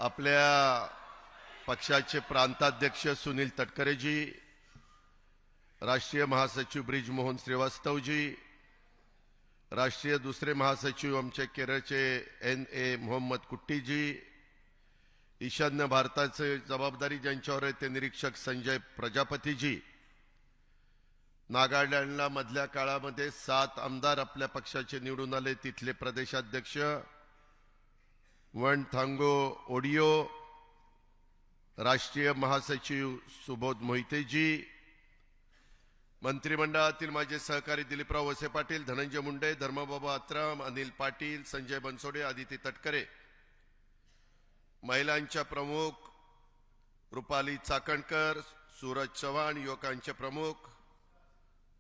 आपल्या पक्षाचे प्रांताध्यक्ष सुनील तटकरेजी, राष्ट्रीय महासचिव ब्रिजमोहन श्रीवास्तवजी, राष्ट्रीय दुसरे महासचिव आमचे केरळचे NA मोहम्मद कुट्टीजी, ईशान्य भारताचे जबाबदारी ज्यांच्यावर आहे ते निरीक्षक संजय प्रजापतीजी, नागालँडला मधल्या काळामध्ये 7 आमदार आपल्या पक्षाचे निवडून आले तिथले प्रदेशाध्यक्ष वनथांगो ओडिओ, राष्ट्रीय महासचिव सुबोध मोहितेजी, मंत्रिमंडळातील माझे सहकारी दिलीपराव वसे पाटील, धनंजय मुंडे, धर्मबाबा आत्राम, अनिल पाटील, संजय बनसोडे, आदिती तटकरे, महिलांच्या प्रमुख रुपाली चाकणकर, सूरज चव्हाण, युवकांचे प्रमुख,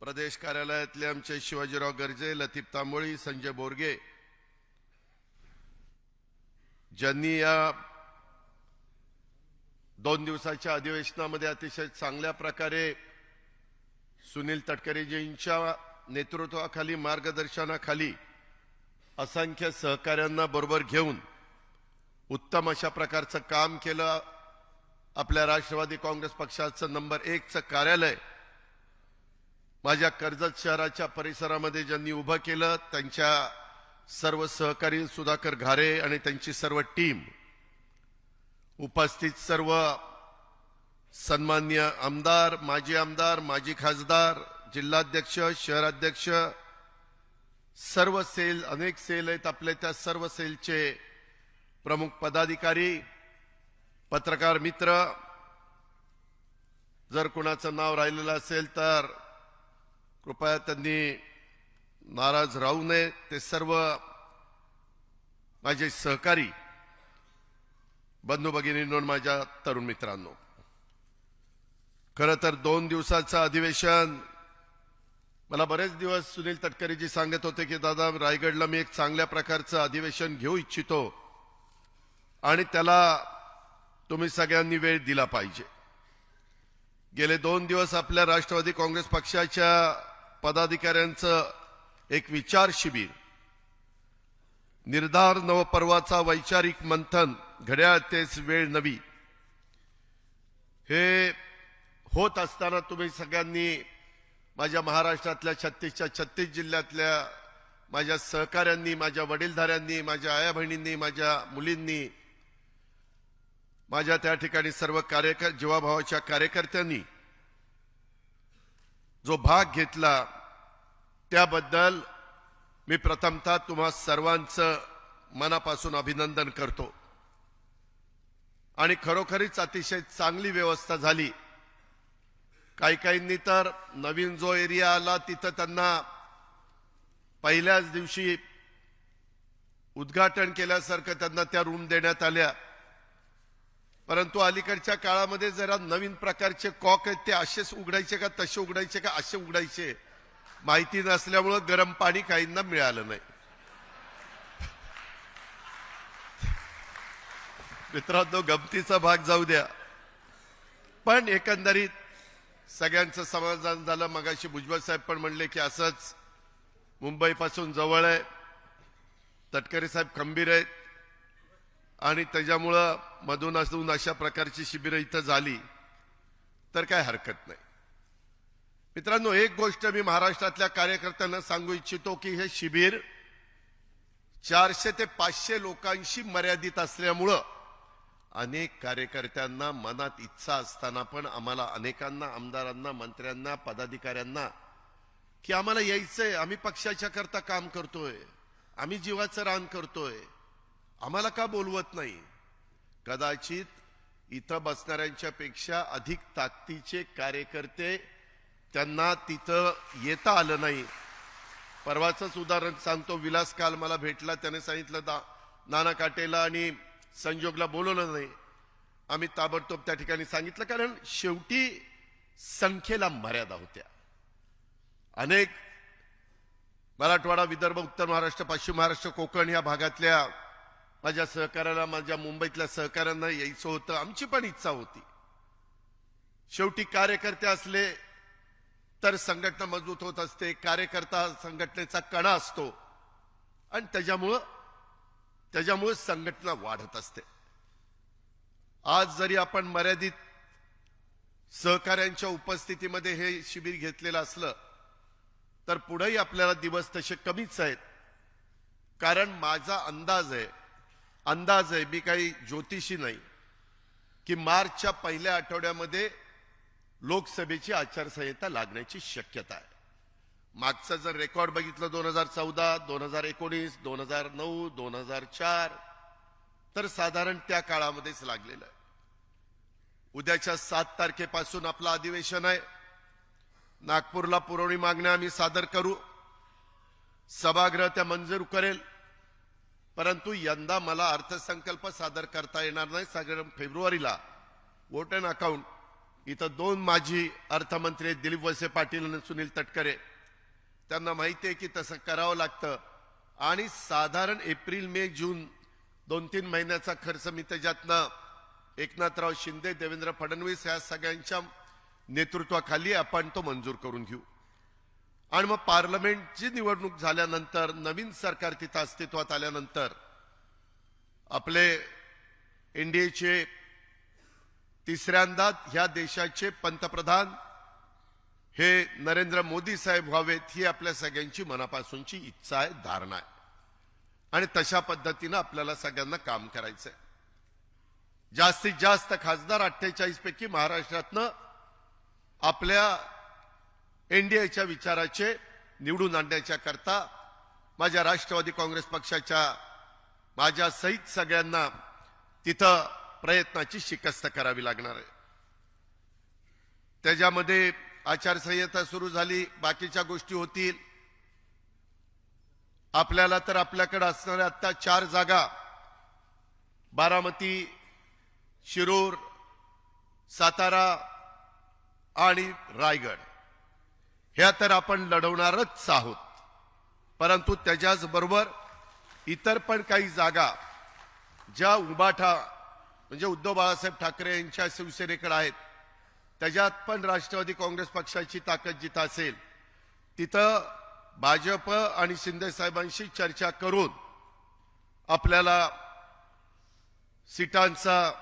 प्रदेश कार्यालयातले आमचे शिवाजीराव गर्जे, लतीफ तांबोळी, संजय बोरगे, ज्यांनी या 2 दिवसाच्या अधिवेशनामध्ये अतिशय चांगल्या प्रकारे सुनील तटकरेजींच्या नेतृत्वाखाली मार्गदर्शनाखाली असंख्य सहकाऱ्यांना बरोबर घेऊन उत्तम अशा प्रकारचं काम केलं. आपल्या राष्ट्रवादी काँग्रेस पक्षाचं नंबर 1चं कार्यालय माझ्या कर्जत शहराच्या परिसरामध्ये ज्यांनी उभं केलं त्यांच्या सर्व सहकारी सुधाकर घारे आणि त्यांची सर्व टीम, उपस्थित सर्व सन्माननीय आमदार, माजी खासदार, जिल्हाध्यक्ष, शहराध्यक्ष, सर्व सेल, अनेक सेल आहेत आपले, त्या सर्व सेलचे प्रमुख पदाधिकारी, पत्रकार मित्र, जर कोणाचं नाव राहिलेलं असेल तर कृपया त्यांनी नाराज राहू नये. ते सर्व माझे सहकारी बंधू भगिनींनो, माझ्या तरुण मित्रांनो, खरं तर 2 दिवसाचं अधिवेशन, मला बरेच दिवस सुनील तटकरेजी सांगत होते की दादा रायगडला मी एक चांगल्या प्रकारचं अधिवेशन घेऊ इच्छितो आणि त्याला तुम्ही सगळ्यांनी वेळ दिला पाहिजे. गेले 2 दिवस आपल्या राष्ट्रवादी काँग्रेस पक्षाच्या पदाधिकाऱ्यांचं एक विचार शिबिर, निर्धार नवपर्वाचा वैचारिक मंथन, घड्याळ तेच वेळ नवी, हे होत असताना तुम्ही सगळ्यांनी माझ्या महाराष्ट्रातल्या 36च्या 36 जिल्ह्यातल्या माझ्या सहकाऱ्यांनी, माझ्या वडीलधाऱ्यांनी, माझ्या आया बहिणींनी, माझ्या मुलींनी, माझ्या त्या ठिकाणी सर्व जीवाभावाच्या कार्यकर्त्यांनी जो भाग घेतला त्याबद्दल मी प्रथमतः तुम्हा सर्वांचं मनापासून अभिनंदन करतो. आणि खरोखरीच अतिशय चांगली व्यवस्था झाली. काहींनी तर नवीन जो एरिया आला तिथं त्यांना पहिल्याच दिवशी उद्घाटन केल्यासारखं त्यांना त्या रूम देण्यात आल्या. परंतु अलीकडच्या काळामध्ये जरा नवीन प्रकारचे कॉक आहेत, ते असेच उघडायचे का तसे उघडायचे का असे उघडायचे माहिती नसल्यामुळे गरम पाणी काहींना मिळालं नाही. मित्रांनो, गमतीचा भाग जाऊ द्या, पण एकंदरीत सगळ्यांचं समाधान झालं. मगाशी भुजबळ साहेब पण म्हणले की असंच मुंबईपासून जवळ आहे, तटकरे साहेब खंबीर आहेत आणि त्याच्यामुळं मधून असून अशा प्रकारची शिबिरं इथं झाली तर काय हरकत नाही. मित्रांनो, एक गोष्ट मी महाराष्ट्रातल्या कार्यकर्त्यांना सांगू इच्छितो की हे शिबिर 400 ते 500 लोकांशी मर्यादित असल्यामुळं अनेक कार्यकर्त्यांना मनात इच्छा असताना पण आम्हाला अनेकांना, आमदारांना, मंत्र्यांना, पदाधिकाऱ्यांना की आम्हाला यायचंय, आम्ही पक्षाच्या करता काम करतोय, आम्ही जीवाचं रान करतोय, आम्हाला का बोलवत नाही. कदाचित इथं बसणाऱ्यांच्या पेक्षा अधिक ताकदीचे कार्यकर्ते त्यांना तिथं येता आलं नाही. परवाचंच उदाहरण सांगतो. विलास काल मला भेटला, त्याने सांगितलं नाना काटेला आणि संजोगला बोलवलं नाही. आम्ही ताबडतोब त्या ठिकाणी सांगितलं, कारण शेवटी संख्येला मर्यादा होत्या. अनेक मराठवाडा, विदर्भ, उत्तर महाराष्ट्र, पश्चिम महाराष्ट्र, कोकण या भागातल्या माझ्या सहकाऱ्याला, माझ्या मुंबईतल्या सहकाऱ्यांना यायचं होतं. आमची पण इच्छा होती. शेवटी कार्यकर्ते असले तर संघटना मजबूत होत असते. कार्यकर्ता संघटनेचा कणा असतो आणि त्याच्यामुळे संघटना वाढत असते. आज जरी आपण मर्यादित सहकाऱ्यांच्या उपस्थितीमध्ये हे शिबिर घेतलेलं असलं तर पुढेही आपल्याला दिवस तसे कमीच आहेत. कारण माझा अंदाज आहे, मी काही ज्योतिषी नाही, की मार्चच्या पहिल्या आठवड्यामध्ये लोकसभेची आचारसंहिता लागण्याची शक्यता आहे. मागचं जर रेकॉर्ड बघितलं 2014, 2019, 2009, 2004 तर साधारण त्या काळामध्येच लागलेलं आहे. उद्याच्या 7 तारखेपासून आपलं अधिवेशन आहे. नागपूरला पुरवणी मागण्या आम्ही सादर करू. सभागृह त्या मंजूर करेल. परंतु यंदा मला अर्थसंकल्प सादर करता येणार नाही. साधारण फेब्रुवारीला वोट अँड अकाउंट इथं 2 माजी अर्थमंत्री आहेत, दिलीप वळसे पाटील आणि सुनील तटकरे. त्यांना माहिती आहे की तसं करावं लागतं. आणि साधारण एप्रिल मे जून 2-3 महिन्याचा खर्च मी त्याच्यातनं एकनाथराव शिंदे, देवेंद्र फडणवीस या सगळ्यांच्या नेतृत्वाखाली आपण तो मंजूर करून घेऊ. आणि मग पार्लमेंटची निवडणूक झाल्यानंतर, नवीन सरकार तिथं अस्तित्वात आल्यानंतर आपले एनडीएचे तिसऱ्यांदा ह्या देशाचे पंतप्रधान हे नरेंद्र मोदी साहेब व्हावेत ही आपल्या सगळ्यांची मनापासूनची इच्छा आहे, धारणा आहे. आणि तशा पद्धतीनं आपल्याला सगळ्यांना काम करायचंय. जास्तीत जास्त खासदार 48 पैकी महाराष्ट्रातनं आपल्या एनडीएच्या विचाराचे निवडून आणण्याच्या करता माझ्या राष्ट्रवादी काँग्रेस पक्षाच्या माझ्या सहित सगळ्यांना तिथं प्रयत्नाची शिकस्त करावी लागणार आहे. त्याच्यामध्ये आचारसंहिता सुरू झाली, बाकीच्या गोष्टी होतील. आपल्याला तर आपल्याकडे असणाऱ्या आता 4 जागा बारामती, शिरूर, सातारा आणि रायगड ह्या तर आपण लढवणारच आहोत. परंतु त्याच्याच बरोबर इतर पण काही जागा ज्या उबाठा म्हणजे उद्धव बाळासाहेब ठाकरे यांच्या शिवसेनेकडे आहेत, त्याच्यात पण राष्ट्रवादी काँग्रेस पक्षाची ताकद जिथं असेल तिथं भाजप आणि शिंदे साहेबांशी चर्चा करून आपल्याला सीटांचा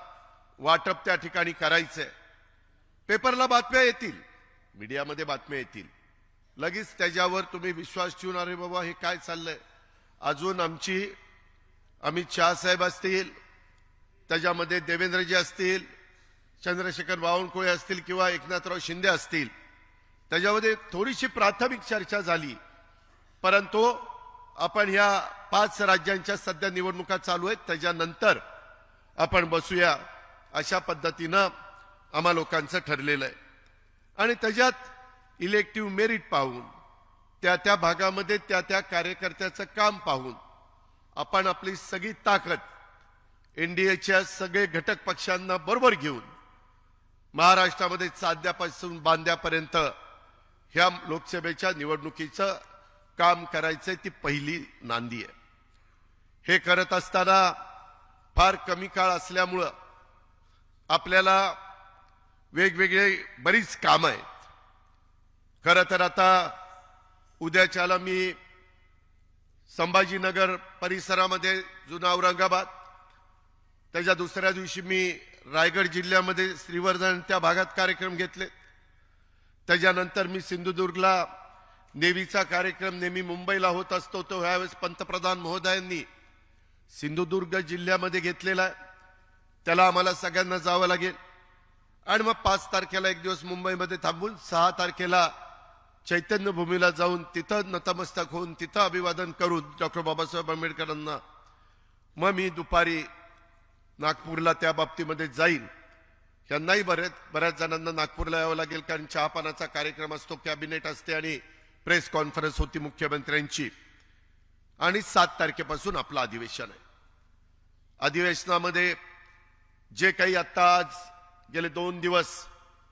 वाटप त्या ठिकाणी करायचंय. पेपरला बातम्या येतील, मीडियामध्ये बातम्या येतील, लगेच त्याच्यावर तुम्ही विश्वास ठेवून अरे बाबा हे काय चाललंय. अजून आमची अमित शहा साहेब असतील, त्याच्यामध्ये देवेंद्रजी असतील, चंद्रशेखर बावनकुळे असतील किंवा एकनाथराव शिंदे असतील, त्याच्यामध्ये थोडीशी प्राथमिक चर्चा झाली. परंतु आपण ह्या 5 राज्यांच्या सध्या निवडणुका चालू आहेत, त्याच्यानंतर आपण बसूया अशा पद्धतीनं आम्हा लोकांचं ठरलेलं आहे. आणि त्याच्यात इलेक्टिव्ह मेरिट पाहून त्या भागामध्ये त्या कार्यकर्त्याचं काम पाहून आपण आपली सगळी ताकद एनडीएच्या सगळे घटक पक्षांना बरोबर घेऊन महाराष्ट्रामध्ये चांद्यापासून बांद्यापर्यंत ह्या लोकसभेच्या निवडणुकीचं काम करायचंय. ती पहिली नांदी आहे. हे करत असताना फार कमी काळ असल्यामुळं आपल्याला वेगवेगळे बरीच कामं आहेत. खरं तर आता उद्याच्याला मी संभाजीनगर परिसरामध्ये जुना औरंगाबाद, त्याच्या दुसऱ्या दिवशी मी रायगड जिल्ह्यामध्ये श्रीवर्धन त्या भागात कार्यक्रम घेतले. त्याच्यानंतर मी सिंधुदुर्गला नेव्हीचा कार्यक्रम नेहमी मुंबईला होत असतो तो ह्यावेळेस पंतप्रधान महोदयांनी सिंधुदुर्ग जिल्ह्यामध्ये घेतलेला आहे. त्याला आम्हाला सगळ्यांना जावं लागेल. आणि मग 5 तारखेला एक दिवस मुंबईमध्ये थांबून 6 तारखेला चैतन्यभूमीला जाऊन तिथं नतमस्तक होऊन तिथं अभिवादन करून डॉक्टर बाबासाहेब आंबेडकरांना मग मी दुपारी नागपूरला त्या बाबतीमध्ये जाईल. यांनाही बऱ्याच जणांना नागपूरला यावं लागेल, कारण चहापानाचा कार्यक्रम असतो, कॅबिनेट असते आणि प्रेस कॉन्फरन्स होती मुख्यमंत्र्यांची. आणि 7 तारखेपासून आपलं अधिवेशन आहे. अधिवेशनामध्ये जे काही आता आज गेले 2 दिवस,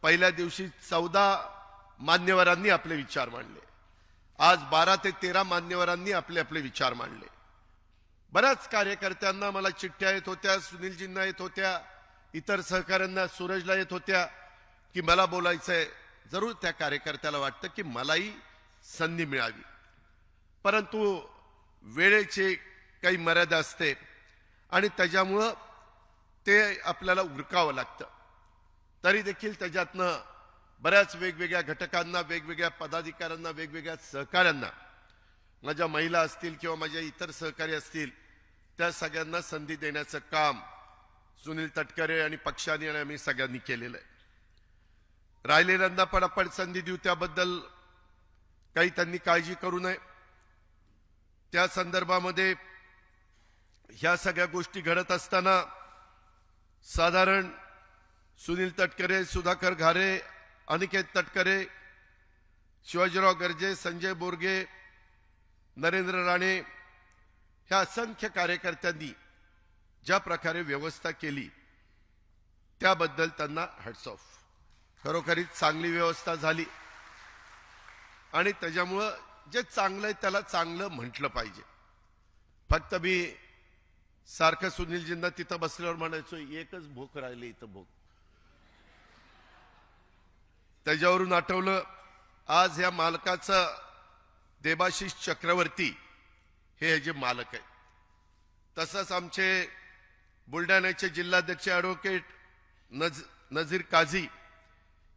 पहिल्या दिवशी 14 मान्यवरांनी आपले विचार मांडले, आज 12 ते 13 मान्यवरांनी आपले आपले विचार मांडले. बऱ्याच कार्यकर्त्यांना मला चिठ्ठ्या येत होत्या, सुनीलजींना येत होत्या, इतर सहकाऱ्यांना, सूरजला येत होत्या की मला बोलायचंय. जरूर त्या कार्यकर्त्याला वाटतं की मलाही संधी मिळावी, परंतु वेळेची काही मर्यादा असते आणि त्याच्यामुळं ते आपल्याला उरकावं लागतं. तरी देखील त्याच्यातनं बऱ्याच वेगवेगळ्या घटकांना, वेगवेगळ्या पदाधिकाऱ्यांना, वेगवेगळ्या सहकाऱ्यांना, माझ्या महिला असतील किंवा माझ्या इतर सहकारी असतील, त्या सगळ्यांना संधी देण्याचं काम सुनील तटकरे आणि पक्षाने आणि आम्ही सगळ्यांनी केलेलं आहे. राहिलेल्यांना पण आपण संधी देऊ, त्याबद्दल काही त्यांनी काळजी करू नये. त्या संदर्भामध्ये ह्या सगळ्या गोष्टी घडत असताना साधारण सुनील तटकरे, सुधाकर घारे, अनिकेत तटकरे, शिवाजीराव गर्जे, संजय बोरगे, नरेंद्र राणे ह्या असंख्य कार्यकर्त्यांनी ज्या प्रकारे व्यवस्था केली त्याबद्दल त्यांना हॅट्स ऑफ. खरोखरीच चांगली व्यवस्था झाली आणि त्याच्यामुळं जे चांगलं आहे त्याला चांगलं म्हटलं पाहिजे. फक्त मी सारखं सुनीलजींना तिथं बसल्यावर म्हणायचो एकच भोक राहिले इथं भोक. त्याच्यावरून आठवलं आज ह्या मालकाचं देबाशिष चक्रवर्ती हे जे मालक आहेत. तसंच आमचे बुलढाण्याचे जिल्हाध्यक्ष ॲडव्होकेट नजीर काझी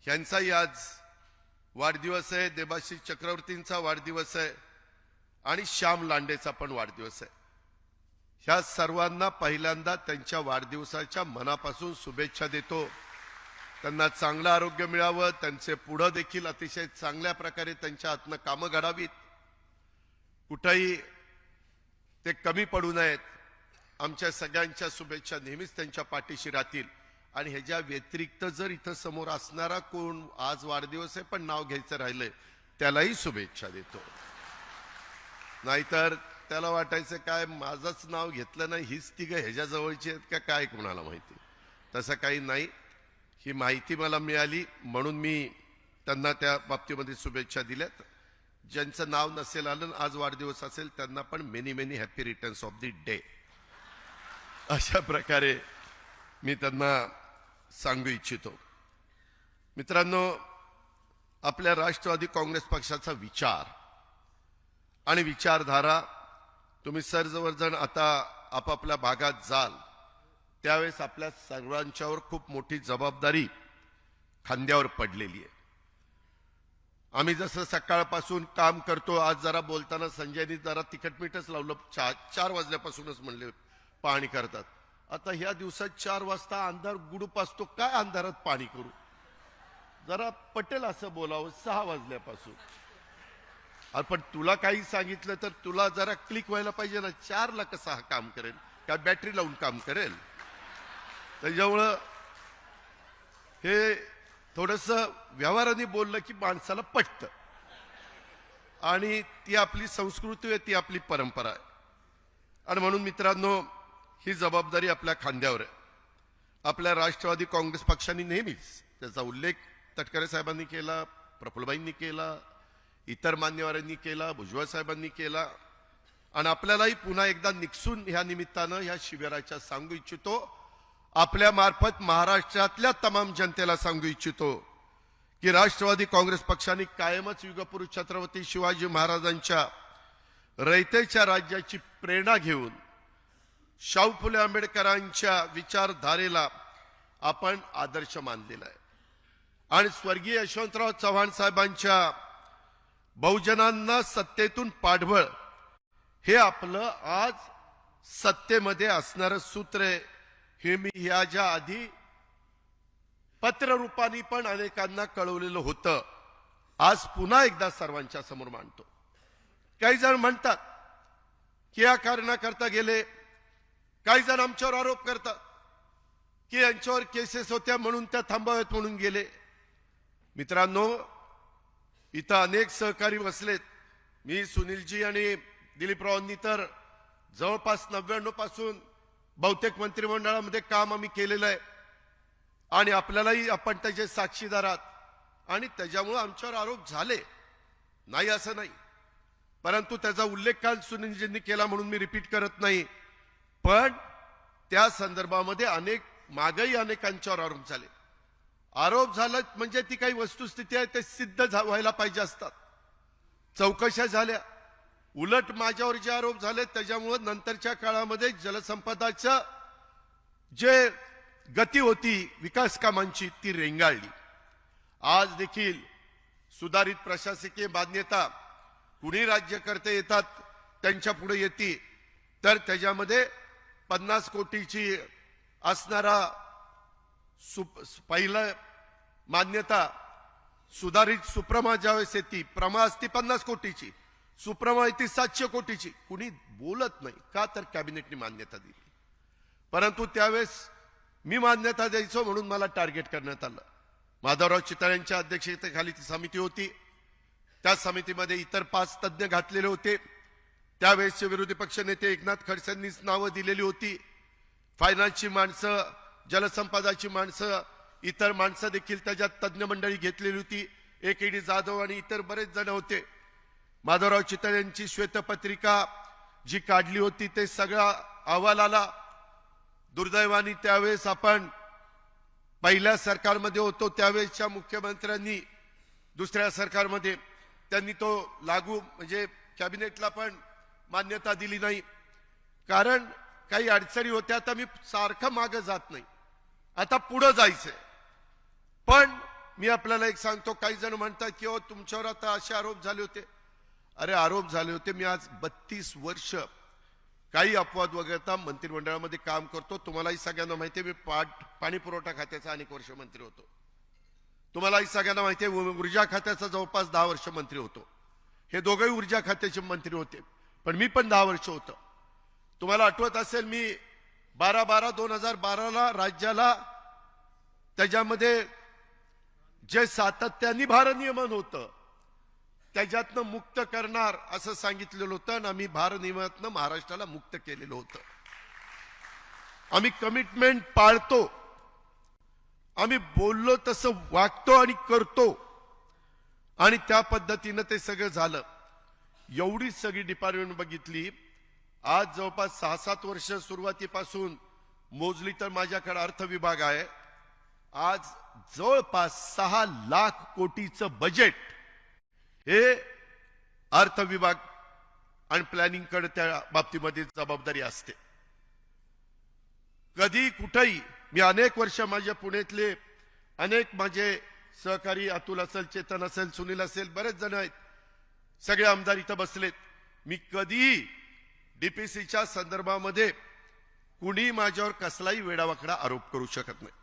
यांचाही आज वाढदिवस आहे, देबाशिष चक्रवर्तींचा वाढदिवस आहे आणि श्याम लांडेचा पण वाढदिवस आहे. ह्या सर्वांना पहिल्यांदा त्यांच्या वाढदिवसाच्या मनापासून शुभेच्छा देतो. त्यांना चांगलं आरोग्य मिळावं, त्यांचे पुढं देखील अतिशय चांगल्या प्रकारे त्यांच्या हातनं कामं घडावीत, कुठंही ते कमी पडू नयेत. आमच्या सगळ्यांच्या शुभेच्छा नेहमीच त्यांच्या पाठीशी राहतील. आणि ह्याच्या व्यतिरिक्त जर इथं समोर असणारा कोण आज वाढदिवस आहे पण नाव घ्यायचं राहिलंय त्यालाही शुभेच्छा देतो. नाहीतर त्याला वाटायचं काय माझंच नाव घेतलं नाही, हीच तिघं ह्याच्या जवळची आहेत का काय, कोणाला माहिती. तसं काही नाही. ही माहिती मला मिळाली म्हणून मी त्यांना त्या बाबतीमध्ये शुभेच्छा दिल्यात. ज्यांचं नाव नसेल आलं आज वाढदिवस असेल त्यांना पण many many happy returns of the day अशा प्रकारे मी त्यांना सांगू इच्छितो. मित्रांनो, आपल्या राष्ट्रवादी काँग्रेस पक्षाचा विचार आणि विचारधारा तुम्ही सर्वजण आता आपापल्या भागात जाल त्यावेळेस आपल्या सर्वांच्यावर खूप मोठी जबाबदारी खांद्यावर पडलेली आहे. आम्ही जसं सकाळपासून काम करतो, आज जरा बोलताना संजयनी जरा तिखटमीठच लावलं. 4 वाजल्यापासूनच म्हणले पाणी करतात. आता ह्या दिवसात 4 वाजता अंधार गुडूप असतो, काय अंधारात पाणी करू. जरा पटेल असं बोलावं 6 वाजल्यापासून. पण तुला काही सांगितलं तर तुला जरा क्लिक व्हायला पाहिजे ना. 4 ला कसं हा काम करेल, काय बॅटरी लावून काम करेल. त्याच्यामुळं हे थोडंसं व्यवहाराने बोललं की माणसाला पटतं आणि ती आपली संस्कृती आहे, ती आपली परंपरा आहे. आणि म्हणून मित्रांनो, ही जबाबदारी आपल्या खांद्यावर आहे. आपल्या राष्ट्रवादी काँग्रेस पक्षाने नेहमीच त्याचा उल्लेख तटकरे साहेबांनी केला, प्रफुल्लबाईंनी केला, इतर मान्यवरांनी केला, भुजबळ साहेबांनी केला. आणि आपल्यालाही पुन्हा एकदा निक्षून ह्या निमित्तानं ह्या शिबिराच्या सांगू इच्छितो, आपल्या मार्फत महाराष्ट्रातल्या तमाम जनतेला सांगू इच्छितो की राष्ट्रवादी काँग्रेस पक्षाने कायमच युगपुरुष छत्रपती शिवाजी महाराजांच्या रयतेच्या राज्याची प्रेरणा घेऊन शाहू फुले आंबेडकरांच्या विचारधारेला आपण आदर्श मानलेला आहे. आणि स्वर्गीय यशवंतराव चव्हाण साहेबांच्या बहुजनांना सत्तेतून पाठबळ हे आपलं आज सत्तेमध्ये असणारं सूत्र आहे. हे मी ह्याच्या आधी पत्ररूपाने पण अनेकांना कळवलेलं होतं. आज पुन्हा एकदा सर्वांच्या समोर मांडतो. काही जण म्हणतात की या कारणाकरता गेले, काही जण आमच्यावर आरोप करतात की यांच्यावर केसेस होत्या म्हणून त्या थांबाव्यात म्हणून गेले. मित्रांनो, इथं अनेक सहकारी बसलेत. मी, सुनीलजी आणि दिलीपरावांनी तर जवळपास 99 पासून बहुतेक मंत्रिमंडळामध्ये काम आम्ही केलेलं आहे आणि आपल्यालाही आपण त्याचे साक्षीदार आहात. आणि त्याच्यामुळे आमच्यावर आरोप झाले नाही असं नाही, परंतु त्याचा उल्लेख काल सुनीलजींनी केला म्हणून मी रिपीट करत नाही. पण त्या संदर्भामध्ये मागही अनेकांच्यावर आरोप झाले. आरोप झाला म्हणजे ती काही वस्तुस्थिती आहे ते सिद्ध व्हायला पाहिजे असतात. चौकशा झाल्या. उलट माझ्यावर जे आरोप झाले त्याच्यामुळे नंतरच्या काळामध्ये जलसंपदाचं जे गती होती विकास कामांची ती रेंगाळली. आज देखील सुधारित प्रशासकीय मान्यता कुणी राज्यकर्ते येतात त्यांच्या पुढे येते, तर त्याच्यामध्ये 50 कोटीची असणारा पहिलं मान्यता सुधारित सुप्रमा ज्यावेळेस येते, प्रमा असते 50 कोटीची, सुप्रमा येते 700 कोटीची. कुणी बोलत नाही का, तर कॅबिनेटने मान्यता दिली. परंतु त्यावेळेस मी मान्यता द्यायचो म्हणून मला टार्गेट करण्यात आलं. माधवराव चितळ्यांच्या अध्यक्षतेखाली ती समिती होती. त्या समितीमध्ये इतर 5 तज्ज्ञ घातलेले होते. त्यावेळेसचे विरोधी पक्षनेते एकनाथ खडसेंनीच नावं दिलेली होती. फायनान्सची माणसं, जलसंपदाची माणसं, इतर माणसं देखील त्याच्यात तज्ज्ञ मंडळी घेतलेली होती. AKD जाधव आणि इतर बरेच जण होते. माधवराव चितळ्यांची श्वेतपत्रिका जी काढली होती ते सगळा अहवाल आला. दुर्दैवाने त्यावेळेस आपण पहिल्या सरकारमध्ये होतो, त्यावेळेसच्या मुख्यमंत्र्यांनी दुसऱ्या सरकारमध्ये त्यांनी तो लागू म्हणजे कॅबिनेटला पण मान्यता दिली नाही, कारण काही अडचणी होत्या. आता मी सारखं मागे जात नाही, आता पुढे जायचंय. पण मी आपल्याला एक सांगतो, काही जण म्हणतात की तुमच्यावर आता असे आरोप झाले होते. अरे आरोप झाले होते, मी आज 32 वर्ष काही अपवाद वगळता मंत्रिमंडळामध्ये काम करतो. तुम्हालाही सगळ्यांना माहिती आहे, मी पाणी पुरवठा खात्याचा अनेक वर्ष मंत्री होतो. तुम्हालाही सगळ्यांना माहिती आहे, ऊर्जा खात्याचा जवळपास 10 वर्ष मंत्री होतो. हे दोघंही ऊर्जा खात्याचे मंत्री होते, पण मी पण 10 वर्ष होतो. तुम्हाला आठवत असेल, मी 2012 राज्याला त्याच्यामध्ये जे सातत्याने भारनियमन होतं त्याच्यातनं मुक्त करणार असं सांगितलेलं होतं, आणि आम्ही भारनियमनातनं महाराष्ट्राला मुक्त केलेलं होतं. आम्ही कमिटमेंट पाळतो, आम्ही बोललो तसं वागतो आणि करतो, आणि त्या पद्धतीनं ते सगळं झालं. एवढी सगळी डिपार्टमेंट बघितली. आज जवळपास 6-7 वर्ष सुरुवातीपासून मोजली तर माझ्याकडे अर्थ विभाग आहे. आज जवळपास 6 लाख कोटीचं बजेट हे अर्थ विभाग आणि प्लॅनिंगकडे त्या बाबतीमध्ये जबाबदारी असते. कधी कुठेही मी अनेक वर्ष माझ्या पुण्यातले अनेक माझे सहकारी, अतुल असेल, चेतन असेल, सुनील असेल, बरेच जण आहेत, सगळे आमदार इथं बसलेत. मी कधीही डीपीसीच्या संदर्भामध्ये कुणी माझ्यावर कसलाही वेडावाकडा आरोप करू शकत नाही.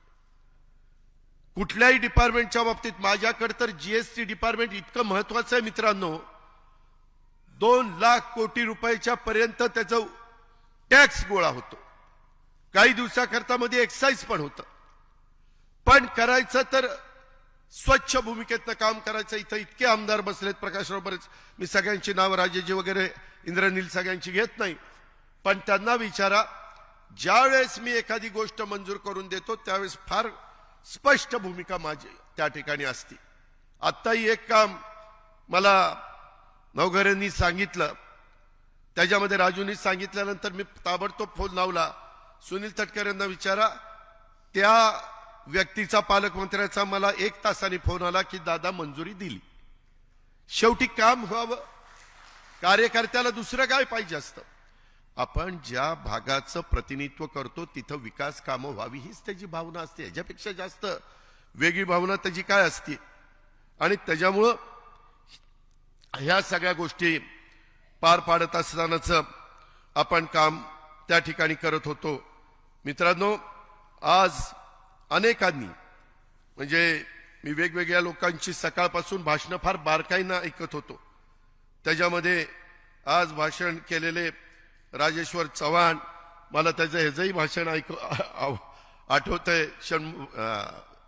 कुठल्याही डिपार्टमेंटच्या बाबतीत माझ्याकडे तर जीएसटी डिपार्टमेंट इतकं महत्वाचं आहे मित्रांनो, 2 लाख कोटी रुपयाच्या पर्यंत त्याचा टॅक्स गोळा होतो. काही दिवसाकरता मध्ये एक्साइज पण होतं. पण करायचं तर स्वच्छ भूमिकेतनं काम करायचं. इथं इतके आमदार बसलेत, प्रकाशराव बरेच, मी सगळ्यांची नावं राजेजी वगैरे इंद्रनील सगळ्यांची घेत नाही, पण त्यांना विचारा, ज्यावेळेस मी एखादी गोष्ट मंजूर करून देतो त्यावेळेस फार स्पष्ट भूमिका माझी त्या ठिकाणी असते. आत्ताही एक काम मला नवघरेंनी सांगितलं, त्याच्यामध्ये राजूंनी सांगितल्यानंतर मी ताबडतोब फोन लावला. सुनील तटकरे यांना विचारा, त्या व्यक्तीचा, पालकमंत्र्याचा मला 1 तासाने फोन आला की दादा मंजुरी दिली. शेवटी काम व्हावं, कार्यकर्त्याला दुसरं काय पाहिजे असतं. आपण ज्या भागाचं प्रतिनिधित्व करतो तिथं विकास कामं व्हावी हीच त्याची भावना असते. याच्यापेक्षा जास्त वेगळी भावना त्याची काय असते. आणि त्याच्यामुळं ह्या सगळ्या गोष्टी पार पाडत असतानाच आपण काम त्या ठिकाणी करत होतो. मित्रांनो, आज अनेकांनी, म्हणजे मी वेगवेगळ्या लोकांची सकाळपासून भाषणं फार बारकाईनं ऐकत होतो. त्याच्यामध्ये आज भाषण केलेले राजेश्वर चव्हाण, मला त्याचं ह्याचंही भाषण आठवतंय.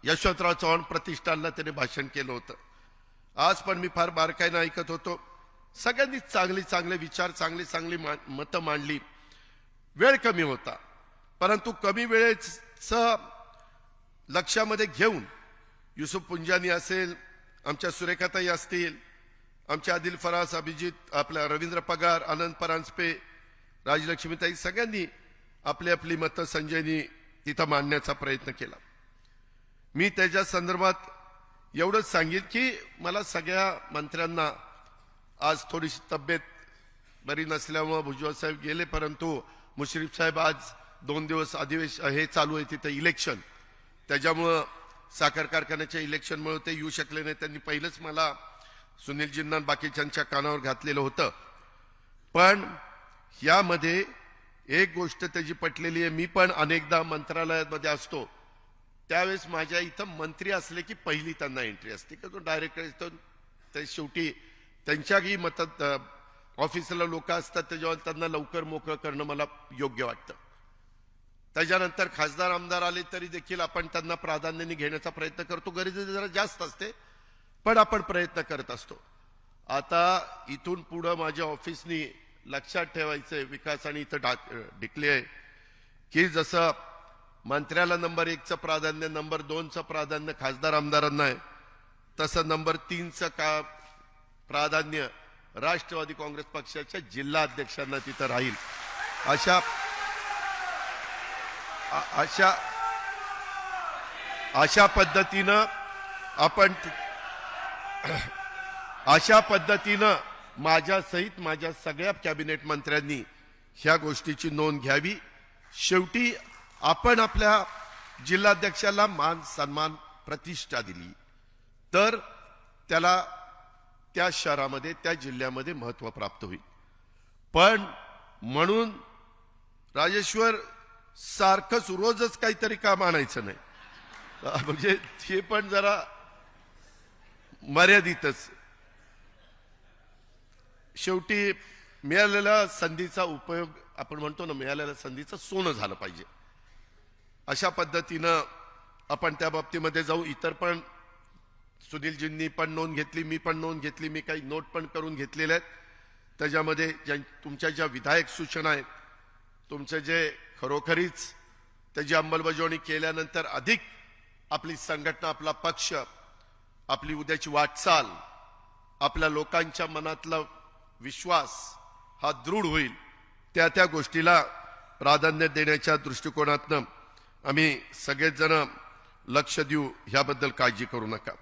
यशवंतराव चव्हाण प्रतिष्ठानला त्याने भाषण केलं होतं. आज पण मी फार बारकाईनं ऐकत होतो. सगळ्यांनी चांगले विचार, चांगली मतं मांडली. वेळ कमी होता, परंतु कमी वेळेचं लक्षामध्ये घेऊन युसुफ पुंजानी असेल, आमच्या सुरेखाताई असतील, आमच्या आदिल फरास, अभिजित, आपल्या रवींद्र पगार, आनंद परांजपे, राजलक्ष्मीताई, सगळ्यांनी आपली मतं संजयनी तिथं मांडण्याचा प्रयत्न केला. मी त्याच्या संदर्भात एवढंच सांगेन की मला सगळ्या मंत्र्यांना आज थोडीशी तब्येत बरी नसल्यामुळे भुजबळ साहेब गेले, परंतु मुश्रीफ साहेब आज 2 दिवस हे चालू आहे तिथं इलेक्शन, त्याच्यामुळं साखर कारखान्याच्या इलेक्शनमुळे ते येऊ शकले नाही. त्यांनी पहिलंच मला सुनीलजींना बाकीच्यांच्या कानावर घातलेलं होतं. पण यामध्ये एक गोष्ट त्याची पटलेली आहे. मी पण अनेकदा मंत्रालयामध्ये असतो, त्यावेळेस माझ्या इथं मंत्री असले की पहिली त्यांना एंट्री असते, की तो डायरेक्ट येतो. ते शेवटी त्यांच्याही मतात ऑफिसला लोक असतात, त्याच्यावर त्यांना लवकर मोकळं करणं मला योग्य वाटतं. त्याच्यानंतर खासदार आमदार आले तरी देखील आपण त्यांना प्राधान्याने घेण्याचा प्रयत्न करतो. गरज जरा जास्त असते, पण आपण प्रयत्न करत असतो. आता इथून पुढं माझ्या ऑफिसनी लक्षात ठेवायचंय, विकास आणि इथं डिक्लेअर आहे की जसं मंत्र्याला नंबर 1चं प्राधान्य, नंबर 2चं प्राधान्य खासदार आमदारांना आहे, तसं नंबर 3चं प्राधान्य राष्ट्रवादी काँग्रेस पक्षाच्या जिल्हा अध्यक्षांना तिथं राहील. अशा पद्धतीनं माझ्यासहित माझ्या सगळ्या कॅबिनेट मंत्र्यांनी ह्या गोष्टीची नोंद घ्यावी. शेवटी आपण आपल्या जिल्हाध्यक्षाला मान सन्मान प्रतिष्ठा दिली तर त्याला त्या शहरामध्ये त्या जिल्ह्यामध्ये महत्त्व प्राप्त होईल. पण म्हणून राजेश्वर सारखंच रोजच काहीतरी काम आणायचं नाही, म्हणजे ते पण जरा मर्यादितच. शेवटी मिळालेल्या संधीचा उपयोग, आपण म्हणतो ना, मिळालेल्या संधीचं सोनं झालं पाहिजे. अशा पद्धतीनं आपण त्या बाबतीमध्ये जाऊ. इतर पण सुनीलजींनी पण नोंद घेतली, मी पण नोंद घेतली, मी काही नोट पण करून घेतलेल्या आहेत. त्याच्यामध्ये तुमच्या ज्या विधायक सूचना आहेत, तुमचे जे खरोखरीच त्याची अंमलबजावणी केल्यानंतर अधिक आपली संघटना, आपला पक्ष, आपली उद्याची वाटचाल, आपल्या लोकांच्या मनातला विश्वास हा दृढ होईल, त्या गोष्टीला प्राधान्य देण्याच्या दृष्टिकोनातनं आम्ही सगळेच जण लक्ष देऊ, ह्याबद्दल काळजी करू नका.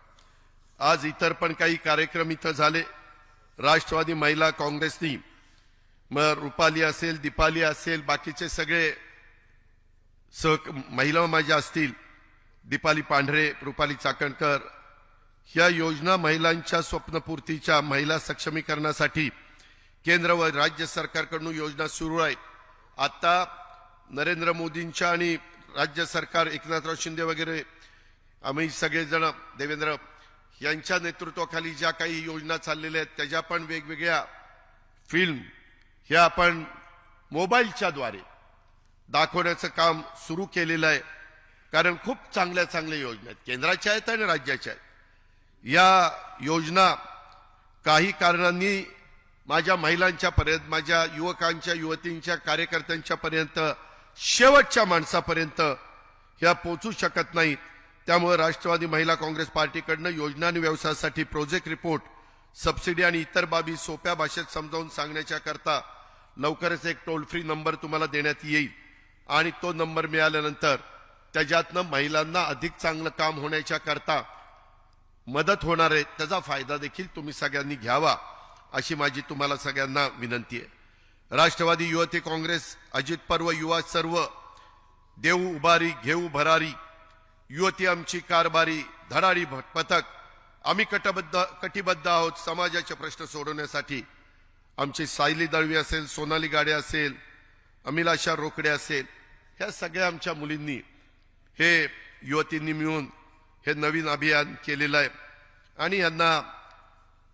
आज इतर पण काही कार्यक्रम इथं झाले. राष्ट्रवादी महिला काँग्रेसनी, मग रुपाली असेल, दीपाली असेल, बाकीचे सगळे महिला माझ्या असतील, दीपाली पांढरे, रुपाली चाकणकर, ह्या योजना महिलांच्या स्वप्नपूर्तीच्या, महिला सक्षमीकरणासाठी केंद्र व राज्य सरकारकडून योजना सुरू आहे. आता नरेंद्र मोदींच्या आणि राज्य सरकार, एकनाथराव शिंदे वगैरे, आम्ही सगळेजण, देवेंद्र यांच्या नेतृत्वाखाली ज्या काही योजना चाललेल्या आहेत, त्याच्या पण वेगवेगळ्या फिल्म ह्या आपण मोबाईलच्या द्वारे दाखवण्याचं काम सुरू केलेलं आहे. कारण खूप चांगल्या योजना आहेत, केंद्राच्या आहेत आणि राज्याच्या आहेत. या योजना काही कारणांनी माझ्या महिलांच्या पर्यंत, माझ्या युवकांच्या, युवतींच्या, कार्यकर्त्यांच्या पर्यंत, शेवटच्या माणसापर्यंत ह्या पोचू शकत नाहीत. त्यामुळे राष्ट्रवादी महिला काँग्रेस पार्टीकडनं योजना आणि व्यवसायासाठी प्रोजेक्ट रिपोर्ट, सबसिडी आणि इतर बाबी सोप्या भाषेत समजावून सांगण्याच्या करता लवकरच एक टोल फ्री नंबर तुम्हाला देण्यात येईल. आणि तो नंबर मिळाल्यानंतर त्याच्यातनं महिलांना अधिक चांगलं काम होण्याच्या करता मदत होणार आहे, त्याचा फायदा देखील तुम्ही सगळ्यांनी घ्यावा, अशी माझी तुम्हाला सगळ्यांना विनंती आहे. राष्ट्रवादी युवती काँग्रेस, अजित पर्व, युवा सर्व, देऊ उभारी घेऊ भरारी, युवती आमची कारभारी, धडाडी पथक, आम्ही कटिबद्ध आहोत समाजाचे प्रश्न सोडवण्यासाठी. आमची सायली दळवी असेल, सोनाली गाडे असेल, अमिलाशा रोकडे असेल, ह्या सगळ्या आमच्या मुलींनी, हे युवतींनी मिळून हे नवीन अभियान केलेलं आहे आणि यांना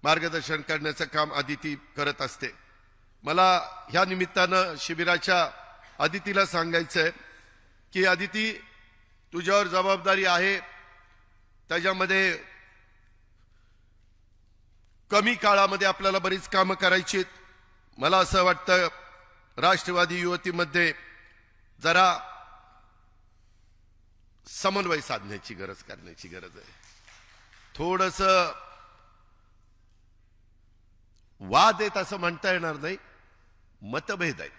मार्गदर्शन करण्याचं काम आदिती करत असते. मला ह्या निमित्तानं शिबिराच्या आदितीला सांगायचंय की आदिती, तुझ्यावर जबाबदारी आहे, त्याच्यामध्ये कमी काळामध्ये आपल्याला बरीच कामं करायची आहेत. मला असं वाटतं राष्ट्रवादी युवतीमध्ये जरा समन्वय साधण्याची करण्याची गरज आहे. थोडंसं वाद आहेत असं म्हणता येणार नाही, मतभेद आहेत,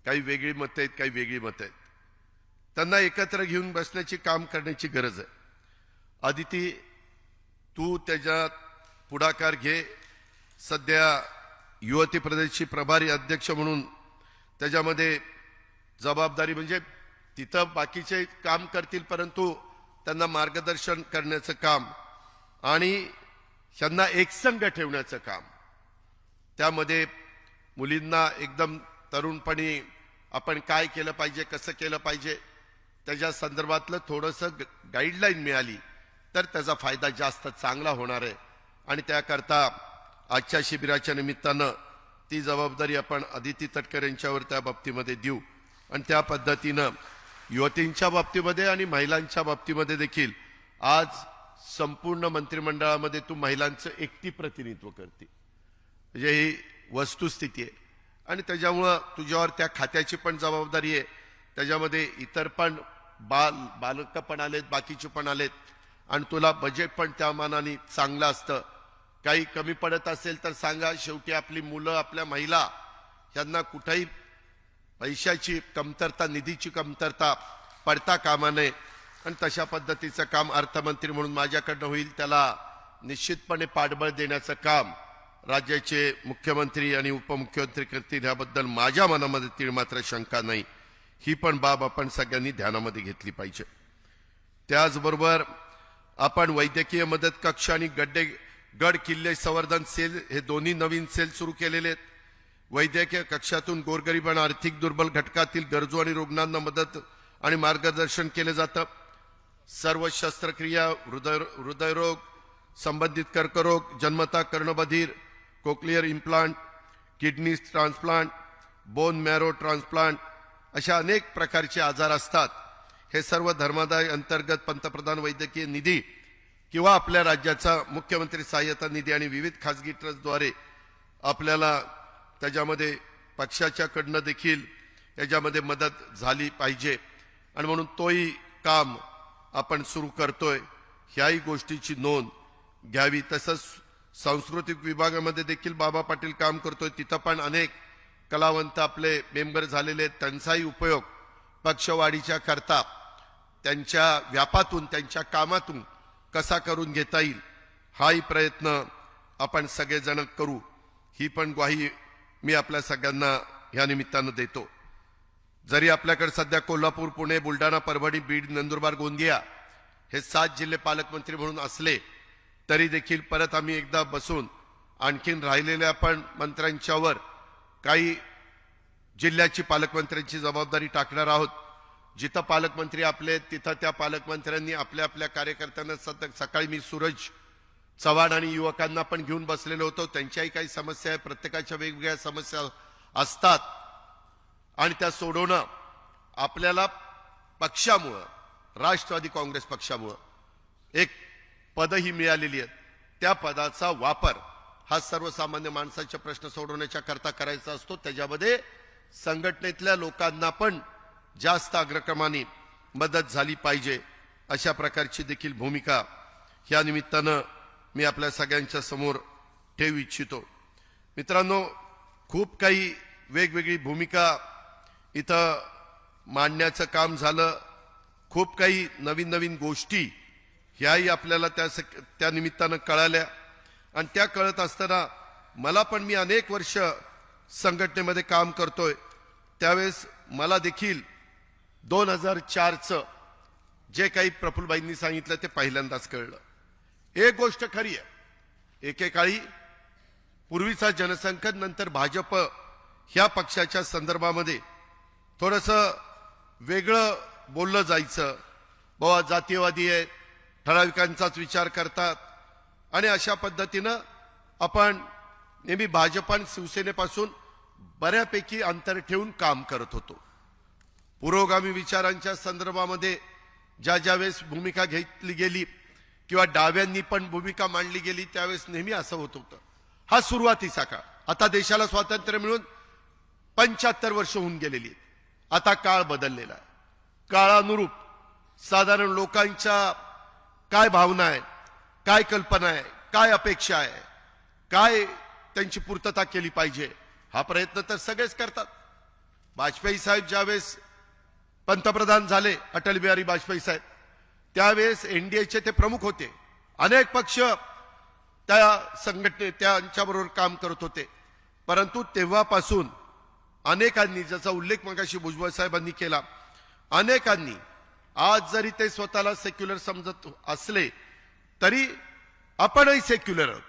काही वेगळी मतं आहेत, काही वेगळी मतं आहेत, त्यांना एकत्र घेऊन बसण्याची काम करण्याची गरज आहे. आदिती, तू त्याच्यात पुढाकार घे. सध्या युवती प्रदेशची प्रभारी अध्यक्ष म्हणून त्याच्यामध्ये जबाबदारी म्हणजे तिथं बाकीचे काम करतील, परंतु त्यांना मार्गदर्शन करण्याचं काम आणि त्यांना एकसंघ ठेवण्याचं काम, त्यामध्ये मुलींना एकदम तरुणपणी आपण काय केलं पाहिजे, कसं केलं पाहिजे, त्याच्या संदर्भातलं थोडंसं गाईडलाईन मिळाली तर त्याचा फायदा जास्त चांगला होणार आहे. आणि त्याकरता आजच्या शिबिराच्या निमित्तानं ती जबाबदारी आपण अदिती तटकरे यांच्यावर त्या बाबतीमध्ये देऊ. आणि त्या पद्धतीनं युवतींच्या बाबतीमध्ये आणि महिलांच्या बाबतीमध्ये देखील आज संपूर्ण मंत्रिमंडळामध्ये तू महिलांचं एकटी प्रतिनिधित्व करते, म्हणजे ही वस्तुस्थिती आहे. आणि त्याच्यामुळं तुझ्यावर त्या खात्याची पण जबाबदारी आहे, त्याच्यामध्ये इतर पण बालकं पण आलेत, बाकीचे पण आलेत, आणि तुला बजेट पण त्या मानाने चांगलं असतं. काही कमी पडत असेल तर सांगा. शेवटी आपली मुलं, आपल्या महिला यांना कुठेही पैशाची कमतरता, निधीची कमतरता पडता कामा नये. आणि तशा पद्धतीचं काम अर्थमंत्री म्हणून माझ्याकडनं होईल, त्याला निश्चितपणे पाठबळ देण्याचं काम राज्याचे मुख्यमंत्री आणि उपमुख्यमंत्री करतील, याबद्दल माझ्या मनामध्ये तीळ मात्र शंका नाही. ही पण बाब आपण सगळ्यांनी ध्यानामध्ये घेतली पाहिजे. त्याचबरोबर आपण वैद्यकीय मदत कक्ष आणि गड किल्ले संवर्धन सेल हे दोन्ही नवीन सेल सुरू केलेले आहेत. वैद्यकीय कक्षातून गोरगरीब आणि आर्थिक दुर्बल घटकातील गरजू आणि रुग्णांना मदत आणि मार्गदर्शन केले जातं. सर्व शस्त्रक्रिया, हृदयरोग संबंधित कर्करोग, जन्मता कर्णबधीर, cochlear implant, kidney transplant, bone marrow transplant अशा अनेक प्रकारचे आजार असतात. हे सर्व धर्मादाय अंतर्गत पंतप्रधान वैद्यकीय निधी किंवा आपल्या राज्याचा मुख्यमंत्री सहाय्यता निधी आणि विविध खासगी ट्रस्टद्वारे आपल्याला त्याच्यामध्ये पक्षाच्याकडनं देखील याच्यामध्ये मदत झाली पाहिजे. आणि म्हणून तोही काम आपण सुरू करतोय, ह्याही गोष्टीची नोंद घ्यावी. तसंच सांस्कृतिक विभागामध्ये देखील बाबा पाटील काम करतोय, तिथं पण अनेक कलावंत आपले मेंबर झालेले आहेत. त्यांचाही उपयोग पक्षवाढीच्या करता त्यांच्या व्यापातून, त्यांच्या कामातून कसा करून घेता येईल, हाही प्रयत्न आपण सगळेजण करू. ही पण ग्वाही मी आपल्या सगळ्यांना ह्या निमित्तानं देतो. जरी आपल्याकडे सध्या कोल्हापूर, पुणे, बुलढाणा, परभणी, बीड, नंदुरबार, गोंदिया हे 7 जिल्हे पालकमंत्री म्हणून असले तरी देखील परत आम्ही एकदा बसून आणखीन राहिलेल्या आपण मंत्र्यांच्यावर काही जिल्ह्याची पालकमंत्र्यांची जबाबदारी टाकणार आहोत. जिथं पालकमंत्री आपले तिथं त्या पालकमंत्र्यांनी आपल्या आपल्या कार्यकर्त्यांना सकाळी मी सूरज चव्हाण आणि युवकांना पण घेऊन बसलेलो होतो. त्यांच्याही काही समस्या आहे, प्रत्येकाच्या वेगवेगळ्या समस्या असतात आणि त्या सोडवणं आपल्याला पक्षामुळं, राष्ट्रवादी काँग्रेस पक्षामुळं एक पदही मिळालेली आहेत. त्या पदाचा वापर हा सर्वसामान्य माणसाचे प्रश्न सोडवण्याच्या करता करायचा असतो. त्याच्यामध्ये संघटनेतल्या लोकांना पण जास्त अग्रक्रमाने मदत झाली पाहिजे, अशा प्रकारची देखील भूमिका ह्या निमित्तानं मी आपल्या सगळ्यांच्या समोर ठेवू इच्छितो. मित्रांनो, खूप काही वेगवेगळी भूमिका इथं मांडण्याचं काम झालं. खूप काही नवीन नवीन गोष्टी ह्याही आपल्याला त्या निमित्तानं कळाल्या. आणि त्या कळत असताना मला पण, मी अनेक वर्ष संघटनेमध्ये काम करतोय, त्यावेळेस मला देखील 2004चं जे काही प्रफुल्लबाईंनी सांगितलं ते पहिल्यांदाच कळलं. एक गोष्ट खरी आहे, एकेकाळी पूर्वीचा जनसंघ नंतर भाजप ह्या पक्षाच्या संदर्भामध्ये थोडंसं वेगळं बोललं जायचं. बाबा जातीयवादी आहेत, ठराविकांचाच विचार करतात, आणि अशा पद्धतीनं आपण नेहमी भाजप आणि शिवसेनेपासून बऱ्यापैकी अंतर ठेवून काम करत होतो. पुरोगामी विचारांच्या संदर्भामध्ये ज्या वेळेस भूमिका घेतली गेली किंवा डाव्यांनी पण भूमिका मांडली गेली, त्यावेळेस नेहमी असं होत होतं. हा सुरुवातीचा काळ. आता देशाला स्वातंत्र्य मिळून 75 वर्ष होऊन गेलेली आहेत. आता काळ बदललेला आहे. काळानुरूप साधारण लोकांच्या काय भावना आहे, काय कल्पना आहे, काय अपेक्षा आहे, काय त्यांची पूर्तता केली पाहिजे, हा प्रयत्न तर सगळेच करतात. वाजपेयी साहेब ज्यावेळेस पंतप्रधान झाले, अटल बिहारी वाजपेयी साहेब, त्यावेळेस एनडीएचे ते प्रमुख होते. अनेक पक्ष त्या संघटने त्यांच्याबरोबर काम करत होते. परंतु तेव्हापासून अनेकांनी, ज्याचा उल्लेख मगाशी भुजबळ साहेबांनी केला, अनेकांनी आज जरी ते स्वतःला सेक्युलर समजत असले तरी आपणही सेक्युलर आहोत.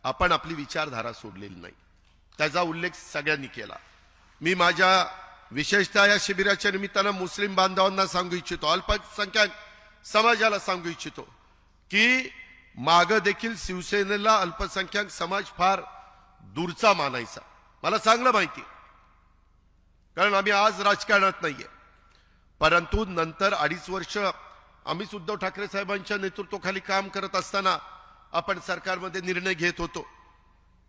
आपण आपली विचारधारा सोडलेली नाही, त्याचा उल्लेख सगळ्यांनी केला. मी माझ्या विशेषतः या शिबिराच्या निमित्तानं मुस्लिम बांधवांना सांगू इच्छितो, अल्पसंख्याक समाजाला सांगू इच्छितो की मागं देखील शिवसेनेला अल्पसंख्याक समाज फार दूरचा मानायचा. मला चांगलं माहिती, कारण आम्ही आज राजकारणात नाहीये. परंतु नंतर 2.5 वर्ष आम्हीच उद्धव ठाकरे साहेबांच्या नेतृत्वाखाली काम करत असताना आपण सरकारमध्ये निर्णय घेत होतो.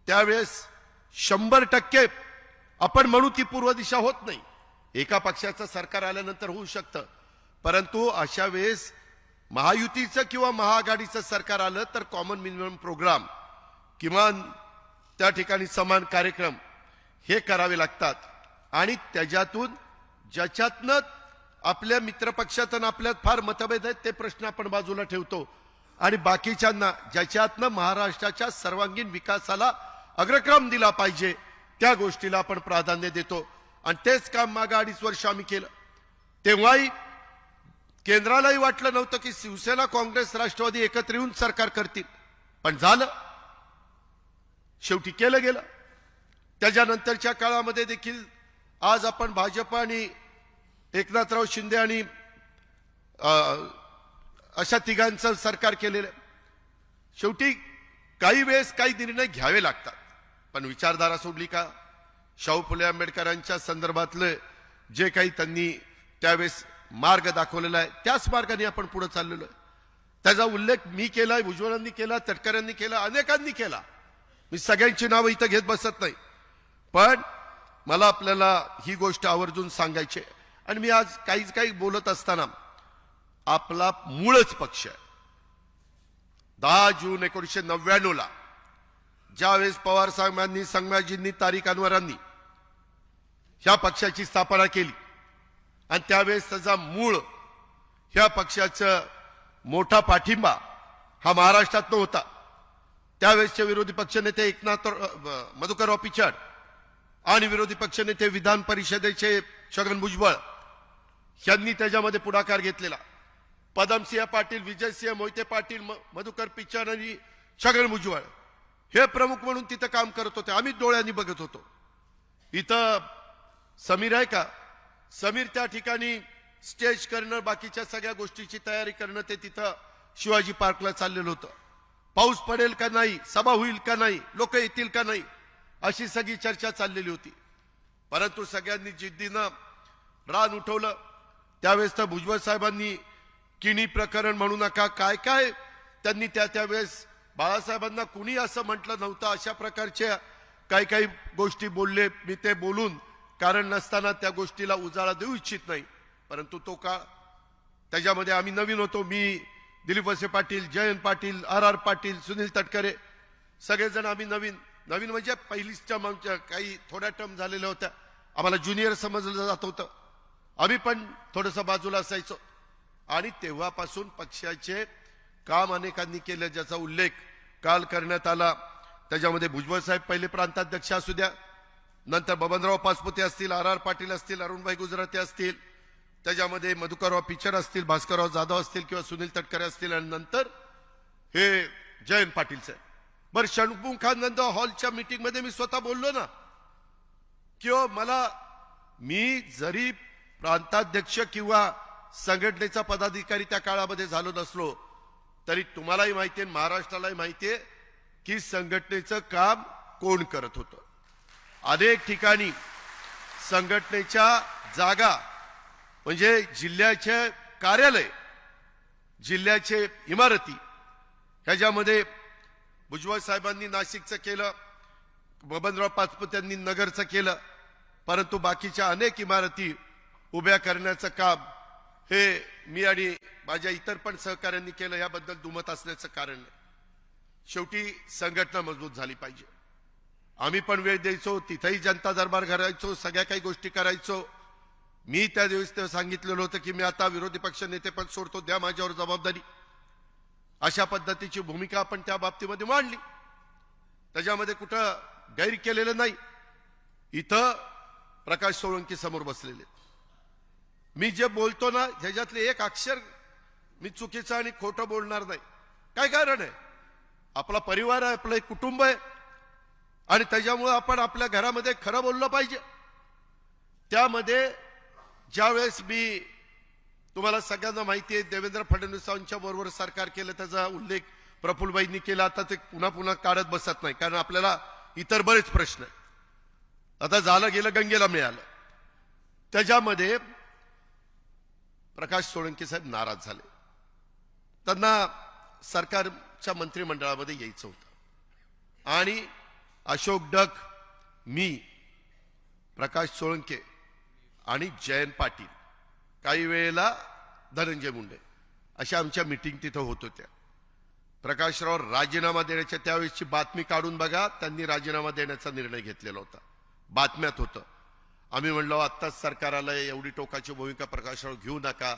त्यावेळेस 100% आपण म्हणू की पूर्व दिशा होत नाही, एका पक्षाचं सरकार आल्यानंतर होऊ शकतं. परंतु अशा वेळेस महायुतीचं किंवा महाआघाडीचं सरकार आलं तर कॉमन मिनिमम प्रोग्राम, किमान त्या ठिकाणी समान कार्यक्रम हे करावे लागतात. आणि त्याच्यातून ज्याच्यातनं आपल्या मित्रपक्षातून आपल्यात फार मतभेद आहेत ते प्रश्न आपण बाजूला ठेवतो आणि बाकीच्यांना ज्याच्यातनं महाराष्ट्राच्या सर्वांगीण विकासाला अग्रक्रम दिला पाहिजे त्या गोष्टीला आपण प्राधान्य देतो. आणि तेच काम मागे 2.5 वर्ष आम्ही केलं. तेव्हाही केंद्रालाही वाटलं नव्हतं की शिवसेना, काँग्रेस, राष्ट्रवादी एकत्र येऊन सरकार करतील, पण झालं, शेवटी केलं गेलं. त्याच्यानंतरच्या काळामध्ये देखील आज आपण भाजप आणि एकनाथराव शिंदे आणि अशा तिघांचं सरकार केलेलं. शेवटी काही वेळेस काही निर्णय घ्यावे लागतात, पण विचारधारा सोडली का? शाहू फुले आंबेडकरांच्या संदर्भातलं जे काही त्यांनी त्यावेळेस मार्ग दाखवलेला आहे त्याच मार्गाने आपण पुढे चाललेलो आहे. त्याचा उल्लेख मी केलाय, भुजबळांनी केला, तटकऱ्यांनी केला, अनेकांनी केला. मी सगळ्यांची नावं इथं घेत बसत नाही, पण मला आपल्याला ही गोष्ट आवर्जून सांगायची आहे. आणि मी आज काही बोलत असताना आपला मूळच पक्ष आहे. 10 जून 1999 ज्यावेळेस पवार साहेबांनी, संगमाजींनी, तारिक अनवरांनी ह्या पक्षाची स्थापना केली आणि त्यावेळेस त्याचा मूळ ह्या पक्षाचा मोठा पाठिंबा हा महाराष्ट्रात होता. त्यावेळेसचे विरोधी पक्षनेते मधुकरराव पिचड आणि विरोधी पक्षनेते विधान परिषदेचे छगन भुजबळ यांनी त्याच्यामध्ये पुढाकार घेतलेला. पदमसिंह पाटील, विजयसिंह मोहिते पाटील, मधुकर पिचड आणि छगन भुजबळ हे प्रमुख म्हणून तिथं काम करत होते. आम्ही डोळ्यांनी बघत होतो. इथं समीर आहे का? समीर त्या ठिकाणी स्टेज करणं, बाकीच्या सगळ्या गोष्टीची तयारी करणं, ते तिथं शिवाजी पार्कला चाललेलं होतं. पाऊस पडेल का नाही, सभा होईल का नाही, लोक येतील का नाही, अशी सगळी चर्चा चाललेली होती. परंतु सगळ्यांनी जिद्दीनं रान उठवलं. त्यावेळेस तर भुजबळ साहेबांनी किणी प्रकरण म्हणू नका, काय काय त्यांनी त्यावेळेस बाळासाहेबांना कुणी असं म्हटलं नव्हतं, अशा प्रकारच्या काही गोष्टी बोलले. मी ते बोलून कारण नसताना त्या गोष्टीला उजाळा देऊ इच्छित नाही. परंतु तो काळ, त्याच्यामध्ये आम्ही नवीन होतो. मी, दिलीप वळसे पाटील, जयंत पाटील, आर पाटील, सुनील तटकरे, सगळेजण आम्ही नवीन म्हणजे पहिलीच टर्म आमच्या काही थोड्या टर्म झालेल्या होत्या. आम्हाला ज्युनियर समजलं जात होतं. आम्ही पण थोडंसं बाजूला असायचो. आणि तेव्हापासून पक्षाचे काम अनेकांनी केलं, ज्याचा उल्लेख काल करण्यात आला. त्याच्यामध्ये भुजबळ साहेब पहिले प्रांताध्यक्ष असू द्या, नंतर बबनराव पाचपुते असतील, आर पाटील असतील, अरुणभाई गुजराती असतील, त्याच्यामध्ये मधुकरराव पिचड असतील, भास्करराव जाधव असतील किंवा सुनील तटकरे असतील, आणि नंतर हे जयंत पाटील साहेब. बरं, षणमुखानंद हॉलच्या मीटिंगमध्ये मी स्वतः बोललो ना किंवा मी जरी प्रांताध्यक्ष किंवा संघटनेचा पदाधिकारी त्या काळामध्ये झालो नसलो तरी तुम्हालाही माहिती आहे, महाराष्ट्रालाही माहिती आहे की संघटनेचं काम कोण करत होतं. अनेक ठिकाणी संघटनेच्या जागा म्हणजे जिल्ह्याचे कार्यालय, जिल्ह्याचे इमारती, ह्याच्यामध्ये भुजबळ साहेबांनी नाशिकचं केलं, बबनराव पाचपुत्यांनी नगरचं केलं. परंतु बाकीच्या अनेक इमारती उभ्या करण्याचं काम हे मी आणि माझ्या इतर पण सहकाऱ्यांनी केलं. याबद्दल दुमत असण्याचं कारण नाही. शेवटी संघटना मजबूत झाली पाहिजे. आम्ही पण वेळ द्यायचो, तिथेही जनता दरबार करायचो, सगळ्या काही गोष्टी करायचो. मी त्या दिवशी सांगितलेलं होतं की मी आता विरोधी पक्ष नेते पण सोडतो, द्या माझ्यावर जबाबदारी. अशा पद्धतीची भूमिका आपण त्या बाबतीमध्ये मांडली. त्याच्यामध्ये कुठं गैर केलेलं नाही. इथं प्रकाश सोळंकी समोर बसलेले. मी जे बोलतो ना ह्याच्यातले एक अक्षर मी चुकीचं आणि खोटं बोलणार नाही. काय कारण आहे? आपला परिवार आहे, आपलं एक कुटुंब आहे आणि त्याच्यामुळे आपण आपल्या घरामध्ये खरं बोललं पाहिजे. त्यामध्ये ज्यावेळेस मी तुम्हाला सगळ्यांना माहिती आहे देवेंद्र फडणवीसांच्या बरोबर सरकार केलं त्याचा उल्लेख प्रफुल्लबाईंनी केला. आता ते पुन्हा पुन्हा काढत बसत नाही कारण आपल्याला इतर बरेच प्रश्न आहेत. आता झालं गेलं गंगेला मिळालं. त्याच्यामध्ये प्रकाश सोळंकी साहेब नाराज झाले. त्यांना सरकारच्या मंत्रिमंडळामध्ये यायचं होतं आणि अशोक डग, मी, प्रकाश सोळंके आणि जयंत पाटील, काही वेळेला धनंजय मुंडे अशा आमच्या मीटिंग तिथं होत होत्या. प्रकाशराव राजीनामा देण्याच्या त्यावेळेसची बातमी काढून बघा. त्यांनी राजीनामा देण्याचा निर्णय घेतलेला होता. बातम्यात होतं. आम्ही म्हणलो आत्ताच सरकार आलंय, एवढी टोकाची भूमिका प्रकाशराव घेऊ नका.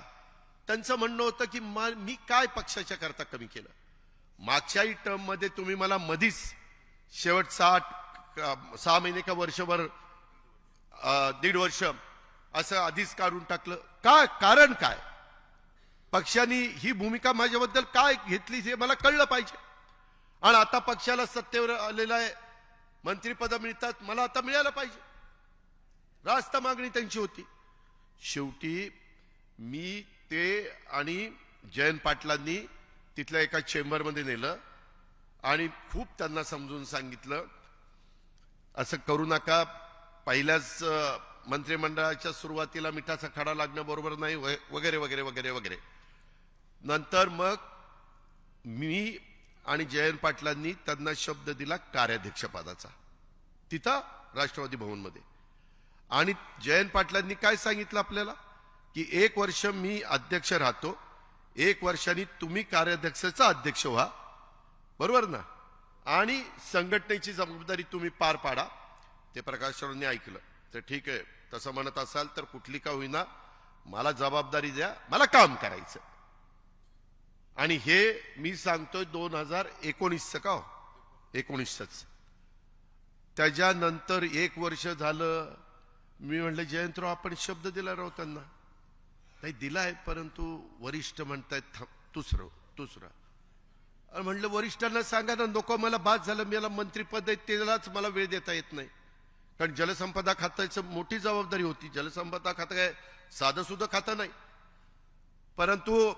त्यांचं म्हणणं होतं की मी काय पक्षाच्या करता कमी केलं. मागच्याही टर्म मध्ये तुम्ही मला मधीच शेवट 6 महिने का वर्षभर 1.5 वर्ष असं आधीच काढून टाकलं. काय कारण काय? पक्षाने ही भूमिका माझ्याबद्दल काय घेतली हे मला कळलं पाहिजे. आणि आता पक्षाला सत्तेवर आलेला आहे, मंत्रिपद मिळतात, मला आता मिळालं पाहिजे. रास्त मागणी त्यांची होती. शेवटी मी ते आणि जयंत पाटलांनी तिथल्या एका चेंबरमध्ये नेलं आणि खूप त्यांना समजून सांगितलं असं करू नका. पहिल्याच मंत्रिमंडळाच्या सुरुवातीला मिठाचा खडा लागणं बरोबर नाही वगैरे वगैरे वगैरे वगैरे. नंतर मग मी आणि जयंत पाटलांनी त्यांना शब्द दिला कार्याध्यक्षपदाचा तिथं राष्ट्रवादी भवनमध्ये. आणि जयंत पाटलांनी काय सांगितलं आपल्याला की 1 वर्ष मी अध्यक्ष राहतो, 1 वर्षांनी तुम्ही कार्याध्यक्षाचा अध्यक्ष व्हा, बरोबर ना, आणि संघटनेची जबाबदारी तुम्ही पार पाडा. ते प्रकाशरावांनी ऐकलं. तर ठीक आहे, तसं म्हणत असाल तर कुठली का होईना मला जबाबदारी द्या, मला काम करायचं. आणि हे मी सांगतोय 2019चं का हो, 19च. त्याच्यानंतर 1 वर्ष झालं. मी म्हणलं जयंतराव आपण शब्द दिला राव त्यांना. नाही दिलाय, परंतु वरिष्ठ म्हणतायत दुसरं. म्हणलं वरिष्ठांना सांगा ना, नको मला बाद झालं, मला मंत्रीपद आहे त्यालाच मला वेळ देता येत नाही. कारण जलसंपदा खात्याची मोठी जबाबदारी होती. जलसंपदा खातं काय साधं सुद्धा खातं नाही, परंतु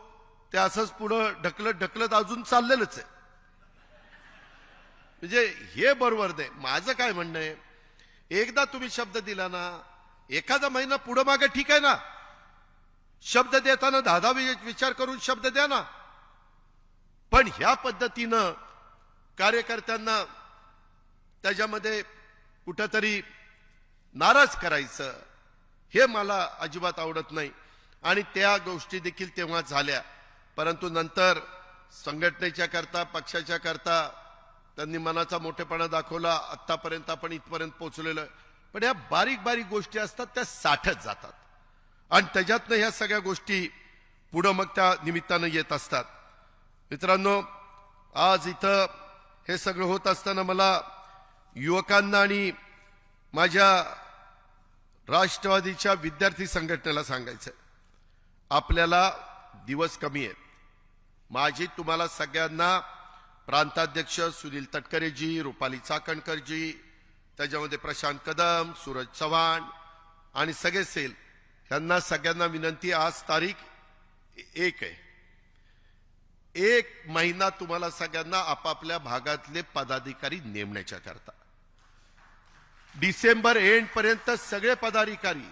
ते असंच पुढं ढकलत अजून चाललेलंच आहे. म्हणजे हे बरोबर नाही. माझं काय म्हणणं आहे, एकदा तुम्ही शब्द दिला ना, एखादा महिना पुढं मागे ठीक आहे ना, शब्द देताना 10 विचार करून शब्द द्या ना. पण ह्या पद्धतीनं कार्यकर्त्यांना त्याच्यामध्ये कुठंतरी नाराज करायचं हे मला अजिबात आवडत नाही. आणि त्या गोष्टी देखील तेव्हा झाल्या. परंतु नंतर संघटनेच्या करता, पक्षाच्या करता त्यांनी मनाचा मोठेपणा दाखवला. आतापर्यंत आपण इथपर्यंत पोहोचलेलो. पण या बारीक बारीक गोष्टी असतात त्या साठत जातात आणि त्याच्यातनं ह्या सगळ्या गोष्टी पुढं मग त्या निमित्तानं येत असतात. मित्रांनो, आज इथं हे सगळं होत असताना मला युवकांना आणि माझ्या राष्ट्रवादीच्या विद्यार्थी संघटनेला सांगायचं, आपल्याला दिवस कमी आहेत. माझी तुम्हाला सगळ्यांना प्रांताध्यक्ष सुनील तटकरेजी, रुपाली चाकणकरजी, त्याच्यामध्ये प्रशांत कदम, सूरज चव्हाण आणि सगळे सेल, यांना सगळ्यांना विनंती, आज तारीख 1 आहे. 1 महिना तुम्हाला सगळ्यांना आपापल्या भागातले पदाधिकारी नेमण्याच्या करता, डिसेंबर एंड पर्यंत सगळे पदाधिकारी,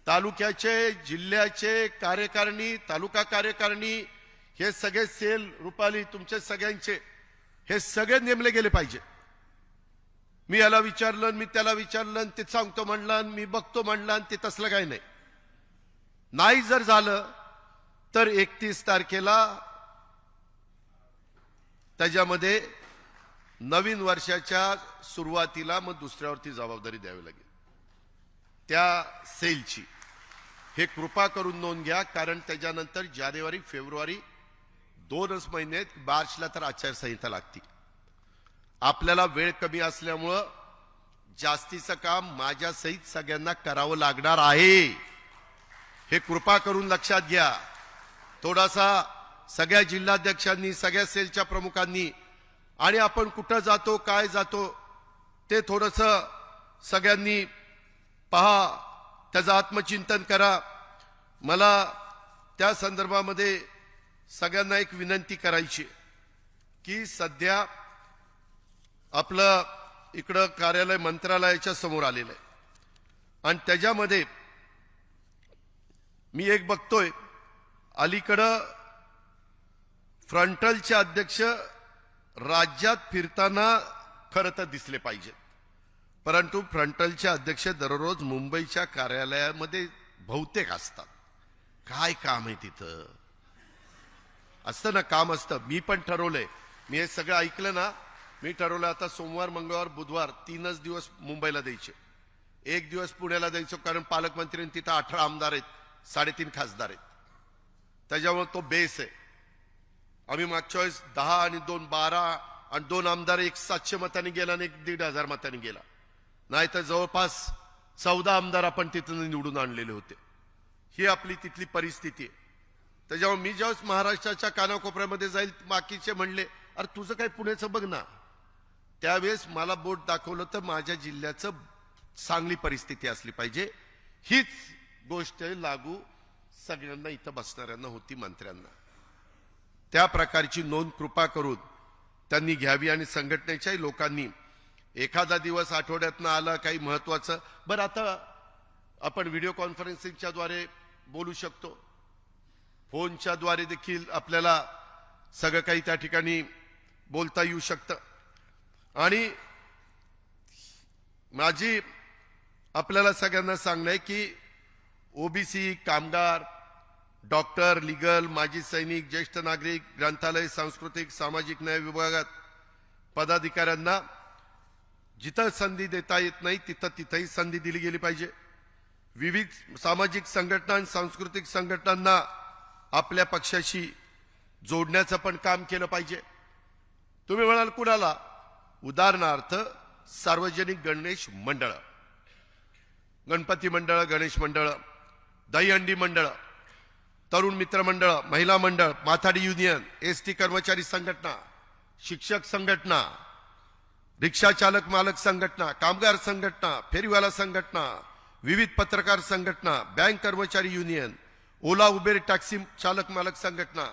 तालुक्याचे, जिल्ह्याचे कार्यकारिणी, तालुका कार्यकारिणी, हे सगळे सेल, रुपाली तुमचे सगळ्यांचे, हे सगळे नेमले गेले पाहिजे. मी याला विचारलं, मी त्याला विचारलं, ते सांगतो म्हणलं, मी बघतो म्हणलं, ते तसलं काही नाही. नाही जर झालं तर 31 तारखेला त्याच्यामध्ये नवीन वर्षाच्या सुरुवातीला मग दुसऱ्यावरती जबाबदारी द्यावी लागेल त्या सेलची. हे कृपा करून नोंद घ्या, कारण त्याच्यानंतर जानेवारी फेब्रुवारी 2च महिने, मार्चला तर आचारसंहिता लागते. आपल्याला वेळ कमी असल्यामुळं जास्तीचं काम माझ्यासहित सगळ्यांना करावं लागणार आहे, हे कृपा करून लक्षात घ्या. थोडासा सगळ्या जिल्हाध्यक्षांनी, सगळ्या सेलच्या प्रमुखांनी आणि आपण कुठं जातो, काय जातो ते थोडंसं सगळ्यांनी पहा, त्याचं आत्मचिंतन करा. मला त्या संदर्भामध्ये सगळ्यांना एक विनंती करायची की सध्या आपलं इकडं कार्यालय मंत्रालयाच्या समोर आलेलं आहे आणि त्याच्यामध्ये मी एक बघतोय, अलीकडं फ्रंटलचे अध्यक्ष राज्यात फिरताना खरं तर दिसले पाहिजेत, परंतु फ्रंटलचे अध्यक्ष दररोज मुंबईच्या कार्यालयामध्ये बहुतेक असतात. काय काम आहे तिथं? असतं ना, काम असतं. मी पण ठरवलंय, मी हे सगळं ऐकलं ना, मी ठरवलं आता सोमवार, मंगळवार, बुधवार 3च दिवस मुंबईला द्यायचे, 1 दिवस पुण्याला द्यायचो, कारण पालकमंत्री तिथं 18 आमदार आहेत, 3.5 खासदार आहेत, त्याच्यामुळे तो बेस आहे. आम्ही मागच्या वेळेस 10 आणि 2 12 आणि 2 आमदार 700 मतांनी गेला आणि 1,500 मतांनी गेला, नाही तर जवळपास 14 आमदार आपण तिथून निवडून आणलेले होते. ही आपली तिथली परिस्थिती आहे. त्याच्यामुळे मी ज्यावेळेस महाराष्ट्राच्या कानाकोपऱ्यामध्ये जाईल, बाकीचे म्हणले अरे तुझं काय पुण्याचं बघ ना, त्यावेळेस मला बोट दाखवलं तर माझ्या जिल्ह्याचं चांगली परिस्थिती असली पाहिजे. हीच गोष्ट लागू सगळ्यांना इथं बसणाऱ्यांना होती, मंत्र्यांना. त्या प्रकारची नोंद कृपा करून त्यांनी घ्यावी आणि संघटनेच्याही लोकांनी एखादा दिवस आठवड्यातनं आला काही महत्वाचं. बरं, आता आपण व्हिडिओ कॉन्फरन्सिंगच्या द्वारे बोलू शकतो, फोनच्या द्वारे देखील आपल्याला सगळं काही त्या ठिकाणी बोलता येऊ शकतं. आणि माझी आपल्याला सगळ्यांना सांगणं आहे की ओबीसी, कामगार, डॉक्टर, लीगल, माजी सैनिक, ज्येष्ठ नागरिक, ग्रंथालय, सांस्कृतिक, सामाजिक न्याय विभागात पदाधिकाऱ्यांना जिथं संधी देता येत नाही तिथंही संधी दिली गेली पाहिजे. विविध सामाजिक संघटना आणि सांस्कृतिक संघटनांना आपल्या पक्षाशी जोडण्याचं पण काम केलं पाहिजे. तुम्ही म्हणाल कुणाला? उदाहरणार्थ सार्वजनिक गणेश मंडळ, गणपती मंडळ, गणेश मंडळ, दहीहंडी मंडळ, तरुण मित्र मंडळ, महिला मंडळ, माथाडी युनियन, एसटी कर्मचारी संघटना, शिक्षक संघटना, रिक्षा चालक मालक संघटना, कामगार संघटना, फेरीवाला संघटना, विविध पत्रकार संघटना, बँक कर्मचारी युनियन, ओला उबेर टॅक्सी चालक मालक संघटना,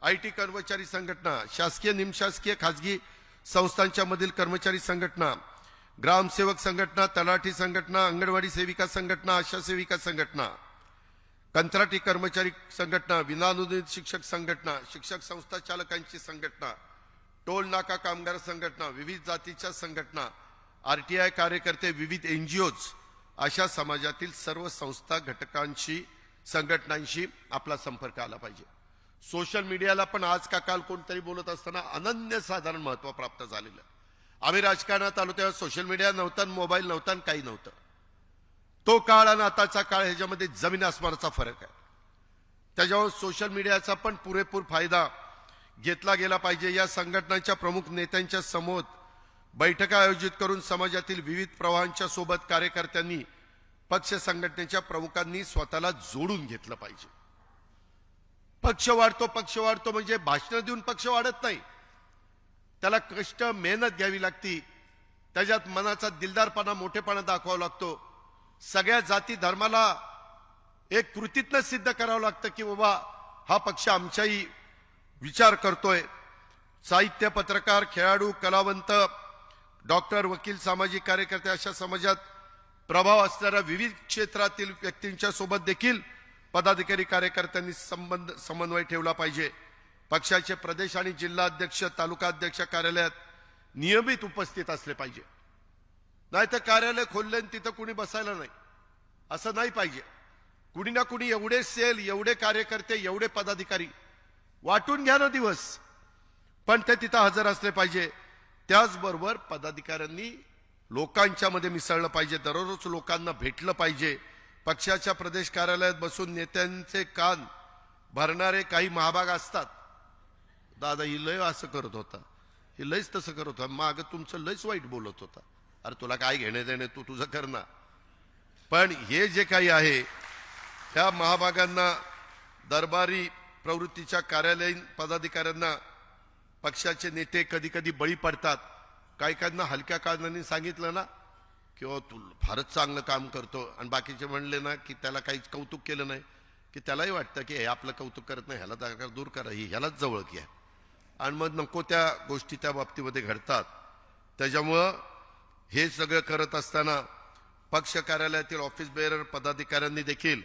आयटी कर्मचारी संघटना, शासकीय निमशासकीय खाजगी संस्थांच्या मधील कर्मचारी संघटना, ग्रामसेवक संघटना, तलाठी संघटना, अंगणवाडी सेविका संघटना, आशा सेविका संघटना, कंत्राटी कर्मचारी संघटना, विनाअनुदानित शिक्षक संघटना, शिक्षक संस्था चालकांची संघटना, टोल नाका कामगार संघटना, विविध जातीच्या संघटना, आरटीआय कार्यकर्ते, विविध एनजीओज, अशा समाजातील सर्व संस्था घटकांशी संघटनांशी आपला संपर्क आला पाहिजे. सोशल मीडियाला पण आज का काल कोणतरी बोलत असताना अनन्यसाधारण महत्व प्राप्त झालेलं. आम्ही राजकारणात आलो तेव्हा सोशल मीडिया नव्हता, मोबाईल नव्हता, काही नव्हतं. तो काळ आणि आताचा काळ ह्याच्यामध्ये जमीन आसमानाचा फरक आहे. त्याच्यावर सोशल मीडियाचा पण पुरेपूर फायदा घेतला गेला पाहिजे. या संघटनांच्या प्रमुख नेत्यांच्या समोर बैठका आयोजित करून समाजातील विविध प्रवाहांच्या सोबत कार्यकर्त्यांनी, पक्ष संघटनेच्या प्रमुखांनी स्वतःला जोडून घेतलं पाहिजे. पक्ष वाढतो म्हणजे भाषण देऊन पक्ष वाढत नाही. त्याला कष्ट, मेहनत घ्यावी लागती, त्याच्यात मनाचा दिलदारपणा, मोठेपणा दाखवावा लागतो. सगळ्या जाती धर्माला एक कृतीतनं सिद्ध करावं लागतं की बाबा हा पक्ष आमचाही विचार करतोय. साहित्य, पत्रकार, खेळाडू, कलावंत, डॉक्टर, वकील, सामाजिक कार्यकर्ते अशा समाजात प्रभाव असणाऱ्या विविध क्षेत्रातील व्यक्तींच्या सोबत देखील पदाधिकारी कार्यकर्त्यांनी समन्वय ठेवला पाहिजे. पक्षाचे प्रदेश आणि जिल्हा अध्यक्ष, तालुका अध्यक्ष कार्यालयात नियमित उपस्थित असले पाहिजे. नाहीतर कार्यालय खोलले आणि तिथं कुणी बसायला नाही, असं नाही पाहिजे. कुणी ना कुणी एवढे सेल, एवढे कार्यकर्ते, एवढे पदाधिकारी वाटून घ्या ना दिवस, पण ते तिथं हजर असले पाहिजे. त्याचबरोबर पदाधिकाऱ्यांनी लोकांच्या मध्ये मिसळलं पाहिजे, दररोज लोकांना भेटलं पाहिजे. पक्षाच्या प्रदेश कार्यालयात बसून नेत्यांचे कान भरणारे काही महाभाग असतात. दादा ही लय असं करत होता, हे लयच तसं करत होता, माग तुमचं लयच वाईट बोलत होता, अरे तुला काय घेणे देणे, तू तुझं कर ना. पण हे जे काही आहे ह्या महाभागांना, दरबारी प्रवृत्तीच्या कार्यालयीन पदाधिकाऱ्यांना पक्षाचे नेते कधी कधी बळी पडतात. काही काहींना हलक्या कारणाने सांगितलं ना किंवा तू फारच चांगलं काम करतो आणि बाकीचे म्हणले ना की त्याला काहीच कौतुक केलं नाही की त्यालाही वाटतं की हे आपलं कौतुक करत नाही, ह्याला दूर करा, ही ह्यालाच जवळ घ्या, आणि मग नको त्या गोष्टी त्या बाबतीमध्ये घडतात. त्याच्यामुळं हे सगळं करत असताना पक्ष कार्यालयातील ऑफिस बेअरर पदाधिकाऱ्यांनी देखील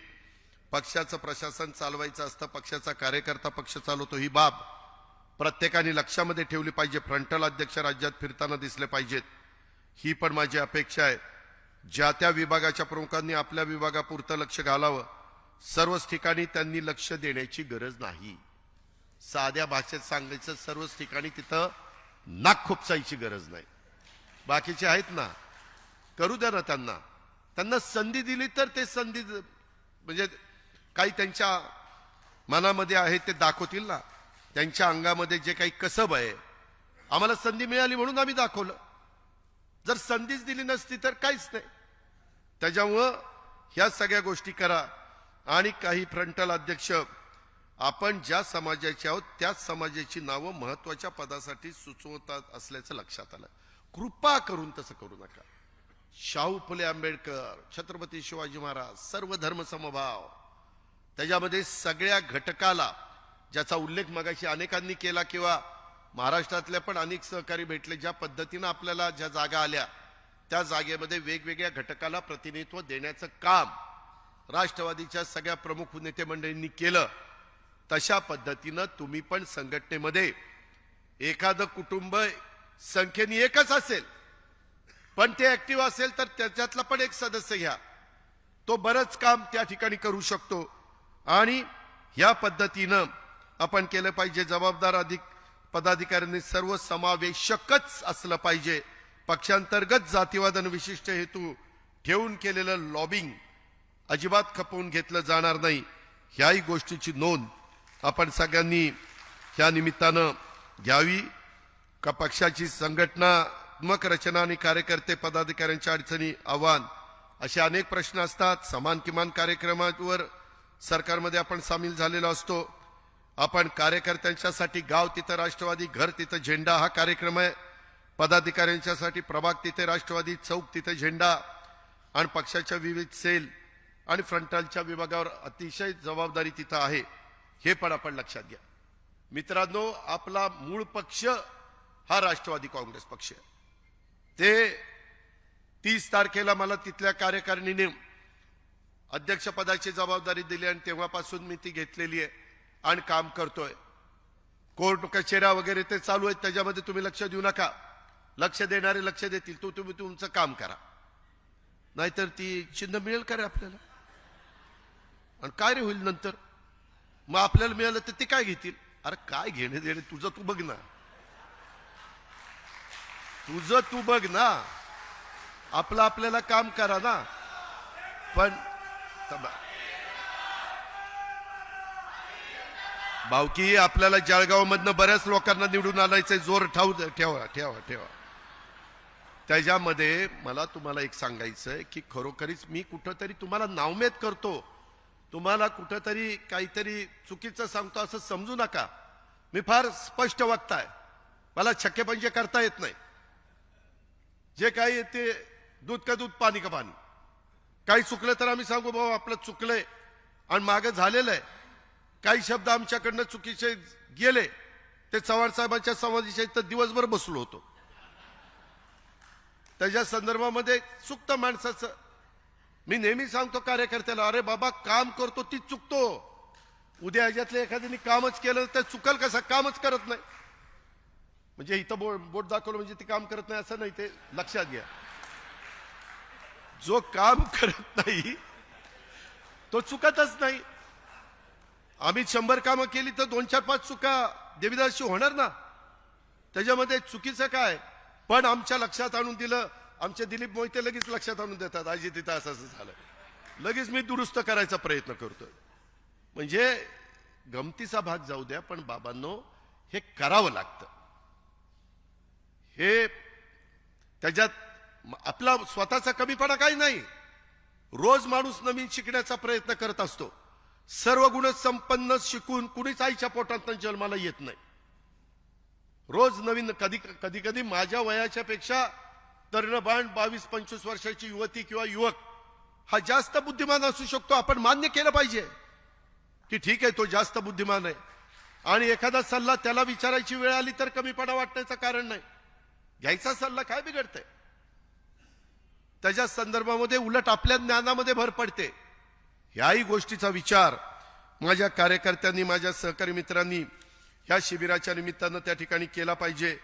पक्षाचं प्रशासन चालवायचं असतं, पक्षाचा कार्यकर्ता पक्ष चालवतो, ही बाब प्रत्येकाने लक्षामध्ये ठेवली पाहिजे. फ्रंटल अध्यक्ष राज्यात फिरताना दिसले पाहिजेत, ही पण माझी अपेक्षा आहे. ज्या त्या विभागाच्या प्रमुखांनी आपल्या विभागापुरतं लक्ष घालावं. सर्वच ठिकाणी त्यांनी लक्ष देण्याची गरज नाही. साध्या भाषेत सांगायचं, सर्वच ठिकाणी तिथं नाक खुपसायची गरज नाही. बाकीचे आहेत ना, करू द्या ना त्यांना. त्यांना संधी दिली तर ते संधी म्हणजे काही त्यांच्या मनामध्ये आहे ते दाखवतील ना. त्यांच्या अंगामध्ये जे काही कसब आहे, आम्हाला संधी मिळाली म्हणून आम्ही दाखवलं. जर संधीच दिली नसती तर काहीच नाही. त्याच्यामुळं ह्या सगळ्या गोष्टी करा. आणि काही फ्रंटल अध्यक्ष, आपण ज्या समाजाचे आहोत त्याच समाजाची नावं महत्वाच्या पदासाठी सुचवतात असल्याचं लक्षात आलं. कृपा करून तसं करू नका. शाहू फुले आंबेडकर, छत्रपती शिवाजी महाराज, सर्व धर्म समभाव, त्याच्यामध्ये सगळ्या घटकाला ज्याचा उल्लेख मगाशी अनेकांनी केला किंवा महाराष्ट्रातल्या पण अनेक सहकारी भेटले, ज्या पद्धतीनं आपल्याला ज्या जागा आल्या त्या जागेमध्ये वेगवेगळ्या घटकाला प्रतिनिधित्व देण्याचं काम राष्ट्रवादीच्या सगळ्या प्रमुख नेते मंडळींनी केलं. तशा पद्धतीनं तुम्ही पण संघटनेमध्ये एखादं कुटुंब संख्येने एकच असेल पण ते ऍक्टिव्ह असेल तर त्याच्यातला पण एक सदस्य घ्या, तो बरंच काम त्या ठिकाणी करू शकतो. आणि या पद्धतीनं आपण केलं पाहिजे. जबाबदार पदाधिकाऱ्यांनी सर्व समावेशकच असलं पाहिजे. पक्षांतर्गत जातीवाद आणि विशिष्ट हेतू ठेवून केलेलं लॉबिंग अजिबात खपवून घेतलं जाणार नाही. ह्याही गोष्टीची नोंद आपण सगळ्यांनी ह्या निमित्तानं घ्यावी. का पक्षाची संघटनात्मक रचना आणि कार्यकर्ते पदाधिकाऱ्यांच्या अडचणी, आव्हान असे अनेक प्रश्न असतात. समान किमान कार्यक्रमावर सरकारमध्ये आपण सामील झालेलो असतो. आपण कार्यकर्त्यांच्यासाठी गाव तिथं राष्ट्रवादी, घर तिथं झेंडा हा कार्यक्रम आहे. पदाधिकाऱ्यांच्यासाठी प्रभाग तिथे राष्ट्रवादी, चौक तिथे झेंडा, आणि पक्षाच्या विविध सेल आणि फ्रंटलच्या विभागावर अतिशय जबाबदारी तिथं आहे. हे पण आपण लक्षात घ्या. मित्रांनो, आपला मूळ पक्ष हा राष्ट्रवादी काँग्रेस पक्ष आहे. ते 30 तारखेला मला तिथल्या कार्यकारिणीने अध्यक्षपदाची जबाबदारी दिली आणि तेव्हापासून मी ती घेतलेली आहे आणि काम करतोय. कोर्ट कचेऱ्या वगैरे ते चालू आहेत, त्याच्यामध्ये तुम्ही लक्ष देऊ नका. लक्ष देणारे लक्ष देतील. तुम्ही तुमचं काम करा, नाहीतर ती चिन्ह मिळेल का रे आपल्याला? आणि काय रे होईल नंतर? मग आपल्याला मिळालं तर ते काय घेतील? अरे काय घेणे देणे तुझं तू बघ ना, तुझं तू बघ ना. आपलं आपल्याला काम करा ना. पण भावकी, आपल्याला जळगाव मधनं बऱ्याच लोकांना निवडून आणायचंय. जोर ठेवा ठेवा ठेवा. त्याच्यामध्ये मला तुम्हाला एक सांगायचंय की खरोखरीच मी कुठंतरी तुम्हाला नावमेद करतो, तुम्हाला कुठंतरी काहीतरी चुकीचं सांगतो असं समजू नका. मी फार स्पष्ट वक्ता आहे, मला छक्केपंजे करता येत नाही. जे काही येते दूध का दूध पाणी का पाणी. काही चुकलं तर आम्ही सांगू भाऊ आपलं चुकलंय आणि मागं झालेलं आहे. काही शब्द आमच्याकडनं चुकीचे गेले, ते चव्हाण साहेबांच्या समाधीच्या इथं दिवसभर बसलो होतो. त्याच्या संदर्भामध्ये चुकतं माणसाचं. मी नेहमी सांगतो कार्यकर्त्याला, अरे बाबा काम करतो ती चुकतो. उद्या ह्याच्यातल्या एखाद्याने कामच केलं तर चुकल कसा? कामच करत नाही म्हणजे इथं बोट दाखवलं म्हणजे ती काम करत नाही असं नाही, ते लक्षात घ्या. जो काम करत नाही तो चुकतच नाही. आम्ही 100 कामं केली तर 2-4-5 चुका देवीदासची होणार ना. त्याच्यामध्ये चुकीचं काय? पण आमच्या लक्षात आणून दिलं. आमचे दिलीप मोहिते लगेच लक्षात आणून देतात, आजी तिथं असं असं झालं, लगेच मी दुरुस्त करायचा प्रयत्न करतोय. म्हणजे गमतीचा भाग जाऊ द्या, पण बाबांनो हे करावं लागतं. हे त्याच्यात आपला स्वतःचा कमीपणा काही नाही. रोज माणूस नवीन शिकण्याचा प्रयत्न करत असतो. सर्व गुण संपन्न शिकून कुणीच आईच्या पोटात जन्माला येत नाही. रोज नवीन. कधी कधी माझ्या वयाच्या पेक्षा तरुणबाण 22-25 वर्षाची युवती किंवा युवक हा जास्त बुद्धिमान असू शकतो. आपण मान्य केलं पाहिजे की ठीक आहे तो जास्त बुद्धिमान आहे, आणि एखादा सल्ला त्याला विचारायची वेळ आली तर कमीपणा वाटण्याचं कारण नाही. घ्यायचा सल्ला काय बिघडतंय? त्याच्या संदर्भामध्ये उलट आपल्या ज्ञानामध्ये भर पडते. ह्याही गोष्टीचा विचार माझ्या कार्यकर्त्यांनी, माझ्या सहकारी मित्रांनी ह्या शिबिराच्या निमित्तानं त्या ठिकाणी केला पाहिजे.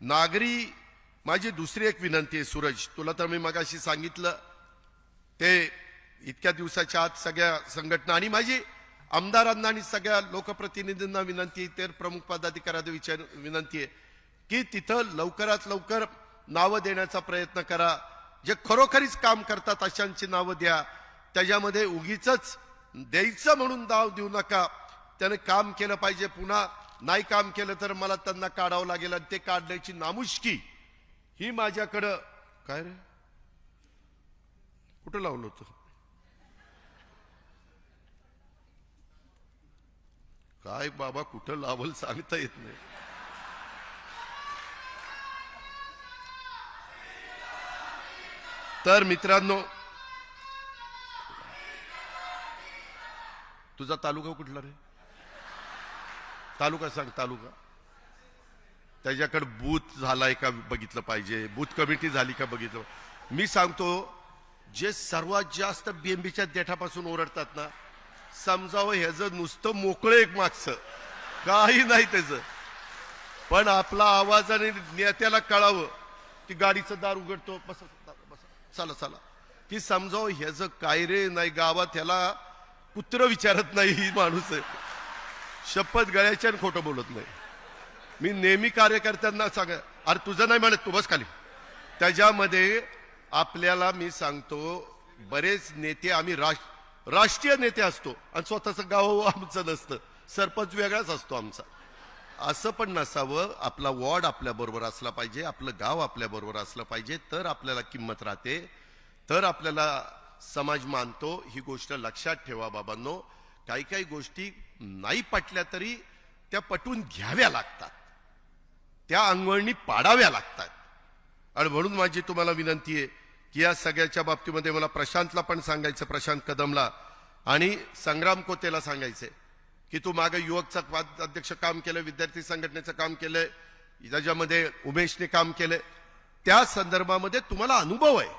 नागरी माझी दुसरी एक विनंती आहे सूरज, तुला तर मी मगाशी सांगितलं ते इतक्या दिवसाच्या आत सगळ्या संघटना आणि माझी आमदारांना आणि सगळ्या लोकप्रतिनिधींना विनंती, ते प्रमुख पदाधिकाऱ्यांना विनंती आहे की तिथं लवकरात लवकर नावं देण्याचा प्रयत्न करा. जे खरोखरीच काम करतात अशांची नावं द्या. त्याच्यामध्ये उगीच द्यायचं म्हणून नाव देऊ नका. त्याने काम केलं पाहिजे. पुन्हा नाही काम केलं तर मला त्यांना काढावं लागेल, आणि ते काढण्याची नामुष्की ही माझ्याकडं. काय रे, कुठं लावलं होतं? काय बाबा, कुठं लावल सांगता येत नाही. तर मित्रांनो, तुझा तालुका कुठला रे? तालुका सांग. तालुका त्याच्याकडे बूथ झालाय का बघितलं पाहिजे, बूथ कमिटी झाली का बघितलं. मी सांगतो, जे सर्वात जास्त बीएमबीच्या देठापासून ओरडतात ना, समजावं ह्याचं नुसतं मोकळं एक मागचं काही नाही त्याचं, पण आपला आवाजाने नेत्याला कळावं की गाडीचं दार उघडतो, बस चला चला, की समजावं ह्याचं काय रे नाही. गावात ह्याला पुत्र विचारत नाही ही माणूस आहे. शपथ गळ्याच्या खोटं बोलत नाही. मी नेहमी कार्यकर्त्यांना सांग, अरे तुझं नाही म्हणत, तू बस खाली. त्याच्यामध्ये आपल्याला मी सांगतो, बरेच नेते आम्ही राष्ट्रीय नेते असतो आणि स्वतःचं गाव आमचं नसतं, सरपंच वेगळाच असतो आमचा. असं पण नसावं. आपला वॉर्ड आपल्या बरोबर असला पाहिजे, आपलं गाव आपल्या बरोबर असलं पाहिजे, तर आपल्याला किंमत राहते, तर आपल्याला समाज मानतो. ही गोष्ट लक्षात ठेवा बाबांनो. काही काही गोष्टी नाही पटल्या तरी त्या पटवून घ्याव्या लागतात, त्या अंगवळणी पाडाव्या लागतात. आणि म्हणून माझी तुम्हाला विनंती आहे की या सगळ्याच्या बाबतीमध्ये मला प्रशांतला पण सांगायचं, प्रशांत कदमला आणि संग्राम कोतेला सांगायचंय की तू मागे युवकचा अध्यक्ष काम केलं, विद्यार्थी संघटनेचं काम केलंय, त्याच्यामध्ये उमेशने काम केलंय. त्या संदर्भामध्ये तुम्हाला अनुभव आहे.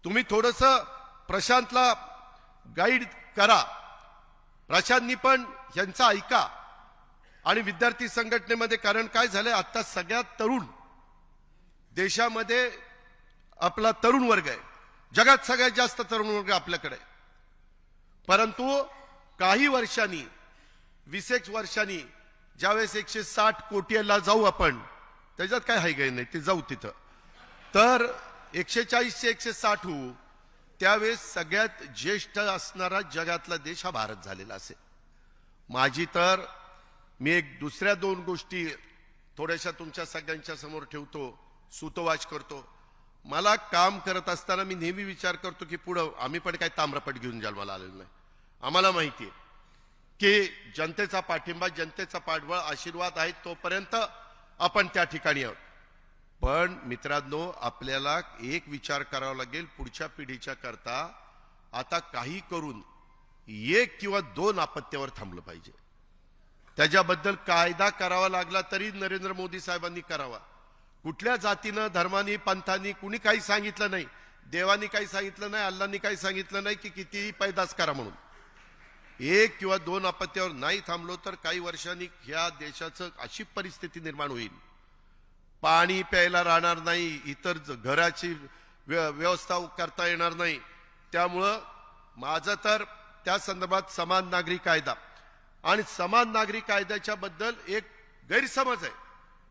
तुम्ही थोडस प्रशांतला गाईड करा, प्रशांतनी पण यांचं ऐका. आणि विद्यार्थी संघटनेमध्ये, कारण काय झालंय, आता सगळ्यात तरुण देशामध्ये आपला तरुण वर्ग आहे, जगात सगळ्यात जास्त तरुण वर्ग आपल्याकडे. परंतु काही वर्षांनी, 20 वर्षांनी ज्यावेळेस 160 कोटीला जाऊ आपण, त्याच्यात काय हाय काही नाही, ते जाऊ तिथं, तर 140 ते 160 होऊ, त्यावेळेस सगळ्यात ज्येष्ठ असणारा जगातला देश हा भारत झालेला असेल. माझी तर मी एक दुसऱ्या 2 गोष्टी थोड्याशा तुमच्या सगळ्यांच्या समोर ठेवतो, सूतोवाच करतो. मला काम करत असताना मी नेहमी विचार करतो की पुढं आम्ही पण काही ताम्रपट घेऊन जन्माला आलेलो नाही. आम्हाला माहिती आहे की जनतेचा पाठिंबा, जनतेचा पाठबळ, आशीर्वाद आहे, तोपर्यंत आपण त्या ठिकाणी आहोत. पण मित्रांनो, आपल्याला एक विचार करावा लागेल, पुढच्या पिढीच्या करता आता काही करून 1 किंवा 2 आपत्त्यावर थांबलं पाहिजे. त्याच्याबद्दल कायदा करावा लागला तरी नरेंद्र मोदी साहेबांनी करावा. कुठल्या जातीनं, धर्मानी, पंथांनी कुणी काही सांगितलं नाही, देवानी काही सांगितलं नाही, अल्लांनी काही सांगितलं नाही की कितीही पैदास करा म्हणून. 1 किंवा 2 आपत्त्यावर नाही थांबलो तर काही वर्षांनी ह्या देशाचं अशी परिस्थिती निर्माण होईल, पाणी प्यायला राहणार नाही, इतर घराची व्यवस्था करता येणार नाही. त्यामुळं माझं तर त्या संदर्भात समान नागरी कायदा आणि समान नागरी कायद्याच्या बद्दल एक गैरसमज आहे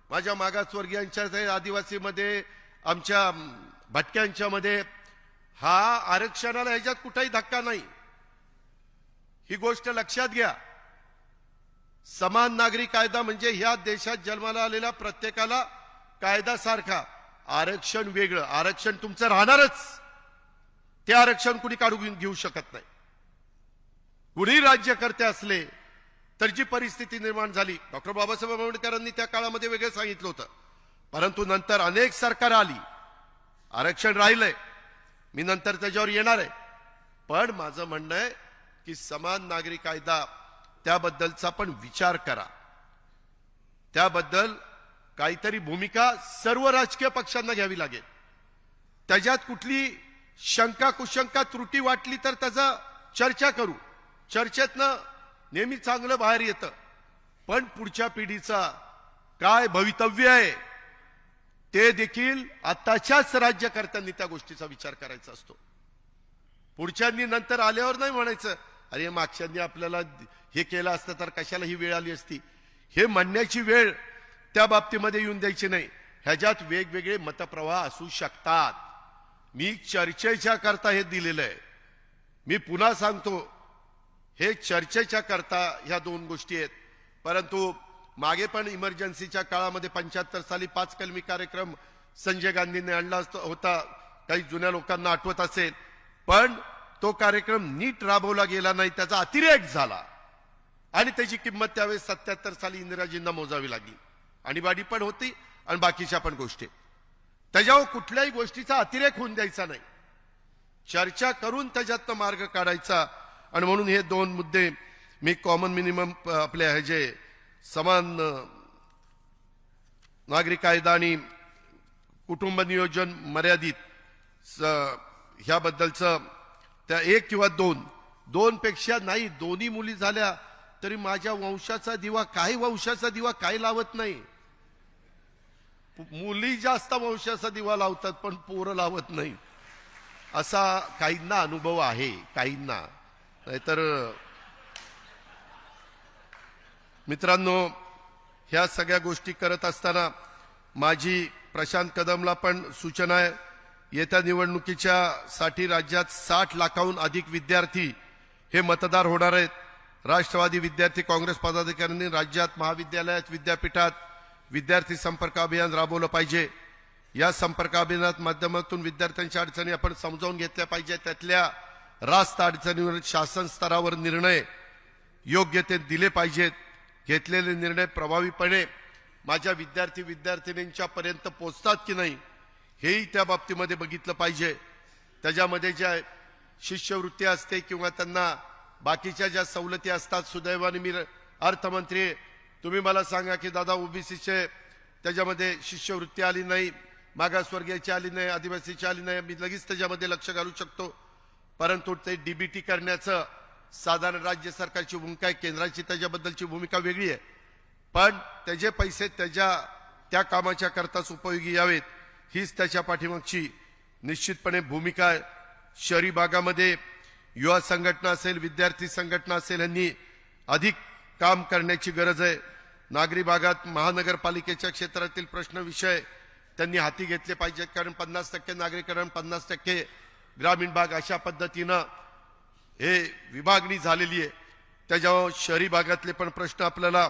माझ्या मागासवर्गीयांच्या, आदिवासीमध्ये, आमच्या भटक्यांच्या मध्ये. हा आरक्षणाला ह्याच्यात कुठेही धक्का नाही, ही गोष्ट लक्षात घ्या. समान नागरी कायदा म्हणजे ह्या देशात जन्माला आलेल्या प्रत्येकाला कायदा सारखा. आरक्षण वेगळं, आरक्षण तुमचं राहणारच, ते आरक्षण कुणी काढून घेऊ शकत नाही. कुणी राज्यकर्ते असले तर जी परिस्थिती निर्माण झाली, डॉक्टर बाबासाहेब आंबेडकरांनी त्या काळामध्ये वेगळं सांगितलं होतं, परंतु नंतर अनेक सरकार आली, आरक्षण राहिलंय, मी नंतर त्याच्यावर येणार आहे. पण माझं म्हणणं आहे की समान नागरी कायदा त्याबद्दलचा पण विचार करा, त्याबद्दल काहीतरी भूमिका सर्व राजकीय पक्षांना घ्यावी लागेल. त्याच्यात कुठली शंका कुशंका त्रुटी वाटली तर त्याचा चर्चा करू, चर्चेतनं नेहमी चांगलं बाहेर येतं. पण पुढच्या पिढीचा काय भवितव्य आहे ते देखील आताच्याच राज्यकर्त्यांनी त्या गोष्टीचा विचार करायचा असतो. पुढच्यांनी नंतर आल्यावर नाही म्हणायचं अरे मागच्यांनी आपल्याला हे केलं असतं तर कशाला ही वेळ आली असती, हे म्हणण्याची वेळ त्या बाबतीमध्ये येऊन द्यायची नाही. ह्याच्यात वेगवेगळे मतप्रवाह असू शकतात. मी चर्चेच्या करता हे दिलेलं आहे. मी पुन्हा सांगतो, हे चर्चेच्या करता ह्या दोन गोष्टी आहेत. परंतु मागे पण इमर्जन्सीच्या काळामध्ये 75 साली 5 कलमी कार्यक्रम संजय गांधींनी आणला होता, काही जुन्या लोकांना आठवत असेल. पण तो कार्यक्रम नीट राबवला गेला नाही, त्याचा अतिरेक झाला आणि त्याची किंमत त्यावेळेस 77 साली इंदिराजींना मोजावी लागली. आणीबाणी पण होती आणि बाकीच्या पण गोष्टी. त्याच्यावर कुठल्याही गोष्टीचा अतिरेक होऊन द्यायचा नाही, चर्चा करून त्याच्यातनं मार्ग काढायचा. आणि म्हणून हे दोन मुद्दे मी कॉमन मिनिमम आपल्या हे जे समान नागरी कायदा आणि कुटुंब नियोजन मर्यादित ह्याबद्दलचं, त्या एक किंवा दोन पेक्षा नाही, दोन्ही मुली झाल्या तरी माझ्या वंशाचा दिवा, काही वंशाचा दिवा काही लावत नाही. मुली जास्त वंशाचा दिवा लावतात पण पोरं लावत नाही, असा काहींना अनुभव आहे, काहींना. नाहीतर मित्रांनो, ह्या सगळ्या गोष्टी करत असताना माझी प्रशांत कदमला पण सूचना आहे, येत्या निवडणुकीच्या साठी राज्यात 60 लाखाहून अधिक विद्यार्थी हे मतदार होणार आहेत. राष्ट्रवादी विद्यार्थी काँग्रेस पदाधिकाऱ्यांनी राज्यात महाविद्यालयात विद्यापीठात विद्यार्थी संपर्क अभियान राबवलं पाहिजे. या संपर्क अभियानात माध्यमातून विद्यार्थ्यांच्या अडचणी आपण समजावून घेतल्या पाहिजे, त्यातल्या रास्त अडचणीवर शासन स्तरावर निर्णय योग्य ते दिले पाहिजेत. घेतलेले निर्णय प्रभावीपणे माझ्या विद्यार्थ्यांच्या पर्यंत पोहोचतात की नाही हेही त्या बाबतीमध्ये बघितलं पाहिजे. त्याच्यामध्ये ज्या शिष्यवृत्ती असते किंवा त्यांना बाकीच्या ज्या सवलती असतात, सुदैवाने मी अर्थमंत्री, तुम्ही मला सांगा की दादा ओबीसीचे त्याच्यामध्ये शिष्यवृत्ती आली नाही, मागासवर्गीयाची आली नाही, आदिवासीची आली नाही, मी लगेच त्याच्यामध्ये लक्ष घालू शकतो. परंतु ते डीबीटी करण्याचं साधारण राज्य सरकारची भूमिका आहे, केंद्राची त्याच्याबद्दलची भूमिका वेगळी आहे. पण त्याचे पैसे त्या कामाच्या करताच उपयोगी यावेत, हीच त्याच्या पाठीमागची निश्चितपणे भूमिका आहे. शहरी भागामध्ये युवा संघटना असेल, विद्यार्थी संघटना असेल, यांनी अधिक काम करण्याची गरज आहे. नागरी भागात महानगरपालिकेच्या क्षेत्रातील प्रश्न विषय त्यांनी हाती घेतले पाहिजेत, कारण 50% नागरीकरण, 50% ग्रामीण भाग अशा पद्धतीनं हे विभागणी झालेली आहे. त्याच्यावर शहरी भागातले पण प्रश्न आपल्याला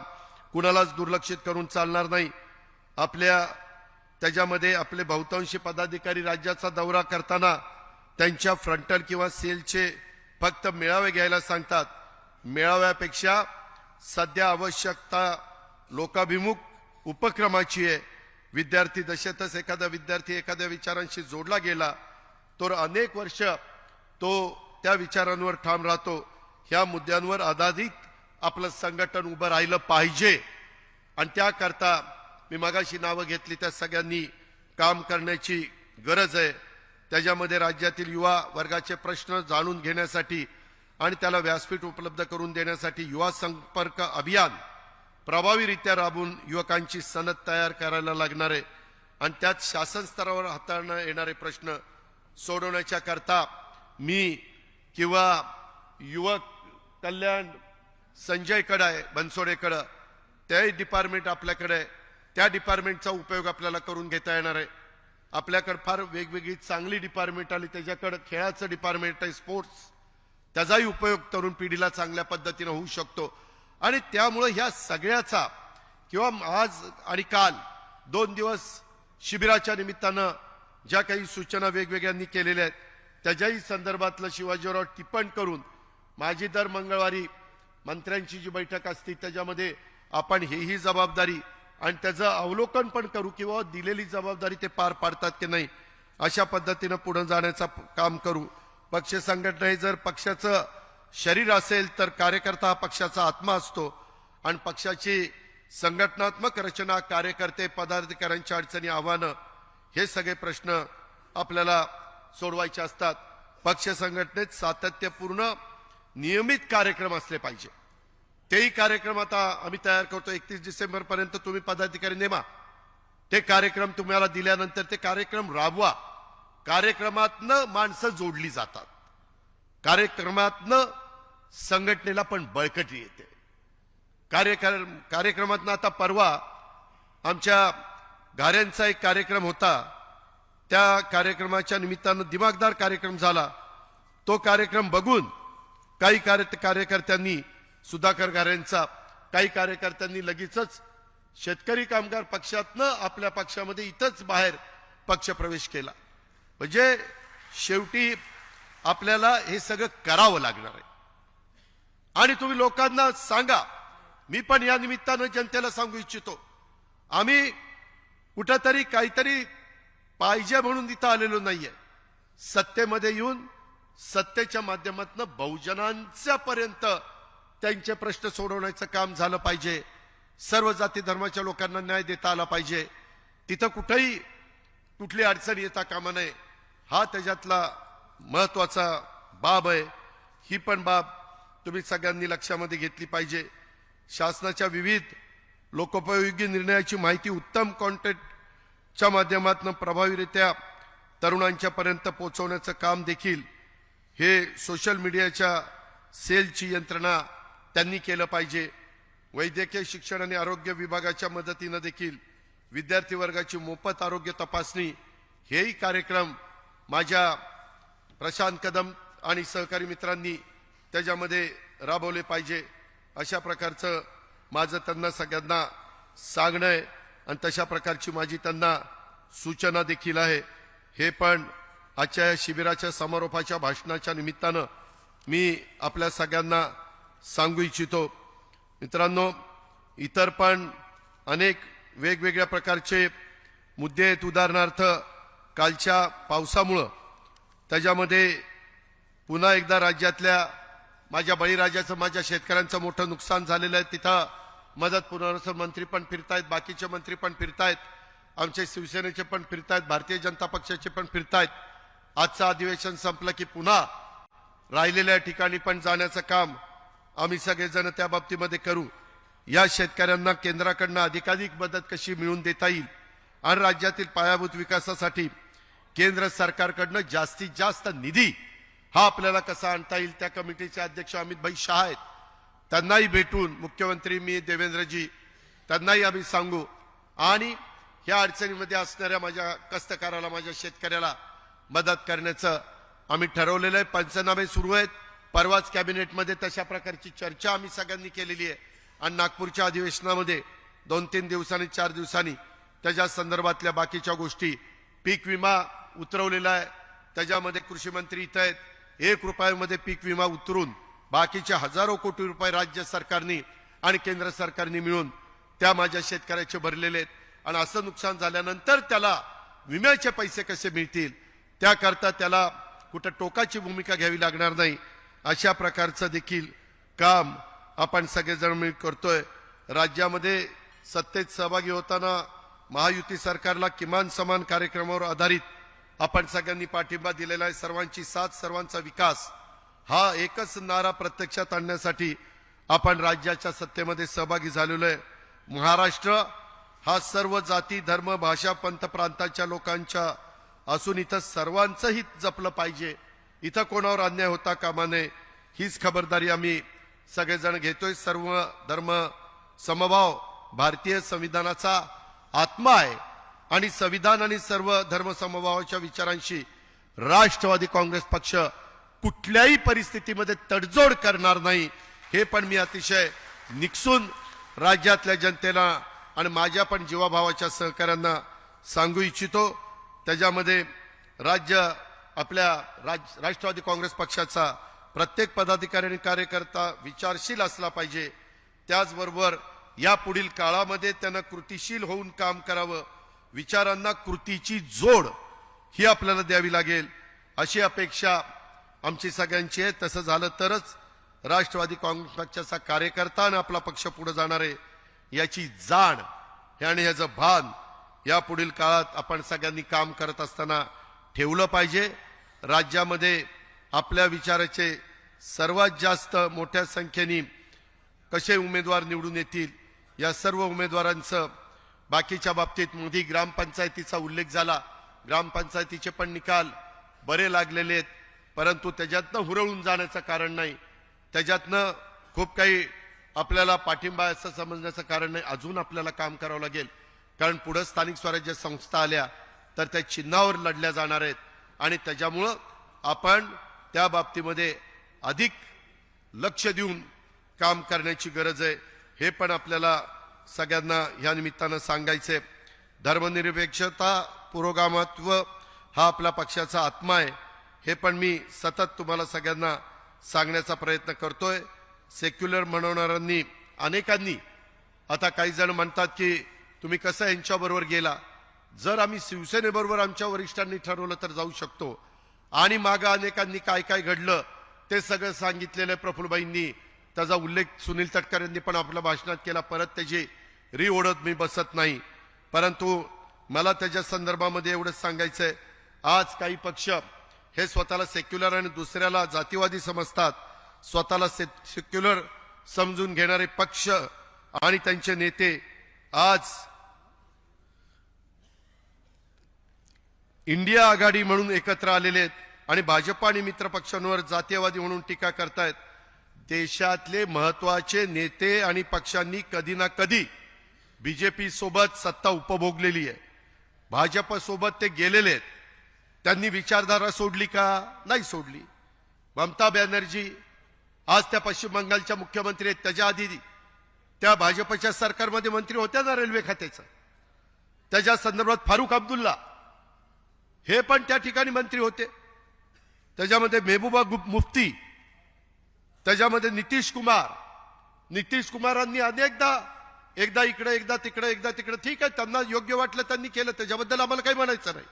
कुणालाच दुर्लक्षित करून चालणार नाही. त्याच्यामध्ये आपले बहुतांशी पदाधिकारी राज्याचा दौरा करताना त्यांच्या फ्रंटल किंवा सेलचे फक्त मेळावे घ्यायला सांगतात. मेळाव्यापेक्षा सध्या आवश्यकता लोकाभिमुख उपक्रमाची आहे. विद्यार्थी दशेतच एखादा विद्यार्थी एखाद्या विचारांशी जोडला गेला तर अनेक वर्ष तो त्या विचारांवर ठाम राहतो. ह्या मुद्द्यांवर आधारित आपलं संघटन उभं राहिलं पाहिजे आणि त्याकरता मी मगाशी नावं घेतली त्या सगळ्यांनी काम करण्याची गरज आहे. त्याच्यामध्ये राज्यातील युवा वर्गाचे प्रश्न जाणून घेण्यासाठी आणि त्याला व्यासपीठ उपलब्ध करून देण्यासाठी युवा संपर्क अभियान प्रभावीरित्या राबवून युवकांची सनद तयार करायला लागणार आहे आणि त्यात शासन स्तरावर हाताळण्यात येणारे प्रश्न सोडवण्याच्या करता मी किंवा युवक कल्याण संजयकडे आहे, बनसोडेकडे, त्याही डिपार्टमेंट आपल्याकडे आहे, त्या डिपार्टमेंटचा उपयोग आपल्याला करून घेता येणार आहे. आपल्याकडे फार वेगवेगळी चांगली डिपार्टमेंट आली, त्याच्याकडे खेळाचं डिपार्टमेंट आहे, स्पोर्ट्स, त्याचाही उपयोग तरुण पिढीला चांगल्या पद्धतीने होऊ शकतो. आणि त्यामुळे ह्या सगळ्याचा किंवा आज आणि काल 2 दिवस शिबिराच्या निमित्तानं ज्या काही सूचना वेगवेगळ्यांनी केलेल्या आहेत त्याच्याही संदर्भातलं शिवाजीराव टिप्पण करून माझी दर मंगळवारी मंत्र्यांची जी बैठक असते त्याच्यामध्ये आपण हेही जबाबदारी आणि त्याचं अवलोकन पण करू किंवा दिलेली जबाबदारी ते पार पाडतात की नाही अशा पद्धतीनं पुढे जाण्याचं काम करू. पक्ष संघटना हे जर पक्षाचं शरीर असेल तर कार्यकर्ता हा पक्षाचा आत्मा असतो आणि पक्षाची संघटनात्मक रचना, कार्यकर्ते, पदाधिकाऱ्यांच्या अडचणी, आव्हानं हे सगळे प्रश्न आपल्याला सोडवायचे असतात. पक्ष संघटनेत सातत्यपूर्ण नियमित कार्यक्रम असले पाहिजे. तेही कार्यक्रम आता आम्ही तयार करतो. 31 डिसेंबर पर्यंत तुम्ही पदाधिकारी नेमा. ते कार्यक्रम तुम्हाला दिल्यानंतर ते कार्यक्रम राबवा. कार्यक्रमातनं माणसं जोडली जातात. कार्यक्रमातनं संघटनेला पण बळकटी येते. कार्यक्रमातनं आता परवा आमच्या घाऱ्यांचा एक कार्यक्रम होता. त्या कार्यक्रमाच्या निमित्तानं दिमागदार कार्यक्रम झाला. तो कार्यक्रम बघून काही कार्यकर्त्यांनी, सुधाकर घाऱ्यांचा, काही कार्यकर्त्यांनी लगेचच शेतकरी कामगार पक्षातनं आपल्या पक्षामध्ये इथंच बाहेर पक्षप्रवेश केला. म्हणजे शेवटी आपल्याला हे सगळं करावं लागणार आहे. आणि तुम्ही लोकांना सांगा, मी पण या निमित्तानं जनतेला सांगू इच्छितो, आम्ही कुठंतरी काहीतरी पाहिजे म्हणून इथं आलेलो नाहीये. सत्तेमध्ये येऊन सत्तेच्या माध्यमातून बहुजनांच्या पर्यंत त्यांचे प्रश्न सोडवण्याचं काम झालं पाहिजे. सर्व जाती धर्माच्या लोकांना न्याय देता आला पाहिजे. तिथं कुठेही कुठली अडचण येता कामा नये. हा त्याच्यातला महत्वाचा बाब आहे. ही पण बाब तुम्ही सगळ्यांनी लक्षामध्ये घेतली पाहिजे. शासनाच्या विविध लोकोपयोगी निर्णयाची माहिती उत्तम कॉन्टेंटच्या माध्यमातून प्रभावीरित्या तरुणांच्या पर्यंत पोहोचवण्याचं काम देखील हे सोशल मीडियाच्या सेलची यंत्रणा त्यांनी केलं पाहिजे. वैद्यकीय शिक्षण आणि आरोग्य विभागाच्या मदतीनं देखील विद्यार्थी वर्गाची मोफत आरोग्य तपासणी हेही कार्यक्रम माझ्या प्रशांत कदम आणि सहकारी मित्रांनी त्याच्यामध्ये राबवले पाहिजे. अशा प्रकारचं माझं त्यांना सगळ्यांना सांगणं आहे आणि तशा प्रकारची माझी त्यांना सूचना देखील आहे. हे पण आजच्या शिबिराच्या समारोपाच्या भाषणाच्या निमित्तानं मी आपल्या सगळ्यांना सांगू इच्छितो. मित्रांनो, इतर पण अनेक वेगवेगळ्या प्रकारचे मुद्दे आहेत. उदाहरणार्थ कालच्या पावसामुळं त्याच्यामध्ये पुन्हा एकदा राज्यातल्या माझ्या बळीराजाचं, माझ्या शेतकऱ्यांचं मोठं नुकसान झालेलं आहे. तिथं मदत पुनर्वसन मंत्री पण फिरतायत, बाकीचे मंत्री पण फिरतायत, आमचे शिवसेनेचे पण फिरतायत, भारतीय जनता पक्षाचे पण फिरतायत. आजचं अधिवेशन संपलं की पुन्हा राहिलेल्या ठिकाणी पण जाण्याचं काम आम्ही सगळेजण त्या बाबतीमध्ये करू. या शेतकऱ्यांना केंद्राकडनं अधिकाधिक मदत कशी मिळवून देता येईल आणि राज्यातील पायाभूत विकासासाठी केंद्र सरकारकडनं जास्तीत जास्त निधी हा आपल्याला कसा आणता येईल, त्या कमिटीचे अध्यक्ष अमित शाह आहेत. त्यांनाही भेटून मुख्यमंत्री मी देवेंद्रजी त्यांनाही आम्ही सांगू आणि या अडचणीमध्ये असणाऱ्या माझ्या कष्टकऱ्याला, माझ्या शेतकऱ्याला मदत करण्याचं आम्ही ठरवलेलं आहे. पंचनामे सुरू आहेत. परवाच कॅबिनेटमध्ये तशा प्रकारची चर्चा आम्ही सगळ्यांनी केलेली आहे आणि नागपूरच्या अधिवेशनामध्ये 2-3 दिवसांनी, 4 दिवसांनी त्याच्या संदर्भातल्या बाकीच्या गोष्टी, पीक विमा उतरवलेला आहे, त्याच्यामध्ये कृषी मंत्री इथं आहेत. 1 रुपयामध्ये पीक विमा उतरून बाकीचे हजारो कोटी रुपये राज्य सरकारने आणि केंद्र सरकारने मिळून त्या माझ्या शेतकऱ्याचे भरलेले आहेत. आणि असं नुकसान झाल्यानंतर त्याला विम्याचे पैसे कसे मिळतील त्याकरता त्याला कुठं टोकाची भूमिका घ्यावी लागणार नाही. अशा प्रकारचं देखील काम आपण सगळेजण मिळून करतोय. राज्यामध्ये सत्तेत सहभागी होताना महायुती सरकारला किमान समान कार्यक्रमावर आधारित आपण सगळ्यांनी पाठिंबा दिलेला आहे. सर्वांची साथ, सर्वांचा विकास हा एकच नारा प्रत्यक्षात आणण्यासाठी आपण राज्याच्या सत्तेमध्ये सहभागी झालेलो आहे. महाराष्ट्र हा सर्व जाती, धर्म, भाषा, पंथ, प्रांताच्या लोकांच्या असून इथं सर्वांचं हित जपलं पाहिजे. इथं कोणावर अन्याय होता कामा नये, हीच खबरदारी आम्ही सगळेजण घेतोय. सर्व धर्म समभाव भारतीय संविधानाचा आत्मा आहे आणि संविधान आणि सर्व धर्म समभावाच्या विचारांशी राष्ट्रवादी काँग्रेस पक्ष कुठल्याही परिस्थितीमध्ये तडजोड करणार नाही. हे पण मी अतिशय निक्षून राज्यातल्या जनतेला आणि माझ्या पण जीवाभावाच्या सहकाऱ्यांना सांगू इच्छितो. त्याच्यामध्ये राज्य आपल्या राष्ट्रवादी काँग्रेस पक्षाचा प्रत्येक पदाधिकारी आणि कार्यकर्ता विचारशील असला पाहिजे. त्याचबरोबर यापुढील काळामध्ये त्यांना कृतीशील होऊन काम करावं, विचारांना कृतीची जोड ही आपल्याला द्यावी लागेल अशी अपेक्षा आमची सगळ्यांची आहे. तसं झालं तरच राष्ट्रवादी काँग्रेस पक्षाचा कार्यकर्ता आणि आपला पक्ष पुढे जाणार आहे याची जाण आणि याचं भान यापुढील काळात आपण सगळ्यांनी काम करत असताना ठेवलं पाहिजे. राज्यामध्ये आपल्या विचाराचे सर्वात जास्त मोठ्या संख्येने कसे उमेदवार निवडून येतील या सर्व उमेदवारांचं बाकीच्या बाबतीत मोदी ग्रामपंचायतीचा उल्लेख झाला. ग्रामपंचायतीचे पण निकाल बरे लागलेले आहेत, परंतु त्याच्यातनं हुरळून जाण्याचं कारण नाही, त्याच्यातनं खूप काही आपल्याला पाठिंबा असं समजण्याचं कारण नाही. अजून आपल्याला काम करावं लागेल, कारण पुढे स्थानिक स्वराज्य संस्था आल्या तर त्या चिन्हावर लढल्या जाणार आहेत आणि त्याच्यामुळं आपण त्या बाबतीमध्ये अधिक लक्ष देऊन काम करण्याची गरज आहे. हे पण आपल्याला सगळ्यांना या निमित्तानं सांगायचे. धर्मनिरपेक्षता पुरोगामित्व हा आपल्या पक्षाचा आत्मा आहे, हे पण मी सतत तुम्हाला सगळ्यांना सांगण्याचा प्रयत्न करतोय. सेक्युलर म्हणणाऱ्यांनी अनेकांनी, आता काही जण म्हणतात की तुम्ही कसं यांच्याबरोबर गेला. जर आम्ही शिवसेनेबरोबर आमच्या वरिष्ठांनी ठरवलं तर जाऊ शकतो, आणि मागं अनेकांनी काय काय घडलं ते सगळं सांगितलेलं आहे. प्रफुल्लबाईंनी त्याचा उल्लेख सुनील तटकरे यांनी पण आपल्या भाषणात केला. परत त्याची ओढत मी बसत नाही, परंतु मला त्याच्या संदर्भामध्ये एवढंच सांगायचंय. आज काही पक्ष हे स्वतःला सेक्युलर आणि दुसऱ्याला जातीवादी समजतात. स्वतःला सेक्युलर समजून घेणारे पक्ष आणि त्यांचे नेते आज इंडिया आघाडी म्हणून एकत्र आलेले आहेत आणि भाजप आणि मित्र पक्षांवर जातीयवादी म्हणून टीका करतायत. देशातले महत्वाचे नेते आणि पक्षांनी कधी ना कधी बीजेपी सोबत सत्ता उपभोगलेली आहे. भाजप सोबत ते गेलेले आहेत. त्यांनी विचारधारा सोडली का? नाही सोडली. ममता बॅनर्जी आज त्या पश्चिम बंगालच्या मुख्यमंत्री आहेत, त्याच्या आधी त्या भाजपच्या सरकारमध्ये मंत्री होत्या ना रेल्वे खात्याचा. त्याच्या संदर्भात फारुख अब्दुल्ला हे पण त्या ठिकाणी मंत्री होते. त्याच्यामध्ये मेहबूबा मुफ्ती, त्याच्यामध्ये नितीश कुमारांनी अनेकदा एकदा इकडे एकदा तिकडे एकदा तिकडे, ठीक आहे, त्यांना योग्य वाटलं त्यांनी केलं, त्याच्याबद्दल आम्हाला काही म्हणायचं नाही.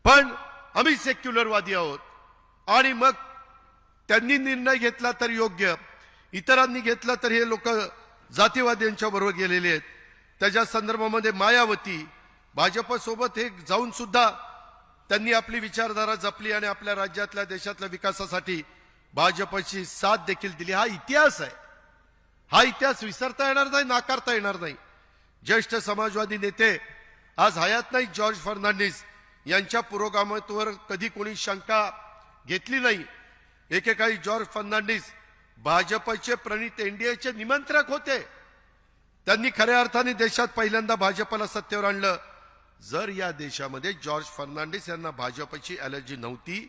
पण आम्ही सेक्युलरवादी आहोत आणि मग त्यांनी निर्णय घेतला तर योग्य, इतरांनी घेतला तर हे लोक जातीवाद्यांच्या बरोबर गेलेले आहेत. त्याच्या संदर्भामध्ये मायावती भाजपसोबत हे जाऊन सुद्धा त्यांनी आपली विचारधारा जपली आणि आपल्या राज्यातल्या देशातल्या विकासासाठी भाजपची साथ देखील दिली. हा इतिहास आहे. हा इतिहास विसरता येणार नाही, नाकारता येणार नाही. ज्येष्ठ समाजवादी नेते आज हयात नाही जॉर्ज फर्नांडिस यांच्या पुरोगामित्वावर कधी कोणी शंका घेतली नाही. एकेकाळी जॉर्ज फर्नांडिस भाजपचे प्रणित एनडीएचे निमंत्रक होते. त्यांनी खऱ्या अर्थाने देशात पहिल्यांदा भाजपला सत्तेवर आणलं. जर या देशामध्ये जॉर्ज फर्नांडिस यांना भाजपची ॲलर्जी नव्हती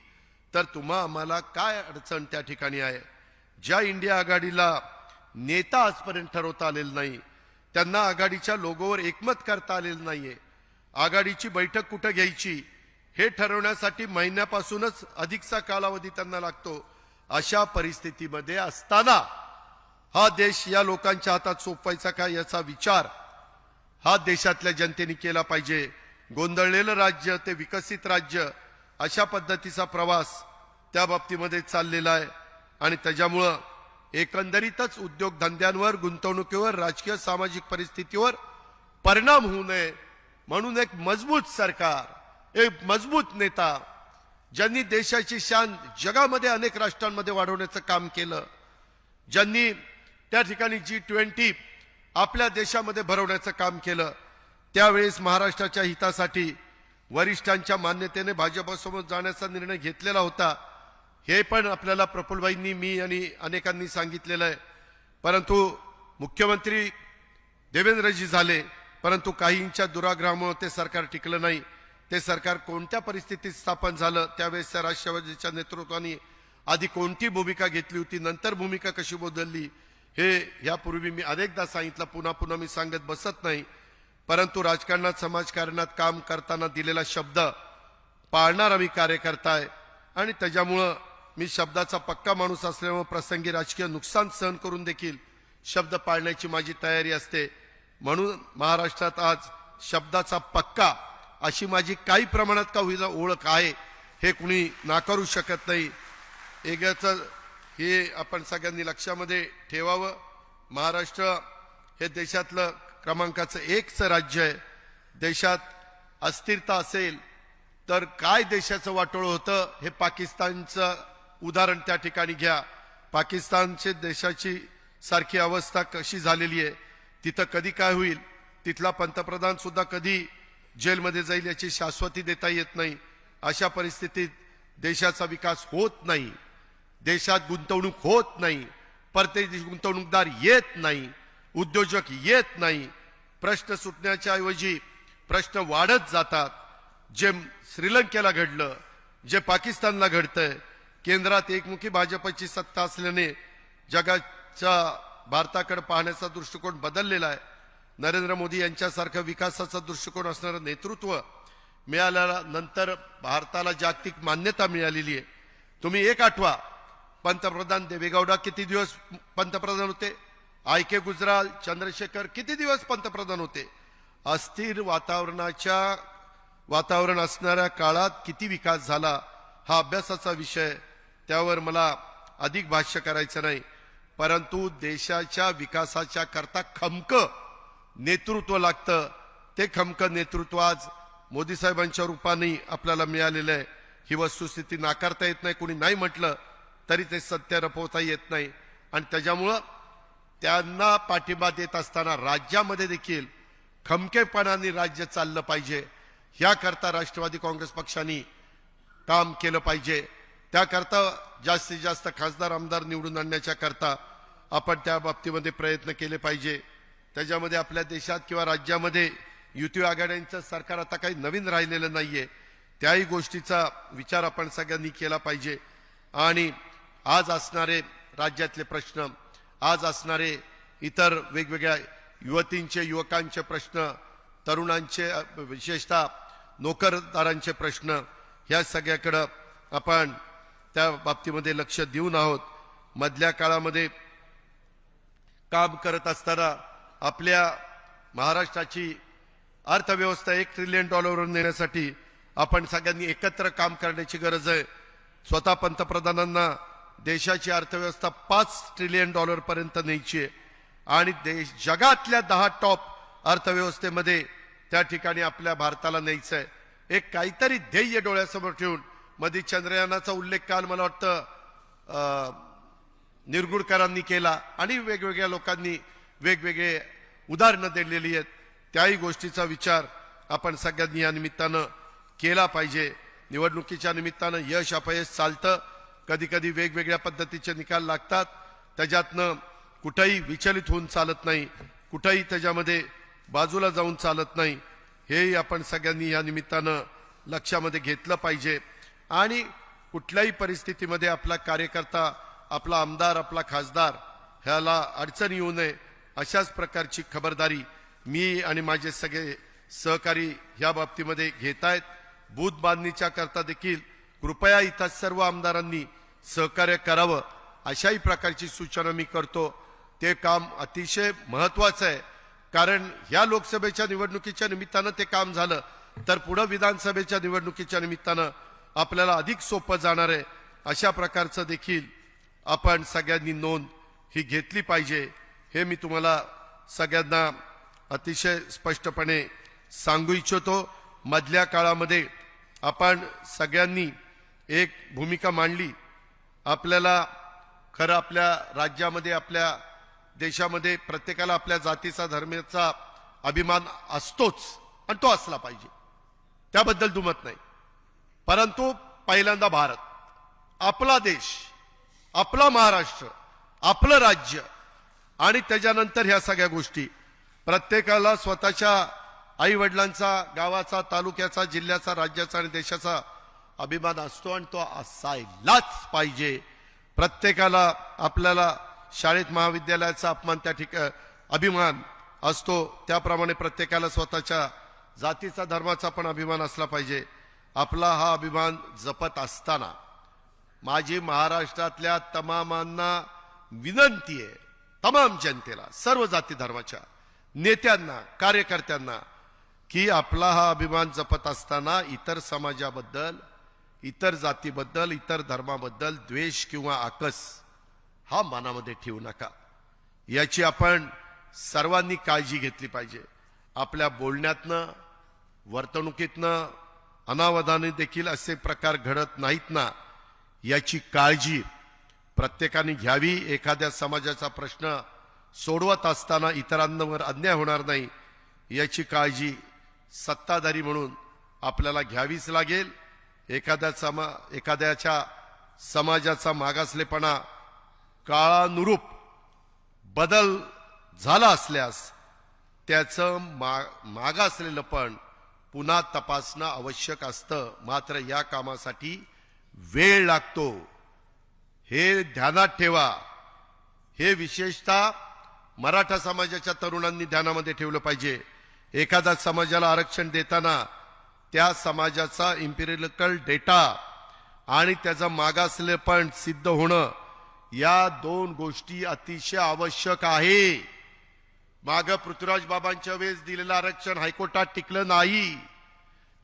तर तुम्हा आम्हाला काय अडचण त्या ठिकाणी आहे? ज्या इंडिया आघाडीला नेता आजपर्यंत ठरवता आलेलं नाही, त्यांना आघाडीच्या लोगोवर एकमत करता आलेलं नाहीये, आघाडीची बैठक कुठं घ्यायची हे ठरवण्यासाठी महिन्यापासूनच अधिकचा कालावधी त्यांना लागतो. अशा परिस्थितीमध्ये असताना हा देश या लोकांच्या हातात सोपवायचा का याचा विचार हा देशातल्या जनतेने केला पाहिजे. गोंधळलेलं राज्य ते विकसित राज्य अशा पद्धतीचा प्रवास त्या बाबतीमध्ये चाललेला आहे आणि त्याच्यामुळं एकंदरीतच उद्योगधंद्यांवर, गुंतवणुकीवर, राजकीय सामाजिक परिस्थितीवर परिणाम होऊ नये म्हणून एक मजबूत सरकार, एक मजबूत नेता ज्यांनी देशाची शान जगामध्ये अनेक राष्ट्रांमध्ये वाढवण्याचं काम केलं, ज्यांनी त्या ठिकाणी G20 आपल्या देशामध्ये भरवण्याचं काम केलं, त्यावेळेस महाराष्ट्राच्या हितासाठी वरिष्ठांच्या मान्यतेने भाजपसोबत जाण्याचा निर्णय घेतलेला होता. हे पण आपल्याला प्रफुल्लबाईंनी, मी आणि अनेकांनी सांगितलेलं आहे. परंतु मुख्यमंत्री देवेंद्रजी झाले, परंतु काहींच्या दुराग्रहामुळे ते सरकार टिकलं नाही. ते सरकार कोणत्या परिस्थितीत स्थापन झालं, त्यावेळेसच्या राष्ट्रवादीच्या नेतृत्वाने आधी कोणती भूमिका घेतली होती, नंतर भूमिका कशी बदलली, हे यापूर्वी मी अनेकदा सांगितलं, पुन्हा पुन्हा मी सांगत बसत नाही. परंतु राजकारणात समाजकारणात काम करताना दिलेला शब्द पाळणारा मी कार्यकर्ता आहे आणि त्याच्यामुळं मी शब्दाचा पक्का माणूस असल्यामुळे प्रसंगी राजकीय नुकसान सहन करून देखील शब्द पाळण्याची माझी तयारी असते. म्हणून महाराष्ट्रात आज शब्दाचा पक्का अशी माझी काही प्रमाणात का होईना ओळख आहे, हे कुणी नाकारू शकत नाही. एकच हे आपण सगळ्यांनी लक्षामध्ये ठेवावं. महाराष्ट्र हे देशातलं क्रमांकाचं 1चं राज्य आहे. देशात अस्थिरता असेल तर काय देशाचं वाटोळं होतं हे पाकिस्तानचं उदाहरण त्या ठिकाणी घ्या. पाकिस्तानचे देशाची सारखी अवस्था कशी झालेली आहे, तिथं कधी काय होईल, तिथला पंतप्रधान सुद्धा कधी जेलमध्ये जाईल याची शाश्वती देता येत नाही. अशा परिस्थितीत देशाचा विकास होत नाही, देशात गुंतवणूक होत नाही, परदेशी गुंतवणूकदार येत नाही, उद्योजक येत नाही. प्रश्न सुटण्याच्या ऐवजी प्रश्न वाढत जातात. जे श्रीलंकेला घडलं, जे पाकिस्तानला घडतंय, केंद्रात एकमुखी भाजपची सत्ता असल्याने जगाच्या भारताकडे पाहण्याचा दृष्टिकोन बदललेला आहे. नरेंद्र मोदी यांच्यासारखं विकासाचा दृष्टिकोन असणारं नेतृत्व मिळाल्यानंतर भारताला जागतिक मान्यता मिळालेली आहे. तुम्ही एक आठवा, पंतप्रधान देवेगौडा किती दिवस पंतप्रधान होते, आय के गुजराल, चंद्रशेखर किती दिवस पंतप्रधान होते. अस्थिर वातावरण असणाऱ्या काळात किती विकास झाला हा अभ्यासाचा विषय. त्यावर मला अधिक भाष्य करायचं नाही. परंतु देशाच्या विकासाच्या करता खमकं नेतृत्व लागतं. ते खमकं नेतृत्व आज मोदी साहेबांच्या रूपाने आपल्याला मिळालेलं आहे. ही वस्तुस्थिती नाकारता येत नाही. कोणी नाही म्हटलं तरी ते सत्य रपवता येत नाही. आणि त्याच्यामुळं त्यांना पाठिंबा देत असताना राज्यामध्ये देखील खमकेपणाने राज्य चाललं पाहिजे. याकरता राष्ट्रवादी काँग्रेस पक्षाने काम केलं पाहिजे. त्याकरता जास्तीत जास्त खासदार आमदार निवडून आणण्याच्या करता आपण त्या बाबतीमध्ये प्रयत्न केले पाहिजे. त्याच्यामध्ये आपल्या देशात किंवा राज्यामध्ये युती आघाड्यांचं सरकार आता काही नवीन राहिलेलं नाहीये. त्याही गोष्टीचा विचार आपण सगळ्यांनी केला पाहिजे. आणि आज असणारे राज्यातले प्रश्न, आज असणारे इतर वेगवेगळ्या युवतींचे युवकांचे प्रश्न, तरुणांचे विशेषतः नोकरदारांचे प्रश्न, ह्या सगळ्याकडं आपण त्या बाबतीमध्ये लक्ष देऊन आहोत. मधल्या काळामध्ये काम करत असताना आपल्या महाराष्ट्राची अर्थव्यवस्था $1 ट्रिलियन वर नेण्यासाठी आपण सगळ्यांनी एकत्र काम करण्याची गरज आहे. स्वतः पंतप्रधानांना देशाची अर्थव्यवस्था $5 ट्रिलियन पर्यंत न्यायची आहे आणि जगातल्या 10 टॉप अर्थव्यवस्थेमध्ये त्या ठिकाणी आपल्या भारताला न्यायचं आहे. एक काहीतरी ध्येय डोळ्यासमोर ठेवून मध्ये चंद्रयानाचा उल्लेख काल मला वाटतं निरगुडकरांनी केला आणि वेगवेगळ्या लोकांनी वेगवेगळे उदाहरणं दिलेली आहेत. त्याही गोष्टीचा विचार आपण सगळ्यांनी या निमित्तानं केला पाहिजे. निवडणुकीच्या निमित्तानं यश अपयश चालतं, कधी कधी वेगवेगळ्या पद्धतीचे निकाल लागतात. त्याच्यातनं कुठेही विचलित होऊन चालत नाही, कुठेही त्याच्यामध्ये बाजूला जाऊन चालत नाही. हेही आपण सगळ्यांनी या निमित्तानं लक्षामध्ये घेतलं पाहिजे. आणि कुठल्याही परिस्थितीमध्ये आपला कार्यकर्ता, आपला आमदार, आपला खासदार ह्याला अडचण येऊ नये अशाच प्रकारची खबरदारी मी आणि माझे सगळे सहकारी ह्या बाबतीमध्ये घेत आहेत. बूथ बांधणीच्या करता देखील कृपया इथं सर्व आमदारांनी सहकार्य करावं अशाही प्रकारची सूचना मी करतो. ते काम अतिशय महत्वाचं आहे, कारण ह्या लोकसभेच्या निवडणुकीच्या निमित्तानं ते काम झालं तर पुढे विधानसभेच्या निवडणुकीच्या निमित्तानं आपल्याला अधिक सोपं जाणार आहे. अशा प्रकारचं देखील आपण सगळ्यांनी नोंद ही घेतली पाहिजे. हे मी तुम्हाला सगळ्यांना अतिशय स्पष्टपणे सांगू इच्छितो. मधल्या काळामध्ये आपण सगळ्यांनी एक भूमिका मांडली. आपल्याला खरं आपल्या राज्यामध्ये, आपल्या देशामध्ये प्रत्येकाला आपल्या जातीचा, धर्माचा अभिमान असतोच आणि तो असला पाहिजे, त्याबद्दल दुमत नाही. परंतु पहिल्यांदा भारत, आपला देश, आपला महाराष्ट्र, आपलं राज्य आणि त्याच्यानंतर ह्या सगळ्या गोष्टी. प्रत्येकाला स्वतःच्या आई वडिलांचा, गावाचा, तालुक्याचा, जिल्ह्याचा, राज्याचा आणि देशाचा अभिमान असतो आणि तो असायलाच पाहिजे. प्रत्येकाला आपल्याला शाळेत महाविद्यालयाचा अपमान, त्या अभिमान असतो त्याप्रमाणे प्रत्येकाला स्वतःच्या जातीचा धर्माचा पण अभिमान असला पाहिजे. आपला हा अभिमान जपत असताना माझी महाराष्ट्रातल्या तमामांना विनंती आहे, तमाम जनतेला, सर्व जाती धर्माच्या नेत्यांना, कार्यकर्त्यांना, की आपला हा अभिमान जपत असताना इतर समाजाबद्दल, इतर जातीबद्दल, इतर धर्माबद्दल द्वेष किंवा आकस हा मनामध्ये ठेवू नका. याची आपण सर्वांनी काळजी घेतली पाहिजे. आपल्या बोलण्यातनं, वर्तणुकीतनं, अनावधाने देखील असे प्रकार घडत नाहीत ना, याची काळजी प्रत्येकाने घ्यावी. एखाद्या समाजाचा प्रश्न सोडवत असताना इतरांवर अन्याय होणार नाही याची काळजी सत्ताधारी म्हणून आपल्याला घ्यावीच लागेल. एखाद्याच्या समाजाचा मागासलेपणा काळानुरूप बदल झाला असल्यास त्याचं मागासलेलं पण पुन्हा तपासणं आवश्यक असतं. मात्र या कामासाठी वेळ लागतो, हे ध्यानात ठेवा. हे विशेषतः मराठा समाजाच्या तरुणांनी ध्यानामध्ये ठेवलं पाहिजे. एखाद्या समाजाला आरक्षण देताना त्या समाजाचा इम्पिरिकल डेटा आणि त्याचं मागासलेपण सिद्ध होणं या दोन गोष्टी अतिशय आवश्यक आहे. माग पृथ्वीराज बाबांच्या वेळेस दिलेलं आरक्षण हायकोर्टात टिकलं नाही.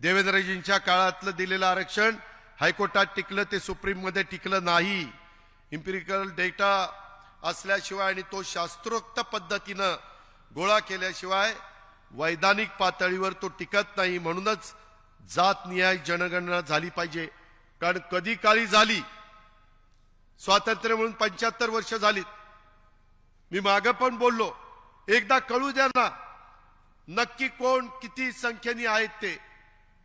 देवेंद्रजींच्या काळातलं दिलेलं आरक्षण हायकोर्टात टिकलं, ते सुप्रीम मध्ये टिकलं नाही. इम्पिरिकल डेटा असल्याशिवाय आणि तो शास्त्रोक्त पद्धतीनं गोळा केल्याशिवाय वैधानिक पातळीवर तो टिकत नाही. म्हणूनच जातनिहाय जनगणना झाली पाहिजे. कारण कधी काळी झाली, स्वातंत्र्य म्हणून 75 वर्ष झालीत. मी मागं पण बोललो, एकदा कळू द्या ना नक्की कोण किती संख्येने आहेत ते.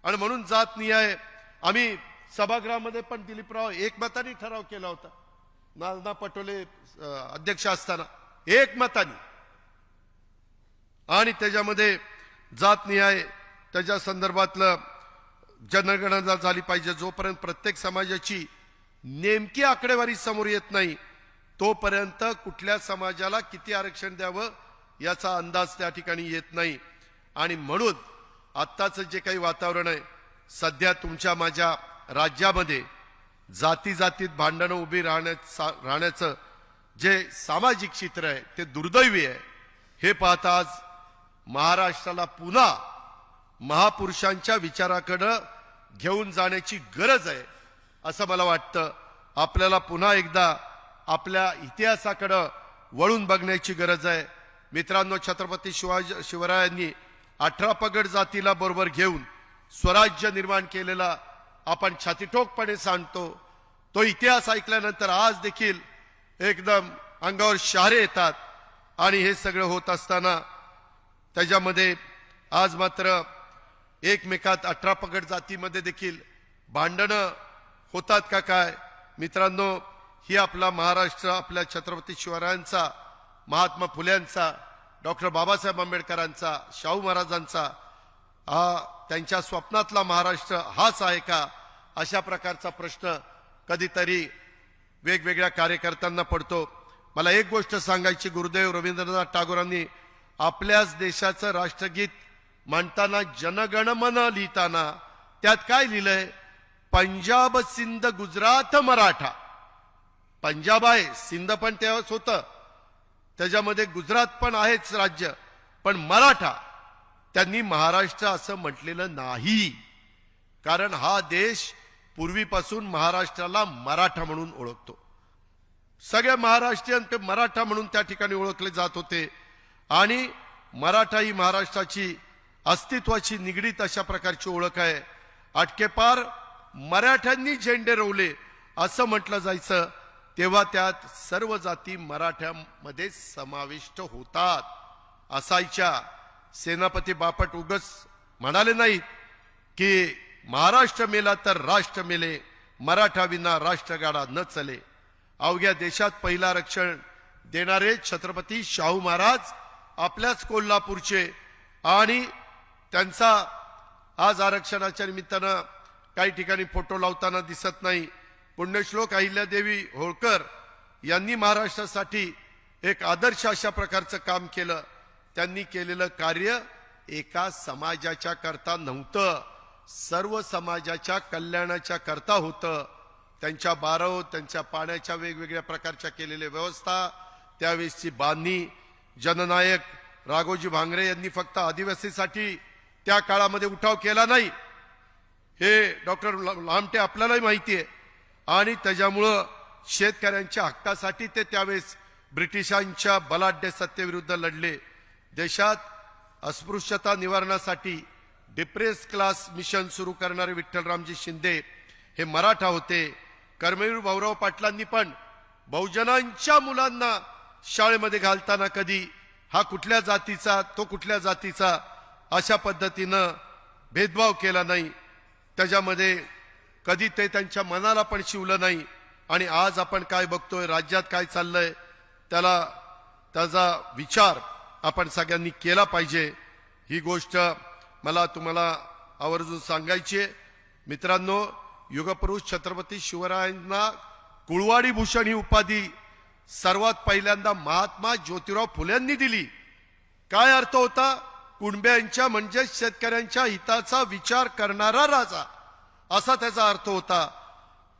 आणि म्हणून जातनिहाय आम्ही सभागृहामध्ये पण दिलीपराव एकमताने ठराव केला होता, नाना पटोले अध्यक्ष असताना एकमताने. आणि त्याच्यामध्ये जातनिहाय त्याच्या संदर्भातलं जनगणना झाली पाहिजे. जोपर्यंत प्रत्येक समाजाची नेमकी आकडेवारी समोर येत नाही तोपर्यंत कुठल्या समाजाला किती आरक्षण द्यावं याचा अंदाज त्या ठिकाणी येत नाही. आणि म्हणून आत्ताचं जे काही वातावरण आहे सध्या तुमच्या माझ्या राज्यामध्ये जाती जातीत भांडणं उभी राहण्याचं जे सामाजिक चित्र आहे ते दुर्दैवी आहे. हे पाहता आज महाराष्ट्राला पुन्हा महापुरुषांच्या विचाराकडे घेऊन जाण्याची गरज आहे असं मला वाटतं. आपल्याला पुन्हा एकदा आपल्या इतिहासाकडे वळून बघण्याची गरज आहे. मित्रांनो, छत्रपती शिवरायांनी 18 पगड जातीला बरोबर घेऊन स्वराज्य निर्माण केलेला आपण छातीठोकपणे सांगतो. तो इतिहास ऐकल्यानंतर आज देखील एकदम अंगावर शहारे येतात. आणि हे सगळं होत असताना त्याच्यामध्ये आज मात्र एकमेकात 18 पगड जातीमध्ये देखील भांडणं होतात का काय? मित्रांनो, ही आपला महाराष्ट्र आपल्या छत्रपती शिवरायांचा, महात्मा फुल्यांचा, डॉक्टर बाबासाहेब आंबेडकरांचा, शाहू महाराजांचा त्यांच्या स्वप्नातला महाराष्ट्र हाच आहे का? अशा प्रकारचा प्रश्न कधीतरी वेगवेगळ्या कार्यकर्त्यांना पडतो. मला एक गोष्ट सांगायची, गुरुदेव रवींद्रनाथ टागोरांनी आपल्याच देशाचं राष्ट्रगीत म्हणताना जनगणमन लिहिताना त्यात काय लिहिलंय? पंजाब सिंध गुजरात मराठा. पंजाब आहे, सिंध पण तेव्हाच होतं, त्याच्यामध्ये गुजरात पण आहेच राज्य, पण मराठा त्यांनी महाराष्ट्र असं म्हटलेलं नाही. कारण हा देश पूर्वीपासून महाराष्ट्राला मराठा म्हणून ओळखतो. सगळे महाराष्ट्रीयन ते मराठा म्हणून त्या ठिकाणी ओळखले जात होते. आणि मराठा ही महाराष्ट्राची अस्तित्वाची निगडीत अशा प्रकारची ओळख आहे. अटकेपार मराठ्यांनी झेंडे रोवले असं म्हटलं जायचं, तेव्हा त्यात सर्व जाती मराठ्यामध्ये समाविष्ट होतात असायच्या. सेनापती बापट उगस म्हणाले नाहीत की महाराष्ट्र मेला तर राष्ट्र मेले, मराठा विना राष्ट्रगाडा न चले. अवघ्या देशात पहिलं आरक्षण देणारे छत्रपती शाहू महाराज आपल्याच कोल्हापूरचे. आणि त्यांचा आज आरक्षणाच्या निमित्तानं काही ठिकाणी फोटो लावताना दिसत नाही. पुण्यश्लोक अहिल्यादेवी होळकर यांनी महाराष्ट्रासाठी एक आदर्श अशा प्रकारचं काम केलं. त्यांनी केलेलं कार्य एका समाजाच्या करता नव्हतं, सर्व समाजाच्या कल्याणाच्या करता होतं. त्यांच्या बारव, त्यांच्या पाण्याच्या वेगवेगळ्या प्रकारच्या केलेल्या व्यवस्था, त्यावेळेसची बांधणी. जननायक राघोजी भांगरे यांनी फक्त आदिवासीसाठी त्या काळामध्ये उठाव केला नाही, हे डॉक्टर लामटे आपल्यालाही माहिती आहे. आणि त्याच्यामुळं शेतकऱ्यांच्या हक्कासाठी ते त्यावेळेस ब्रिटिशांच्या बलाढ्य सत्तेविरुद्ध लढले. देशात अस्पृश्यता निवारणासाठी डिप्रेस क्लास मिशन सुरू करणारे विठ्ठलरामजी शिंदे हे मराठा होते. कर्मवीर भाऊराव पाटलांनी पण बहुजनांच्या मुलांना शाळेमध्ये घालताना कधी हा कुठल्या जातीचा, तो कुठल्या जातीचा अशा पद्धतीनं भेदभाव केला नाही. त्याच्यामध्ये कधी ते त्यांच्या मनाला पण शिवलं नाही. आणि आज आपण काय बघतोय, राज्यात काय चाललंय, त्याचा विचार आपण सगळ्यांनी केला पाहिजे. ही गोष्ट मला तुम्हाला आवर्जून सांगायची आहे. मित्रांनो, युगपुरुष छत्रपती शिवरायांना कुळवाडी भूषण ही उपाधी सर्वात पहिल्यांदा महात्मा ज्योतिराव फुलेंनी दिली. काय अर्थ होता? कुणब्यांच्या म्हणजे शेतकऱ्यांच्या हिताचा विचार करणारा राजा, असा त्याचा अर्थ होता.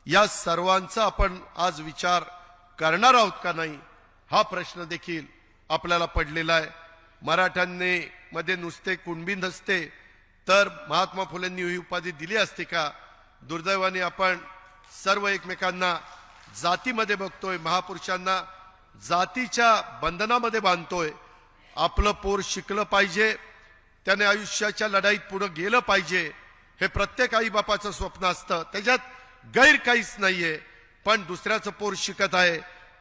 या सर्वांचा आपण आज विचार करणार आहोत का नाही, हा प्रश्न देखील आपल्याला पडलेला आहे. मराठ्यांनी मध्ये नुसते कुणबी नसते तर महात्मा फुलेंनी ही उपाधी दिली असते का? दुर्दैवाने आपण सर्व एकमेकांना जातीमध्ये बघतोय, महापुरुषांना जातीच्या बंधनामध्ये बांधतोय. आपलं पोर शिकलं पाहिजे, त्याने आयुष्याच्या लढाईत पुढे गेलं पाहिजे, हे प्रत्येक आई बापाचं स्वप्न असतं, त्याच्यात गैर काहीच नाहीये. पण दुसऱ्याचं पोर शिकत आहे,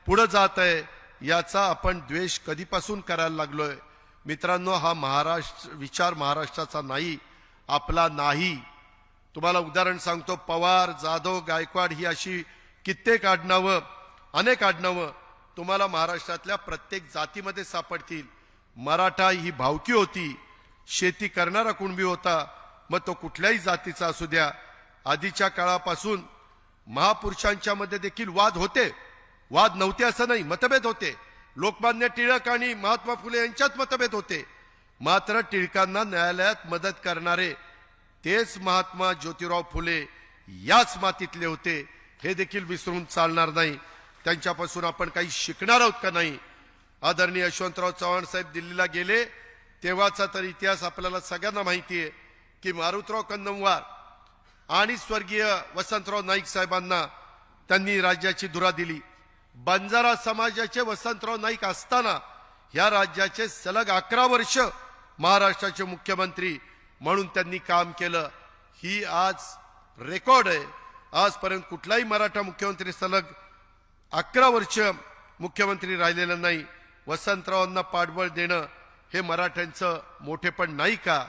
पुढे जात आहे, याचा आपण द्वेष कधीपासून करायला लागलोय? मित्रांनो, हा विचार महाराष्ट्राचा नाही, आपला नाही. तुम्हाला उदाहरण सांगतो, पवार, जाधव, गायकवाड ही अशी कित्येक आडनावं, अनेक आडनावं तुम्हाला महाराष्ट्रातल्या प्रत्येक जातीमध्ये सापडतील. मराठा ही भावकी होती, शेती करणारा कुणबी होता, मग तो कुठल्याही जातीचा असू द्या. आधीच्या काळापासून महापुरुषांच्या मध्ये देखील वाद होते, वाद नव्हते असं नाही, मतभेद होते. लोकमान्य टिळक आणि महात्मा फुले यांच्यात मतभेद होते. मात्र टिळकांना न्यायालयात मदत करणारे तेच महात्मा ज्योतिराव फुले याच मातीतले होते, हे देखील विसरून चालणार नाही. त्यांच्यापासून आपण काही शिकणार आहोत का नाही? आदरणीय यशवंतराव चव्हाण साहेब दिल्लीला गेले तेव्हाचा तर इतिहास आपल्याला सगळ्यांना माहिती आहे की मारुतराव कन्नमवार आणि स्वर्गीय वसंतराव नाईक साहेबांना त्यांनी राज्याची धुरा दिली. बंजारा समाजाचे वसंतराव नाईक असताना ह्या राज्याचे सलग 11 वर्ष महाराष्ट्राचे मुख्यमंत्री म्हणून त्यांनी काम केलं. ही आज रेकॉर्ड आहे. आजपर्यंत कुठलाही मराठा मुख्यमंत्री सलग 11 वर्ष मुख्यमंत्री राहिलेला नाही. वसंतरावांना पाठबळ देणं हे मराठ्यांचं मोठेपण नाही का?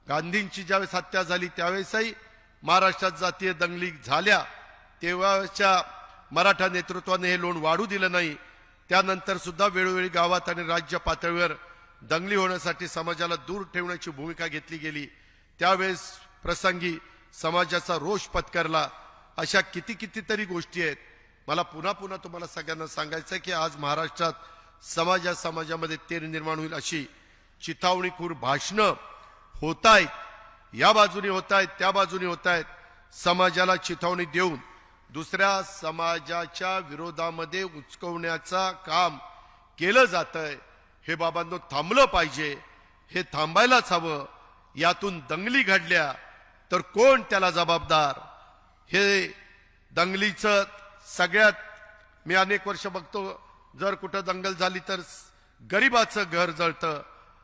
गांधींची ज्यावेळेस हत्या झाली त्यावेळेसही महाराष्ट्रात जातीय दंगली झाल्या, तेव्हाच्या मराठा नेतृत्वाने हे लोण वाढू दिलं नाही. त्यानंतर सुद्धा वेळोवेळी गावात आणि राज्य पातळीवर दंगली होण्यासाठी समाजाला दूर ठेवण्याची भूमिका घेतली गेली. त्यावेळेस प्रसंगी समाजाचा रोष पत्करला. अशा कितीतरी गोष्टी आहेत. मला पुन्हा तुम्हाला सगळ्यांना सांगायचं आहे की आज महाराष्ट्रात समाजामध्ये तेढ निर्माण होईल अशी चिथावणीखोर भाषणं होत आहेत. या बाजूने होत आहेत, त्या बाजूने होत आहेत. समाजाला चिथावणी देऊन दुसऱ्या समाजाच्या विरोधामध्ये उचकवण्याचा काम केलं जातंय. हे बाबांनो थांबलं पाहिजे, हे थांबायलाच हवं. यातून दंगली घडल्या तर कोण त्याला जबाबदार? हे दंगलीचं सगळ्यात मी अनेक वर्ष बघतो, जर कुठं दंगल झाली तर गरिबाचं घर जळतं,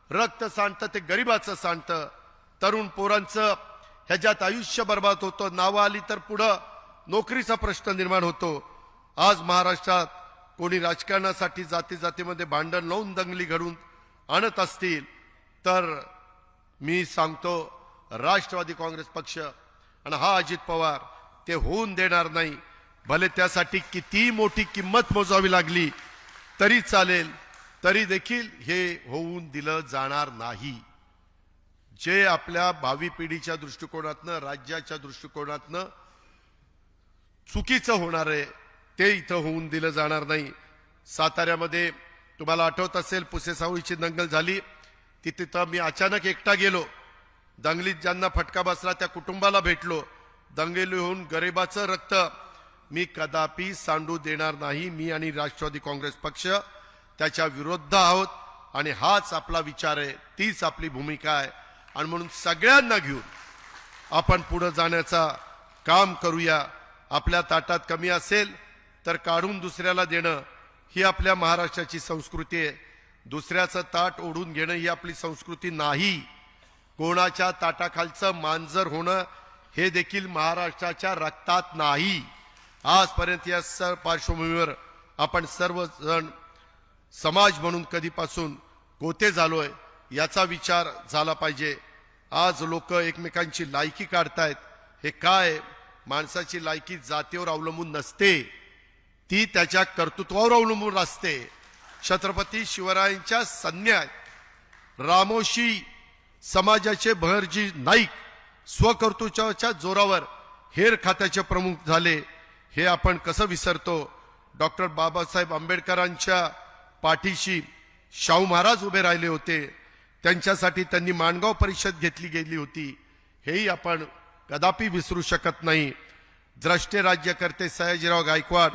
रक्त सांडतं ते गरिबाचं सांडतं, तरुण पोरांचं ह्याच्यात आयुष्य बर्बाद होतं. नावं आली तर पुढं नोकरीचा प्रश्न निर्माण होतो. आज महाराष्ट्रात कोणी राजकारणासाठी जातीमध्ये भांडण लावून दंगली घडून आणत असतील तर मी सांगतो, राष्ट्रवादी काँग्रेस पक्ष आणि हा अजित पवार ते होऊन देणार नाही. भले त्यासाठी किती मोठी किंमत मोजावी लागली तरी चालेल, तरी देखील हे होऊन दिलं जाणार नाही. जे आपल्या भावी पिढीच्या दृष्टिकोनातनं, राज्याच्या दृष्टिकोनातनं चुकीचं होणार आहे ते इथं होऊन दिलं जाणार नाही. साताऱ्यामध्ये तुम्हाला आठवत असेल पुसेसावळीची दंगल झाली. तिथं मी अचानक एकटा गेलो, दंगलीत ज्यांना फटका बसला त्या कुटुंबाला भेटलो. दंगली होऊन गरिबाचं रक्त मी कदापि सांडू देणार नाही. मी आणि राष्ट्रवादी काँग्रेस पक्ष त्याच्या विरुद्ध आहोत आणि हाच आपला विचार आहे, तीच आपली भूमिका आहे. आणि म्हणून सगळ्यांना घेऊन आपण पुढे जाण्याचा काम करूया. आपल्या ताटात कमी असेल तर काढून दुसऱ्याला देणं ही आपल्या महाराष्ट्राची संस्कृती आहे. दुसऱ्याचं ताट ओढून घेणं ही आपली संस्कृती नाही. कोणाच्या ताटाखालचं मांजर होणं हे देखील महाराष्ट्राच्या रक्तात नाही. आजपर्यंत या पार्श्वभूमीवर आपण सर्वजण समाज म्हणून कधीपासून कोते झालोय याचा विचार झाला पाहिजे. आज लोक एकमेकांची लायकी काढतायत. हे काय? माणसाची लायकी जातीवर अवलंबून नसते, ती त्याच्या कर्तृत्वावर अवलंबून असते. छत्रपती शिवरायांच्या सैन्यात रामोशी समाजाचे बहरजी नाईक स्वकर्तृत्वाच्या जोरावर हेर खात्याचे प्रमुख झाले. हे आपण कसं विसरतो? डॉक्टर बाबासाहेब आंबेडकरांच्या पाठीशी शाहू महाराज उभे राहिले होते. त्यांच्यासाठी त्यांनी माणगाव परिषद घेतली गेली होती. हेही आपण कदापि विसरू शकत नाही. द्रष्टे राज्यकर्ते सयाजीराव गायकवाड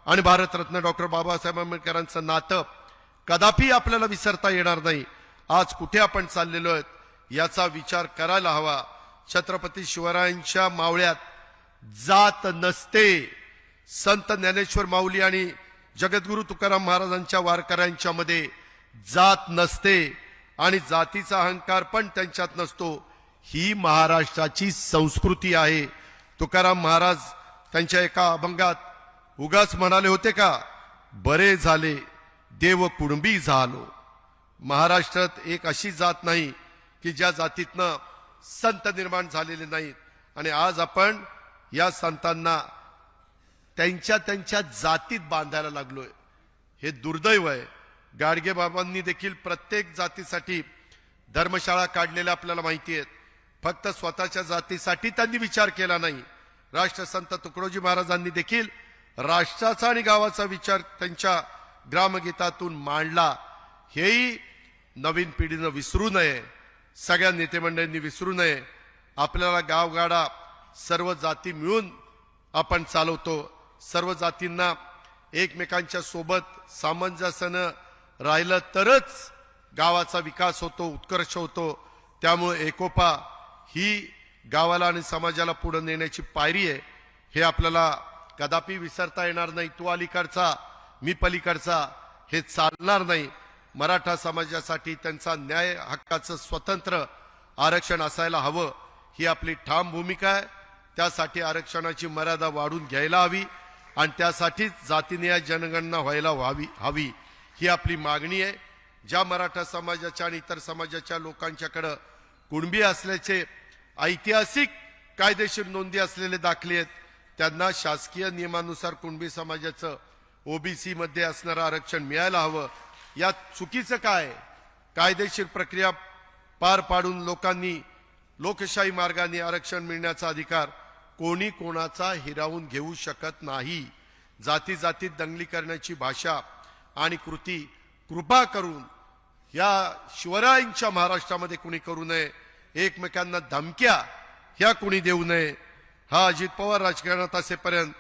आणि भारतरत्न डॉक्टर बाबासाहेब आंबेडकरांचं नातं कदापि आपल्याला विसरता येणार नाही. आज कुठे आपण चाललेलो आहोत याचा विचार करायला हवा. छत्रपती शिवरायांच्या मावळ्यात जात नसते. संत ज्ञानेश्वर माऊली आणि जगद्गुरु तुकाराम महाराजांच्या वारकऱ्यांच्या मध्ये जात नसते आणि जातीचा अहंकार पण त्यांच्यात नसतो. ही महाराष्ट्राची संस्कृती आहे. तुकाराम महाराज त्यांच्या एका अभंगात उगाच म्हणाले होते का, बरे झाले देव कुणबी झालो. महाराष्ट्रात एक अशी जात नाही की ज्या जातीतनं संत निर्माण झालेले नाहीत. आणि आज आपण या संतांना त्यांच्या त्यांच्या जातीत बांधायला लागलोय. हे दुर्दैव आहे. गाडगे बाबांनी देखील प्रत्येक जातीसाठी धर्मशाळा काढलेल्या आपल्याला माहिती आहेत. फक्त स्वतःच्या जातीसाठी त्यांनी विचार केला नाही. राष्ट्रसंत तुकडोजी महाराजांनी देखील राष्ट्राचा आणि गावाचा विचार त्यांच्या ग्रामगीतातून मांडला. हेही नवीन पिढीनं विसरू नये, सगळ्या नेते मंडळींनी विसरू नये. आपल्याला गावगाडा सर्व जाती मिळून आपण चालवतो. सर्व जातींना एकमेकांच्या सोबत सामंजस्यानं राहिलं तरच गावाचा विकास होतो, उत्कर्ष होतो. त्यामुळे एकोपा ही गावाला आणि समाजाला पुढे नेण्याची पायरी आहे. हे आपल्याला कदापि विसरता येणार नाही. तू अलीकडचा मी पलीकडचा हे चालणार नाही. मराठा समाजासाठी त्यांचा न्याय हक्काचं स्वतंत्र आरक्षण असायला हवं, ही आपली ठाम भूमिका आहे. त्यासाठी आरक्षणाची मर्यादा वाढून घ्यायला हवी आणि त्यासाठीच जातीनिहाय जनगणना व्हायला हवी ही आपली मागणी आहे. ज्या मराठा समाजाच्या आणि इतर समाजाच्या लोकांच्याकडे कुणबी असल्याचे ऐतिहासिक कायदेशीर नोंदी असलेले दाखले आहेत, त्यांना शासकीय नियमानुसार कुणबी समाजाचं ओबीसी मध्ये असणारं आरक्षण मिळायला हवं. यात चुकीचं काय? कायदेशीर प्रक्रिया पार पाडून लोकांनी लोकशाही मार्गाने आरक्षण मिळण्याचा अधिकार कोणी कोणाचा हिरावून घेऊ शकत नाही. जाती जातीत दंगली करण्याची भाषा आणि कृती कृपा करून या शिवरायांच्या महाराष्ट्रामध्ये कुणी करू नये. एकमेकांना धमक्या ह्या कुणी देऊ नये. हा अजित पवार राजकारणात असेपर्यंत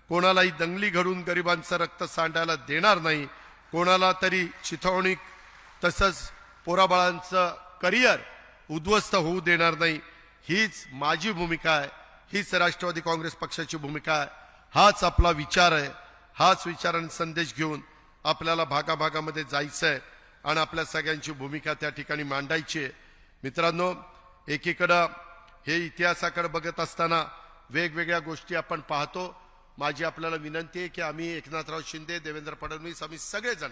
कोणालाही दंगली घडून गरिबांचं रक्त सांडायला देणार नाही. कोणाला तरी चिथावणी तसंच पोराबाळांचं करिअर उद्ध्वस्त होऊ देणार नाही. हीच माझी भूमिका आहे, हीच राष्ट्रवादी काँग्रेस पक्षाची भूमिका आहे. हाच आपला विचार आहे. हाच विचार आणि संदेश घेऊन आपल्याला भागाभागामध्ये जायचं आहे आणि आपल्या सगळ्यांची भूमिका त्या ठिकाणी मांडायची आहे. मित्रांनो, एकीकडं हे इतिहासाकडे बघत असताना वेगवेगळ्या गोष्टी आपण पाहतो. माझी आपल्याला विनंती आहे की आम्ही एकनाथराव शिंदे, देवेंद्र फडणवीस, आम्ही सगळेजण,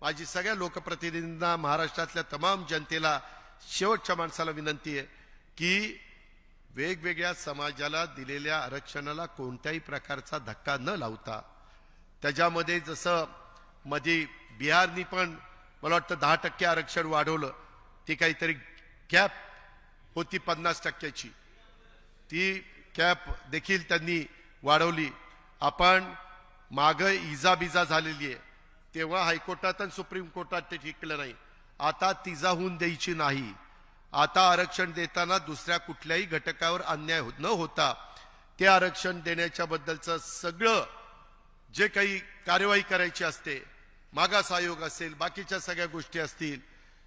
माझी सगळ्या लोकप्रतिनिधींना, महाराष्ट्रातल्या तमाम जनतेला, शेवटच्या माणसाला विनंती आहे की वेगवेगळ्या समाजाला दिलेल्या आरक्षणाला कोणत्याही प्रकारचा धक्का न लावता, त्याच्यामध्ये जसं मध्ये बिहारनी पण मला वाटतं 10% आरक्षण वाढवलं, ती काहीतरी कॅप होती 50%ची, ती कॅप देखील त्यांनी वाढवली. आपण मागं इजा बिजा झालेली आहे, तेव्हा हायकोर्टात आणि सुप्रीम कोर्टात ते टिकलं नाही. आता तिजाहून द्यायची नाही. आता आरक्षण देताना दुसऱ्या कुठल्याही घटकावर अन्याय न होता ते आरक्षण देण्याच्या बद्दलचं सगळं जे काही कार्यवाही करायची असते, मागास आयोग असेल, बाकीच्या सगळ्या गोष्टी असतील,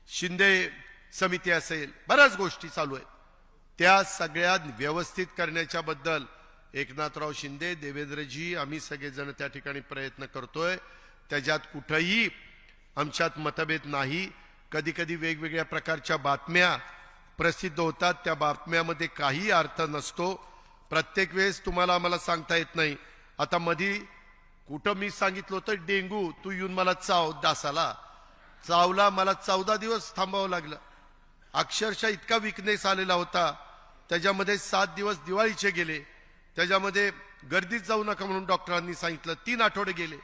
शिंदे समिती असेल, बऱ्याच गोष्टी चालू आहेत, त्या सगळ्या व्यवस्थित करण्याच्या बद्दल एकनाथराव शिंदे, देवेंद्रजी, आम्ही सगळेजण त्या ठिकाणी प्रयत्न करतोय. त्याच्यात कुठेही आमच्यात मतभेद नाही. कधी कधी वेगवेगळ्या प्रकारच्या बातम्या प्रसिद्ध होतात, त्या बातम्यामध्ये काही अर्थ नसतो. प्रत्येक वेळेस तुम्हाला आम्हाला सांगता येत नाही. आता मधी कुठं मी सांगितलं होतं डेंगू, तू येऊन मला डासाला चावला, मला 14 दिवस थांबावं लागलं. अक्षरशः इतका विकनेस आलेला होता. त्याच्यामध्ये 7 दिवस दिवाळीचे गेले. त्याच्यामध्ये गर्दीत जाऊ नका म्हणून डॉक्टरांनी सांगितलं. 3 आठवडे गेले.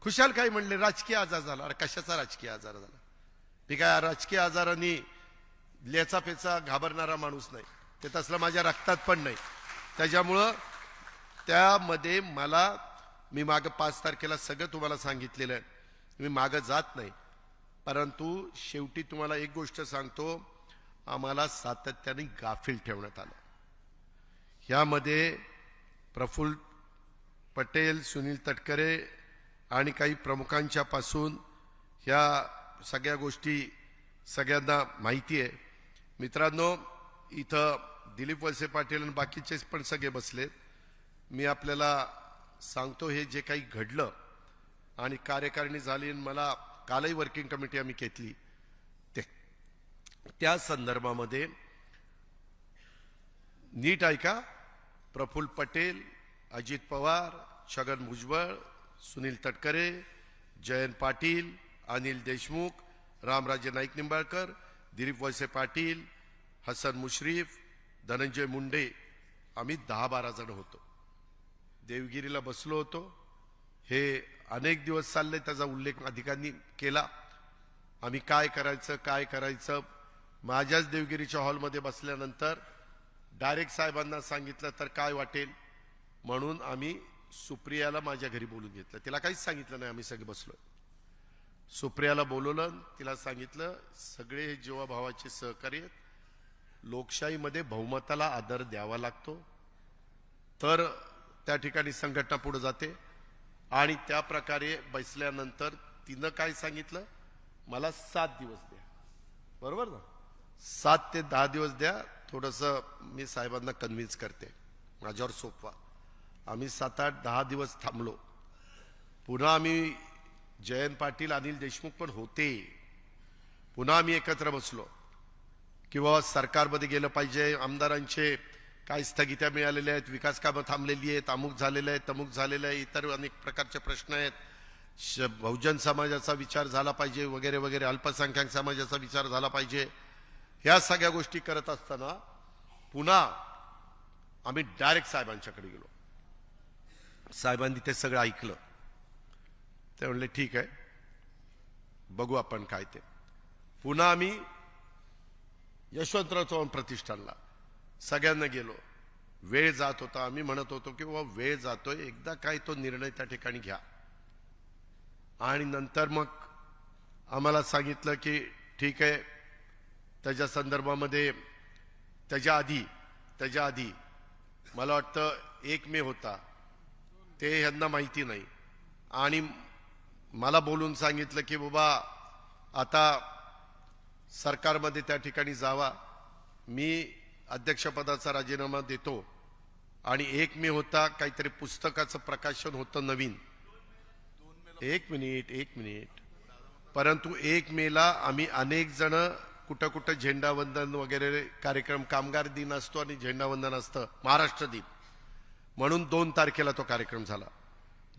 खुशाल काय म्हणले, राजकीय आजार झाला. अरे कशाचा राजकीय आजार झाला? मी काय राजकीय आजारांनी लेचा पेचा घाबरणारा माणूस नाही. ते तसलं माझ्या रक्तात पण नाही. त्याच्यामुळं त्यामध्ये मी मागं 5 तारखेला सगळं तुम्हाला सांगितलेलं आहे. मी मागं जात नाही. परंतु शेवटी तुम्हाला एक गोष्ट सांगतो, आम्हाला सातत्याने गाफील ठेवण्यात आलं. यामध्ये प्रफुल्ल पटेल, सुनील तटकरे आणि काही प्रमुखांच्या पासून ह्या सगळ्या गोष्टी सगळ्यांना माहिती आहे. मित्रांनो, इथं दिलीप वळसे पाटील आणि बाकीचेच पण सगळे बसलेत. मी आपल्याला सांगतो हे जे काही घडलं आणि कार्यकारिणी झाली, मला कालही वर्किंग कमिटी आम्ही घेतली, त्या संदर्भामध्ये नीट ऐका. प्रफुल्ल पटेल, अजित पवार, छगन भुजबळ, सुनील तटकरे, जयंत पाटील, अनिल देशमुख, रामराजे नाईक निंबाळकर, दिलीप वळसे पाटील, हसन मुश्रीफ, धनंजय मुंडे, आम्ही 10-12 जण होतो. देवगिरीला बसलो होतो. हे अनेक दिवस चालले, त्याचा उल्लेख अधिकाऱ्यांनी केला. आम्ही काय करायचं. माझ्याच देवगिरीच्या हॉलमध्ये बसल्यानंतर डायरेक्ट साहेबांना सांगितलं तर काय वाटेल म्हणून आम्ही सुप्रियाला माझ्या घरी बोलून घेतलं. तिला काहीच सांगितलं नाही. आम्ही सगळे बसलोय. सुप्रियाला बोलवलं, तिला सांगितलं सगळे हे जीवाभावाचे सहकार्य आहेत. लोकशाहीमध्ये बहुमताला आदर द्यावा लागतो, तर त्या ठिकाणी संघटना पुढे जाते. आणि त्या प्रकारे बसल्यानंतर तिनं काय सांगितलं, मला 7 दिवस द्या. बरोबर ना? 7 ते 10 दिवस द्या. थोडंसं मी साहेबांना कन्व्हिन्स करते, माझ्यावर सोपवा. आम्ही 7-8-10 दिवस थांबलो. पुन्हा आम्ही जयंत पाटील, अनिल देशमुख पण होते. पुन्हा आम्ही एकत्र बसलो की बाबा सरकारमध्ये गेलं पाहिजे. आमदारांचे काय स्थगित्या मिळालेल्या आहेत, विकास कामं थांबलेली आहेत, अमुक झालेलं आहे, तमुक झालेलं आहे, इतर अनेक प्रकारचे प्रश्न आहेत. बहुजन समाजाचा विचार झाला पाहिजे वगैरे वगैरे, अल्पसंख्याक समाजाचा विचार झाला पाहिजे. ह्या सगळ्या गोष्टी करत असताना पुन्हा आम्ही डायरेक्ट साहेबांच्याकडे गेलो. साहेबांनी ते सगळं ऐकलं. ते म्हणले ठीक आहे, बघू आपण काय ते. पुन्हा आम्ही यशवंतराव चव्हाण प्रतिष्ठानला सगळ्यांना गेलो. वेळ जात होता. आम्ही म्हणत होतो की बाबा वेळ जातोय, एकदा काय तो निर्णय त्या ठिकाणी घ्या. आणि नंतर मग आम्हाला सांगितलं की ठीक आहे. त्याच्या संदर्भामध्ये त्याच्या आधी मला वाटतं 1 मे होता, ते यांना माहिती नाही. आणि मला बोलून सांगितलं की बाबा आता सरकारमध्ये त्या ठिकाणी जावा, मी अध्यक्षपदाचा राजीनामा देतो. आणि 1 मे होता, काहीतरी पुस्तकाचं प्रकाशन होतं नवीन. एक मिनिट. परंतु 1 मेला आम्ही अनेक जण कुठं झेंडावंदन वगैरे कार्यक्रम, कामगार दिन असतो आणि झेंडावंदन असतं, महाराष्ट्र दिन म्हणून 2 तारखेला तो कार्यक्रम झाला.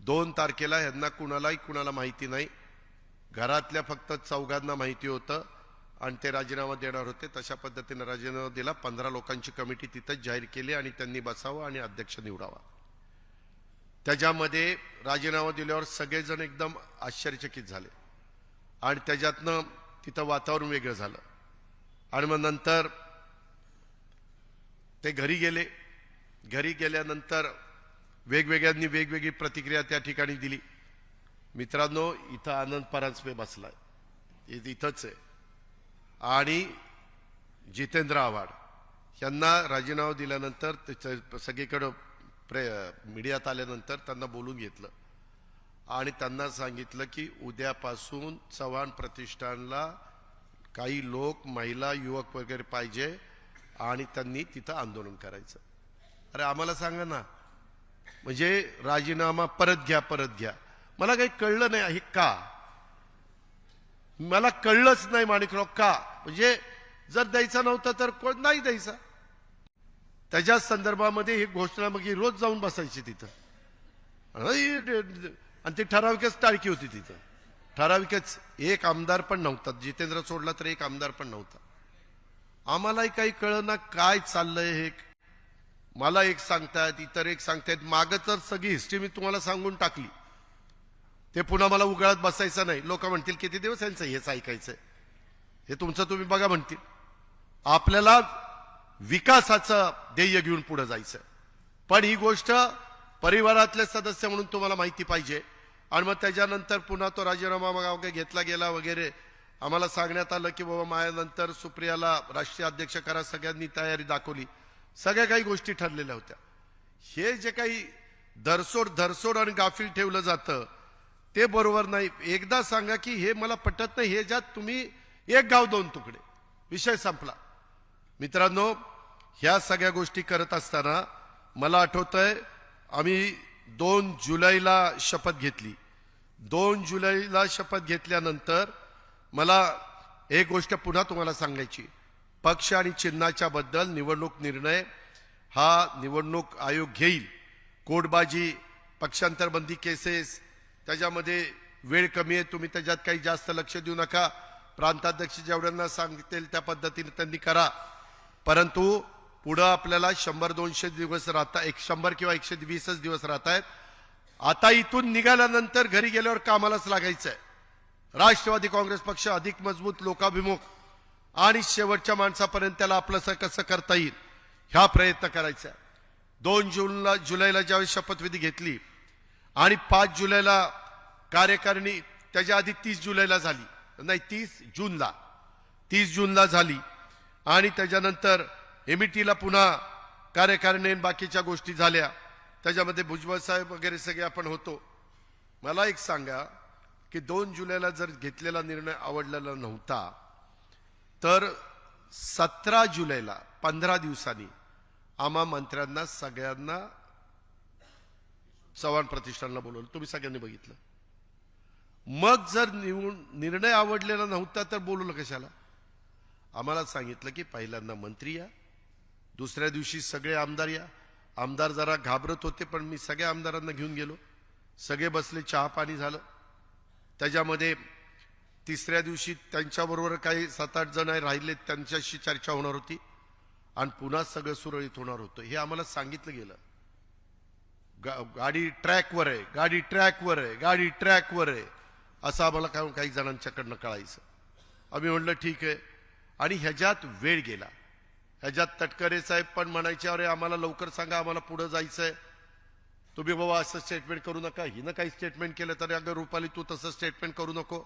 2 तारखेला यांना कुणाला माहिती नाही. घरातल्या फक्त 4घांना माहिती होतं आणि ते राजीनामा देणार होते. तशा पद्धतीने राजीनामा दिला. 15 लोकांची कमिटी तिथंच जाहीर केली आणि त्यांनी बसावं आणि अध्यक्ष निवडावा. त्याच्यामध्ये राजीनामा दिल्यावर सगळेजण एकदम आश्चर्यचकित झाले आणि त्याच्यातनं तिथं वातावरण वेगळं झालं. आणि मग नंतर ते घरी गेले. घरी गेल्यानंतर वेगवेगळ्यांनी वेगवेगळी प्रतिक्रिया त्या ठिकाणी दिली. मित्रांनो, इथं आनंद परांजपे बसलाय, इथंच आहे. आणि जितेंद्र आव्हाड यांना राजीनामा दिल्यानंतर सगळीकडे मीडियात आल्यानंतर त्यांना बोलून घेतलं आणि त्यांना सांगितलं की उद्यापासून चव्हाण प्रतिष्ठानला काही लोक महिला युवक वगैरे पाहिजे आणि त्यांनी तिथं आंदोलन करायचं. अरे आम्हाला सांगा ना, म्हणजे राजीनामा परत घ्या. मला काही कळलं नाही हे का, मला कळलंच नाही माणिकराव का. म्हणजे जर द्यायचा नव्हता तर कोण नाही द्यायचा. त्याच्या संदर्भामध्ये ही घोषणा मग रोज जाऊन बसायची तिथं आणि ती ठराविकच टाळकी होती तिथं. ठराविकच एक आमदार पण नव्हता. जितेंद्र सोडला तर एक आमदार पण नव्हता. आम्हालाही काही कळना काय चाललंय हे. मला एक सांगतायत, इतर एक सांगतायत. मागं तर सगळी हिस्ट्री मी तुम्हाला सांगून टाकली. ते पुन्हा मला उगाळत बसायचं नाही. लोक म्हणतील किती दिवस यांचं हेच ऐकायचंय, हे तुमचं तुम्ही बघा म्हणतील. आपल्याला विकासाचं ध्येय घेऊन पुढे जायचं. पण ही गोष्ट परिवारातले सदस्य म्हणून तुम्हाला माहिती पाहिजे. आणि मग त्याच्यानंतर पुन्हा तो राजीनामा वगैरे घेतला गेला वगैरे. आम्हाला सांगण्यात आलं की बाबा माझ्यानंतर सुप्रियाला राष्ट्रीय अध्यक्ष करा. सगळ्यांनी तयारी दाखवली. सगळ्या काही गोष्टी ठरलेल्या होत्या. हे जे काही धरसोड आणि गाफील ठेवलं जातं ते बरोबर नाही. एकदा सांगा की हे मला पटत नाही. हे ज्यात तुम्ही एक गाव दोन तुकडे, विषय संपला. मित्रांनो, ह्या सगळ्या गोष्टी करत असताना मला आठवतंय आम्ही 2 जुलैला शपथ घेतली. 2 जुलैला शपथ घेतल्यानंतर मला एक गोष्ट पुन्हा तुम्हाला सांगायची. पक्ष आणि चिन्हाच्या बद्दल निवडणूक निर्णय हा निवडणूक आयोग घेईल. कोडबाजी, पक्षांतरबंदी केसेस, त्याच्यामध्ये वेळ कमी आहे, तुम्ही त्याच्यात काही जास्त लक्ष देऊ नका. प्रांताध्यक्ष जेवढ्यांना सांगतील त्या पद्धतीने त्यांनी करा. परंतु पुढं आपल्याला 100-200 दिवस राहता, 100 किंवा 120 दिवस राहत आहेत. आता इथून निघाल्यानंतर घरी गेल्यावर कामालाच लागायचंय. राष्ट्रवादी काँग्रेस पक्ष अधिक मजबूत, लोकाभिमुख आणि शेवटच्या माणसापर्यंत त्याला आपलं कसं करता येईल ह्या प्रयत्न करायचा. 2 जुलैला ज्यावेळी शपथविधी घेतली आणि 5 जुलैला कार्यकारिणी, त्याच्या आधी 30 जुलैला झाली, नाही 30 जूनला झाली. आणि त्याच्यानंतर एमईटीला पुन्हा कार्यकारिणी बाकीच्या गोष्टी झाल्या. त्याच्यामध्ये भुजबळ साहेब वगैरे सगळे आपण होतो. मला एक सांगा की 2 जुलैला जर घेतलेला निर्णय आवडलेला नव्हता तर 17 जुलैला 15 दिवसांनी आम्हा मंत्र्यांना सगळ्यांना चव्हाण प्रतिष्ठानला बोलवलं. तुम्ही सगळ्यांनी बघितलं. मग जर निर्णय आवडलेला नव्हता तर बोलवलं कशाला. आम्हाला सांगितलं की पहिल्यांदा मंत्री या, दुसऱ्या दिवशी सगळे आमदार या. आमदार जरा घाबरत होते पण मी सगळ्या आमदारांना घेऊन गेलो. सगळे बसले, चहा पाणी झालं. त्याच्यामध्ये तिसऱ्या दिवशी त्यांच्याबरोबर काही 7-8 जण राहिले, त्यांच्याशी चर्चा होणार होती आणि पुन्हा सगळं सुरळीत होणार होतं. हे आम्हाला सांगितलं गेलं. गाडी ट्रॅकवर आहे असं आम्हाला काही जणांच्याकडनं कळायचं. आम्ही म्हणलं ठीक आहे. आणि ह्याच्यात वेळ गेला. ह्याच्यात तटकरे साहेब पण म्हणायचे अरे आम्हाला लवकर सांगा, आम्हाला पुढे जायचंय. तुम्ही बाबा असं स्टेटमेंट करू नका. हिनं काही स्टेटमेंट केलं तर अगं रुपाली तू तसं स्टेटमेंट करू नको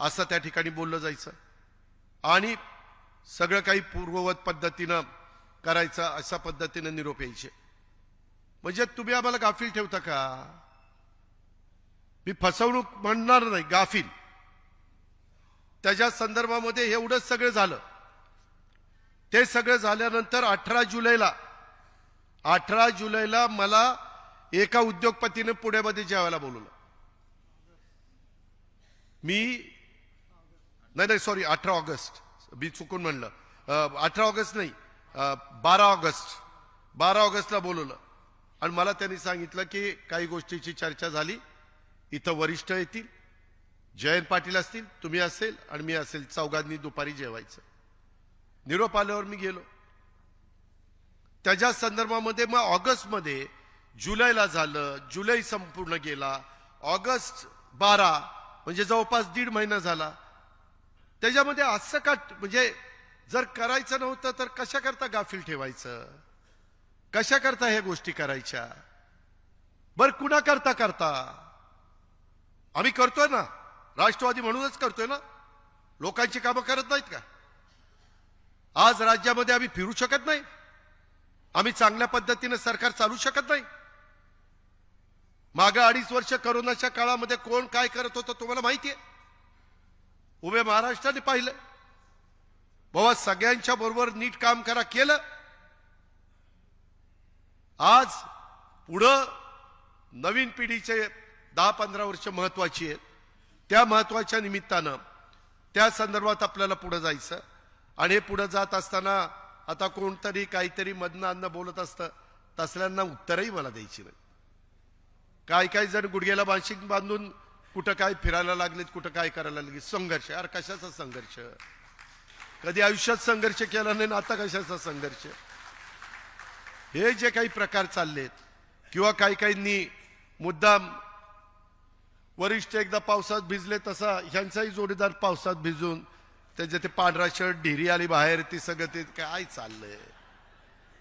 असं त्या ठिकाणी बोललं जायचं. आणि सगळं काही पूर्ववत पद्धतीनं करायचं अशा पद्धतीनं निरोप यायचे. म्हणजे तुम्ही आम्हाला गाफील ठेवता का. मी फसवणूक म्हणणार नाही, गाफील. त्याच्या संदर्भामध्ये एवढंच सगळं झालं. ते सगळं झाल्यानंतर 18 जुलैला मला एका उद्योगपतीने पुण्यामध्ये जेवायला बोलवलं. नाही सॉरी 18 ऑगस्ट, मी चुकून म्हणलं. 18 ऑगस्ट नाही, 12 ऑगस्टला बोलवलं. आणि मला त्यांनी सांगितलं की काही गोष्टीची चर्चा झाली, इथं वरिष्ठ येतील, जयंत पाटील असतील, तुम्ही असेल आणि मी असेल, चौघांनी दुपारी जेवायचं. निरोप आल्यावर मी गेलो. त्याच्या संदर्भामध्ये मग ऑगस्टमध्ये जुलैला झालं, जुलै संपूर्ण गेला, ऑगस्ट 12 म्हणजे जवळपास 1.5 महिना झाला. त्याच्यामध्ये असं का, म्हणजे जर करायचं नव्हतं तर कशा करता गाफील ठेवायचं, कशा करता ह्या गोष्टी करायच्या. बर कुणा करता आम्ही करतोय ना, राष्ट्रवादी म्हणूनच करतोय ना. लोकांची कामं करत नाहीत का. आज राज्यामध्ये आम्ही फिरू शकत नाही, आम्ही चांगल्या पद्धतीने सरकार चालू शकत नाही। मागे 2.5 वर्ष कोरोनाच्या काळामध्ये कोण काय करत होतं तुम्हाला माहिती आहे, उभे महाराष्ट्राने पाहिलं। बाबा सगळ्यांच्या बरोबर नीट काम करा केलं। आज पुढं नवीन पिढीचे 10-15 वर्ष महत्वाची आहेत, त्या महत्वाच्या निमित्तानं त्या संदर्भात आपल्याला पुढे जायचं। आणि हे पुढे जात असताना आता कोणतरी काहीतरी मधनं बोलत असतं, तसल्यांना उत्तरही मला द्यायची नाही। काय जण गुडघ्याला बाशिंग बांधून कुठं काय फिरायला लागलेत, कुठं काय करायला लागले। संघर्ष, यार कशाचा संघर्ष? कधी आयुष्यात संघर्ष केला नाही, आता कशाचा संघर्ष? हे जे काही प्रकार चाललेत किंवा काहींनी मुद्दाम वरिष्ठ एकदा पावसात भिजले तसा ह्यांचाही जोडीदार पावसात भिजून त्याचे ते पांढरा शर्ट ढिरी आली बाहेर, ती सगळं ते काय चाललंय,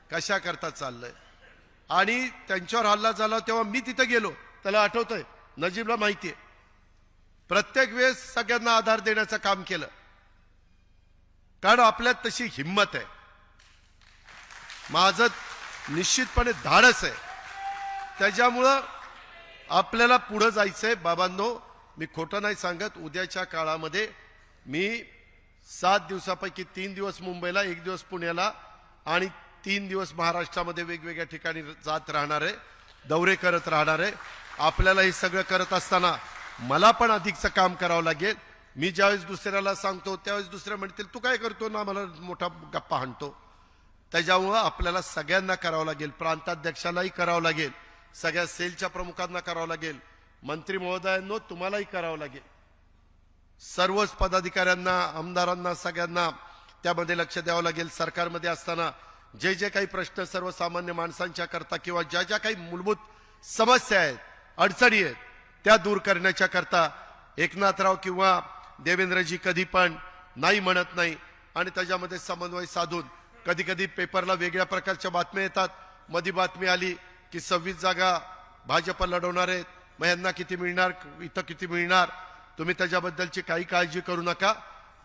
कशा करता चाललंय? आणि त्यांच्यावर हल्ला झाला तेव्हा मी तिथे गेलो, त्याला आठवतंय, नजीबला माहितीये। प्रत्येक वेळेस सगळ्यांना आधार देण्याचं काम केलं, कारण आपल्यात तशी हिंमत आहे। माझं निश्चितपणे धाडस आहे, त्याच्यामुळं आपल्याला पुढे जायचंय। बाबांनो, मी खोटं नाही सांगत, उद्याच्या काळामध्ये मी 7 दिवसापैकी 3 दिवस मुंबईला, 1 दिवस पुण्याला आणि 3 दिवस महाराष्ट्रामध्ये वेगवेगळ्या ठिकाणी जात राहणार आहे, दौरे करत राहणार आहे। आपल्याला हे सगळं करत असताना मला पण अधिकचं काम करावं लागेल। मी ज्यावेळेस दुसऱ्याला सांगतो त्यावेळेस दुसरे म्हणतील तू काय करतो ना, मला मोठा गप्पा हाणतो। त्याच्यामुळं आपल्याला सगळ्यांना करावं लागेल, प्रांताध्यक्षालाही करावं लागेल, सगळ्या सेलच्या प्रमुखांना करावं लागेल, मंत्री महोदयांनो तुम्हालाही करावं लागेल, सर्वच पदाधिकाऱ्यांना, आमदारांना, सगळ्यांना त्यामध्ये लक्ष द्यावं लागेल। सरकारमध्ये असताना जे जे काही प्रश्न सर्वसामान्य माणसांच्या करता किंवा ज्या ज्या काही मूलभूत समस्या आहेत, अडचणी आहेत, त्या दूर करण्याच्या करता एकनाथराव किंवा देवेंद्रजी कधी पण नाही म्हणत नाही आणि त्याच्यामध्ये समन्वय साधून कधी कधी पेपरला वेगळ्या प्रकारच्या बातम्या येतात। मध्ये बातमी आली की 26 जागा भाजप लढवणार आहेत, मग यांना किती मिळणार, इथं किती मिळणार? तुम्ही त्याच्याबद्दलची काही काळजी करू नका।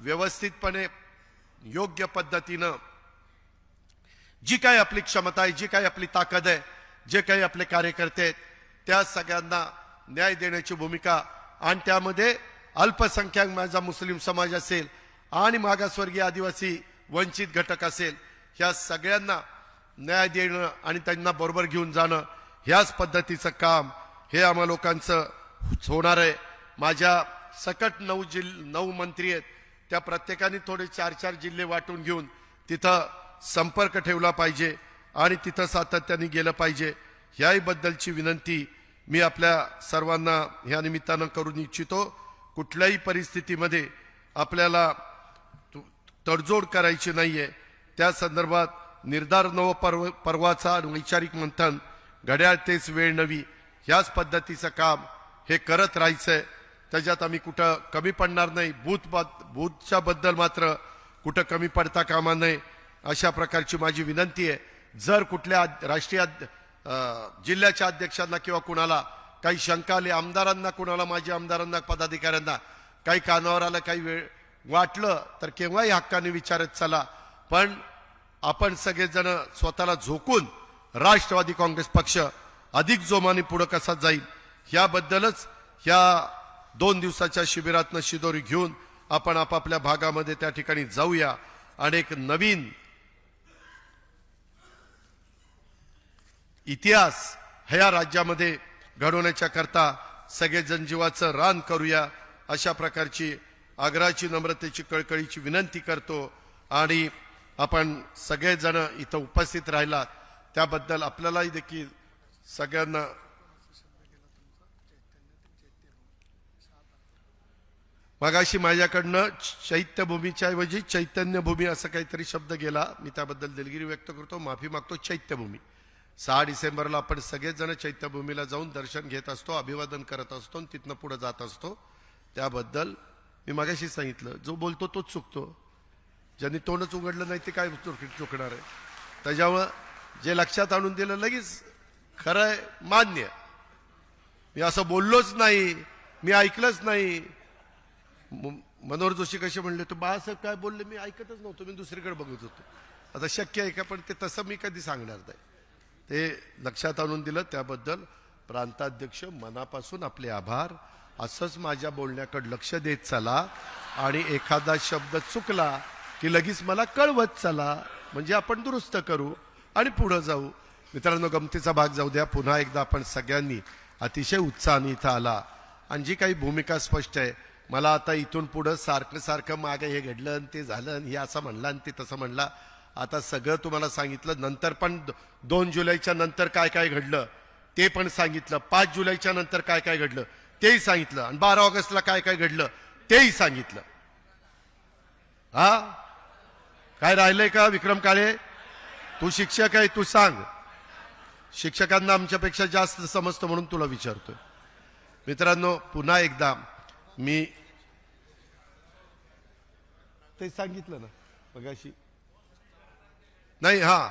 व्यवस्थितपणे योग्य पद्धतीनं जी काही आपली क्षमता आहे, जी काही आपली ताकद आहे, जे काही आपले कार्यकर्ते आहेत, त्या सगळ्यांना न्याय देण्याची भूमिका, आणि त्यामध्ये अल्पसंख्याक माझा मुस्लिम समाज असेल आणि मागासवर्गीय आदिवासी वंचित घटक असेल, ह्या सगळ्यांना न्याय देणं आणि त्यांना बरोबर घेऊन जाणं, ह्याच पद्धतीचं काम हे आम्हा लोकांचं होणार आहे। माझ्या सकट 9 मंत्री आहेत, त्या प्रत्येकाने थोडे 4-4 जिल्हे वाटून घेऊन तिथं संपर्क ठेवला पाहिजे आणि तिथं सातत्याने गेलं पाहिजे। ह्याही बद्दलची विनंती मी आपल्या सर्वांना ह्या निमित्तानं करून इच्छितो। कुठल्याही परिस्थितीमध्ये आपल्याला तडजोड करायची नाहीये, त्या संदर्भात निर्धार नव पर्वाचा वैचारिक मंथन, घड्याळ तेच वेळ नवी, ह्याच पद्धतीचं काम हे करत राहायचंय। त्याच्यात आम्ही कुठं कमी पडणार नाही, बूथच्या बद्दल मात्र कुठं कमी पडता कामा नये, अशा प्रकारची माझी विनंती आहे। जर कुठल्या राष्ट्रीय जिल्ह्याच्या अध्यक्षांना किंवा कुणाला काही शंका आली, आमदारांना, कुणाला माझ्या आमदारांना, पदाधिकाऱ्यांना काही कानावर आलं, काही वेळ वाटलं तर केव्हाही हक्काने विचारत चला। पण आपण सगळेजण स्वतःला झोकून राष्ट्रवादी काँग्रेस पक्ष अधिक जोमाने पुढे कसा जाईल याबद्दलच ह्या 2 दिवसाच्या शिबिरातनं शिदोरी घेऊन आपण आपापल्या भागामध्ये त्या ठिकाणी जाऊया आणि एक नवीन इतिहास ह्या राज्यामध्ये घडवण्याच्या करता सगळे जनजीवाचं रान करूया, अशा प्रकारची आग्रहाची, नम्रतेची, कळकळीची विनंती करतो। आणि आपण सगळेजण इथं उपस्थित राहिलात त्याबद्दल आपल्यालाही देखील सगळ्यांना मगाशी माझ्याकडनं चैत्यभूमीच्या ऐवजी चैतन्यभूमी असं काहीतरी शब्द गेला, मी त्याबद्दल दिलगिरी व्यक्त करतो, माफी मागतो। चैत्यभूमी 6 डिसेंबरला आपण सगळेजण चैत्यभूमीला जाऊन दर्शन घेत असतो, अभिवादन करत असतो आणि तिथनं पुढे जात असतो। त्याबद्दल मी मगाशी सांगितलं, जो बोलतो तोच चुकतो, ज्यांनी तोंडच उघडलं नाही ते काय चुकणार आहे? त्याच्यामुळं जे लक्षात आणून दिलं लगेच खरं आहे, मान्य, मी असं बोललोच नाही, मी ऐकलंच नाही, मनोहर जोशी कसे म्हणले तो बाळासाहेब काय बोलले मी ऐकतच नव्हतो, मी दुसरीकडे बघत होतो. आता शक्य आहे का, पण ते तसं मी कधी सांगणार नाही. ते लक्षात आणून दिलं त्याबद्दल प्रांताध्यक्ष मनापासून आपले आभार. असंच माझ्या बोलण्याकडे लक्ष देत चला आणि एखादा शब्द चुकला की लगेच मला कळवत चला, म्हणजे आपण दुरुस्त करू आणि पुढे जाऊ. मित्रांनो, गमतीचा भाग जाऊ द्या. पुन्हा एकदा आपण सगळ्यांनी अतिशय उत्साहाने इथं आला आणि जी काही भूमिका स्पष्ट आहे. मला आता इथून पुढं सारखं सारखं मागे हे घडलं आणि ते झालं आणि हे असं म्हणलं आणि ते तसं म्हणलं, आता सगळं तुम्हाला सांगितलं. नंतर पण 2 जुलैच्या नंतर काय काय घडलं ते पण सांगितलं, 5 जुलैच्या नंतर काय काय घडलं तेही सांगितलं आणि 12 ऑगस्टला काय काय घडलं तेही सांगितलं. हा काय राहिलंय का विक्रम काळे? तू शिक्षक आहे, तू सांग. शिक्षकांना आमच्यापेक्षा जास्त समजतं म्हणून तुला विचारतोय. मित्रांनो, पुन्हा एकदा मी ते सांगितलं ना मगाशी, नाही हा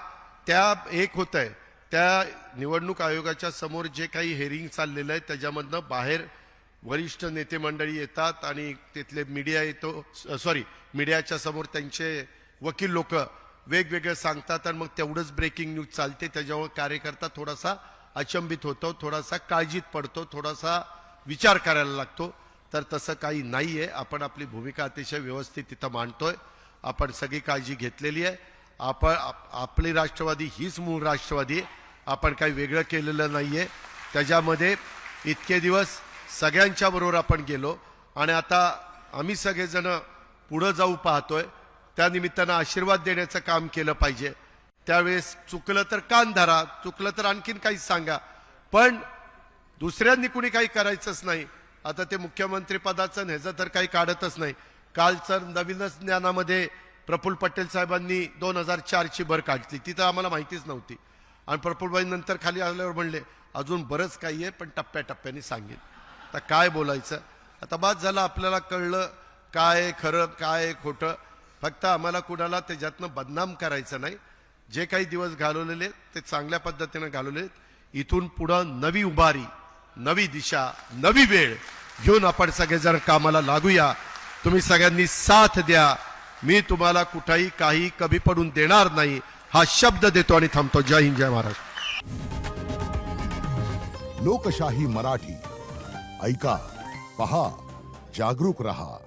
त्या एक होत आहे त्या निवडणूक आयोगाच्या समोर जे काही हेरिंग चाललेलं आहे त्याच्यामधनं बाहेर वरिष्ठ नेते मंडळी येतात आणि तिथले मीडिया येतो, सॉरी मीडियाच्या समोर त्यांचे वकील लोक वेगवेगळे सांगतात आणि मग तेवढंच ब्रेकिंग न्यूज चालते. त्याच्यावर कार्यकर्ता थोडासा अचंबित होतो, थोडासा काळजीत पडतो, थोडासा विचार करायला लागतो. तर तसं काही नाहीये. आपण आपली भूमिका अतिशय व्यवस्थित तिथं मांडतोय. आपण सगळी काळजी घेतलेली आहे. आपण आपली राष्ट्रवादी हीच मूळ राष्ट्रवादी आहे. आपण काही वेगळं केलेलं नाहीये. त्याच्यामध्ये इतके दिवस सगळ्यांच्या बरोबर आपण गेलो आणि आता आम्ही सगळेजण पुढे जाऊ पाहतोय. त्या निमित्तानं आशीर्वाद देण्याचं काम केलं पाहिजे. त्यावेळेस चुकलं तर कान धरा, चुकलं तर आणखीन काही सांगा, पण दुसऱ्यांनी कुणी काही करायचंच नाही. आता ते मुख्यमंत्री पदाचं ह्याचं तर काही काढतच नाही. कालचं नवीनच ज्ञानामध्ये प्रफुल्ल पटेल साहेबांनी 2004ची भर काढली, ती तर आम्हाला माहितीच नव्हती. आणि प्रफुल्लबाई नंतर खाली आल्यावर म्हणले अजून बरंच काही आहे पण टप्प्याटप्प्याने सांगेन. आता काय बोलायचं, आता बाद झालं, आपल्याला कळलं काय खरं काय खोटं. फक्त आम्हाला कुणाला त्याच्यातनं बदनाम करायचं नाही. जे काही दिवस घालवलेले ते चांगल्या पद्धतीने घालवले. इथून पुढं नवी उभारी, नवी दिशा, नवी वेळ घेऊन आपण सगळेजण कामाला लागूया. तुम्ही सगळ्यांनी साथ द्या. मी तुम्हाला कुठेही काही कमी पडून देणार नाही हा शब्द देतो आणि थांबतो. जय हिंद, जय महाराष्ट्र. लोकशाही मराठी ऐका, पहा, जागरूक रहा.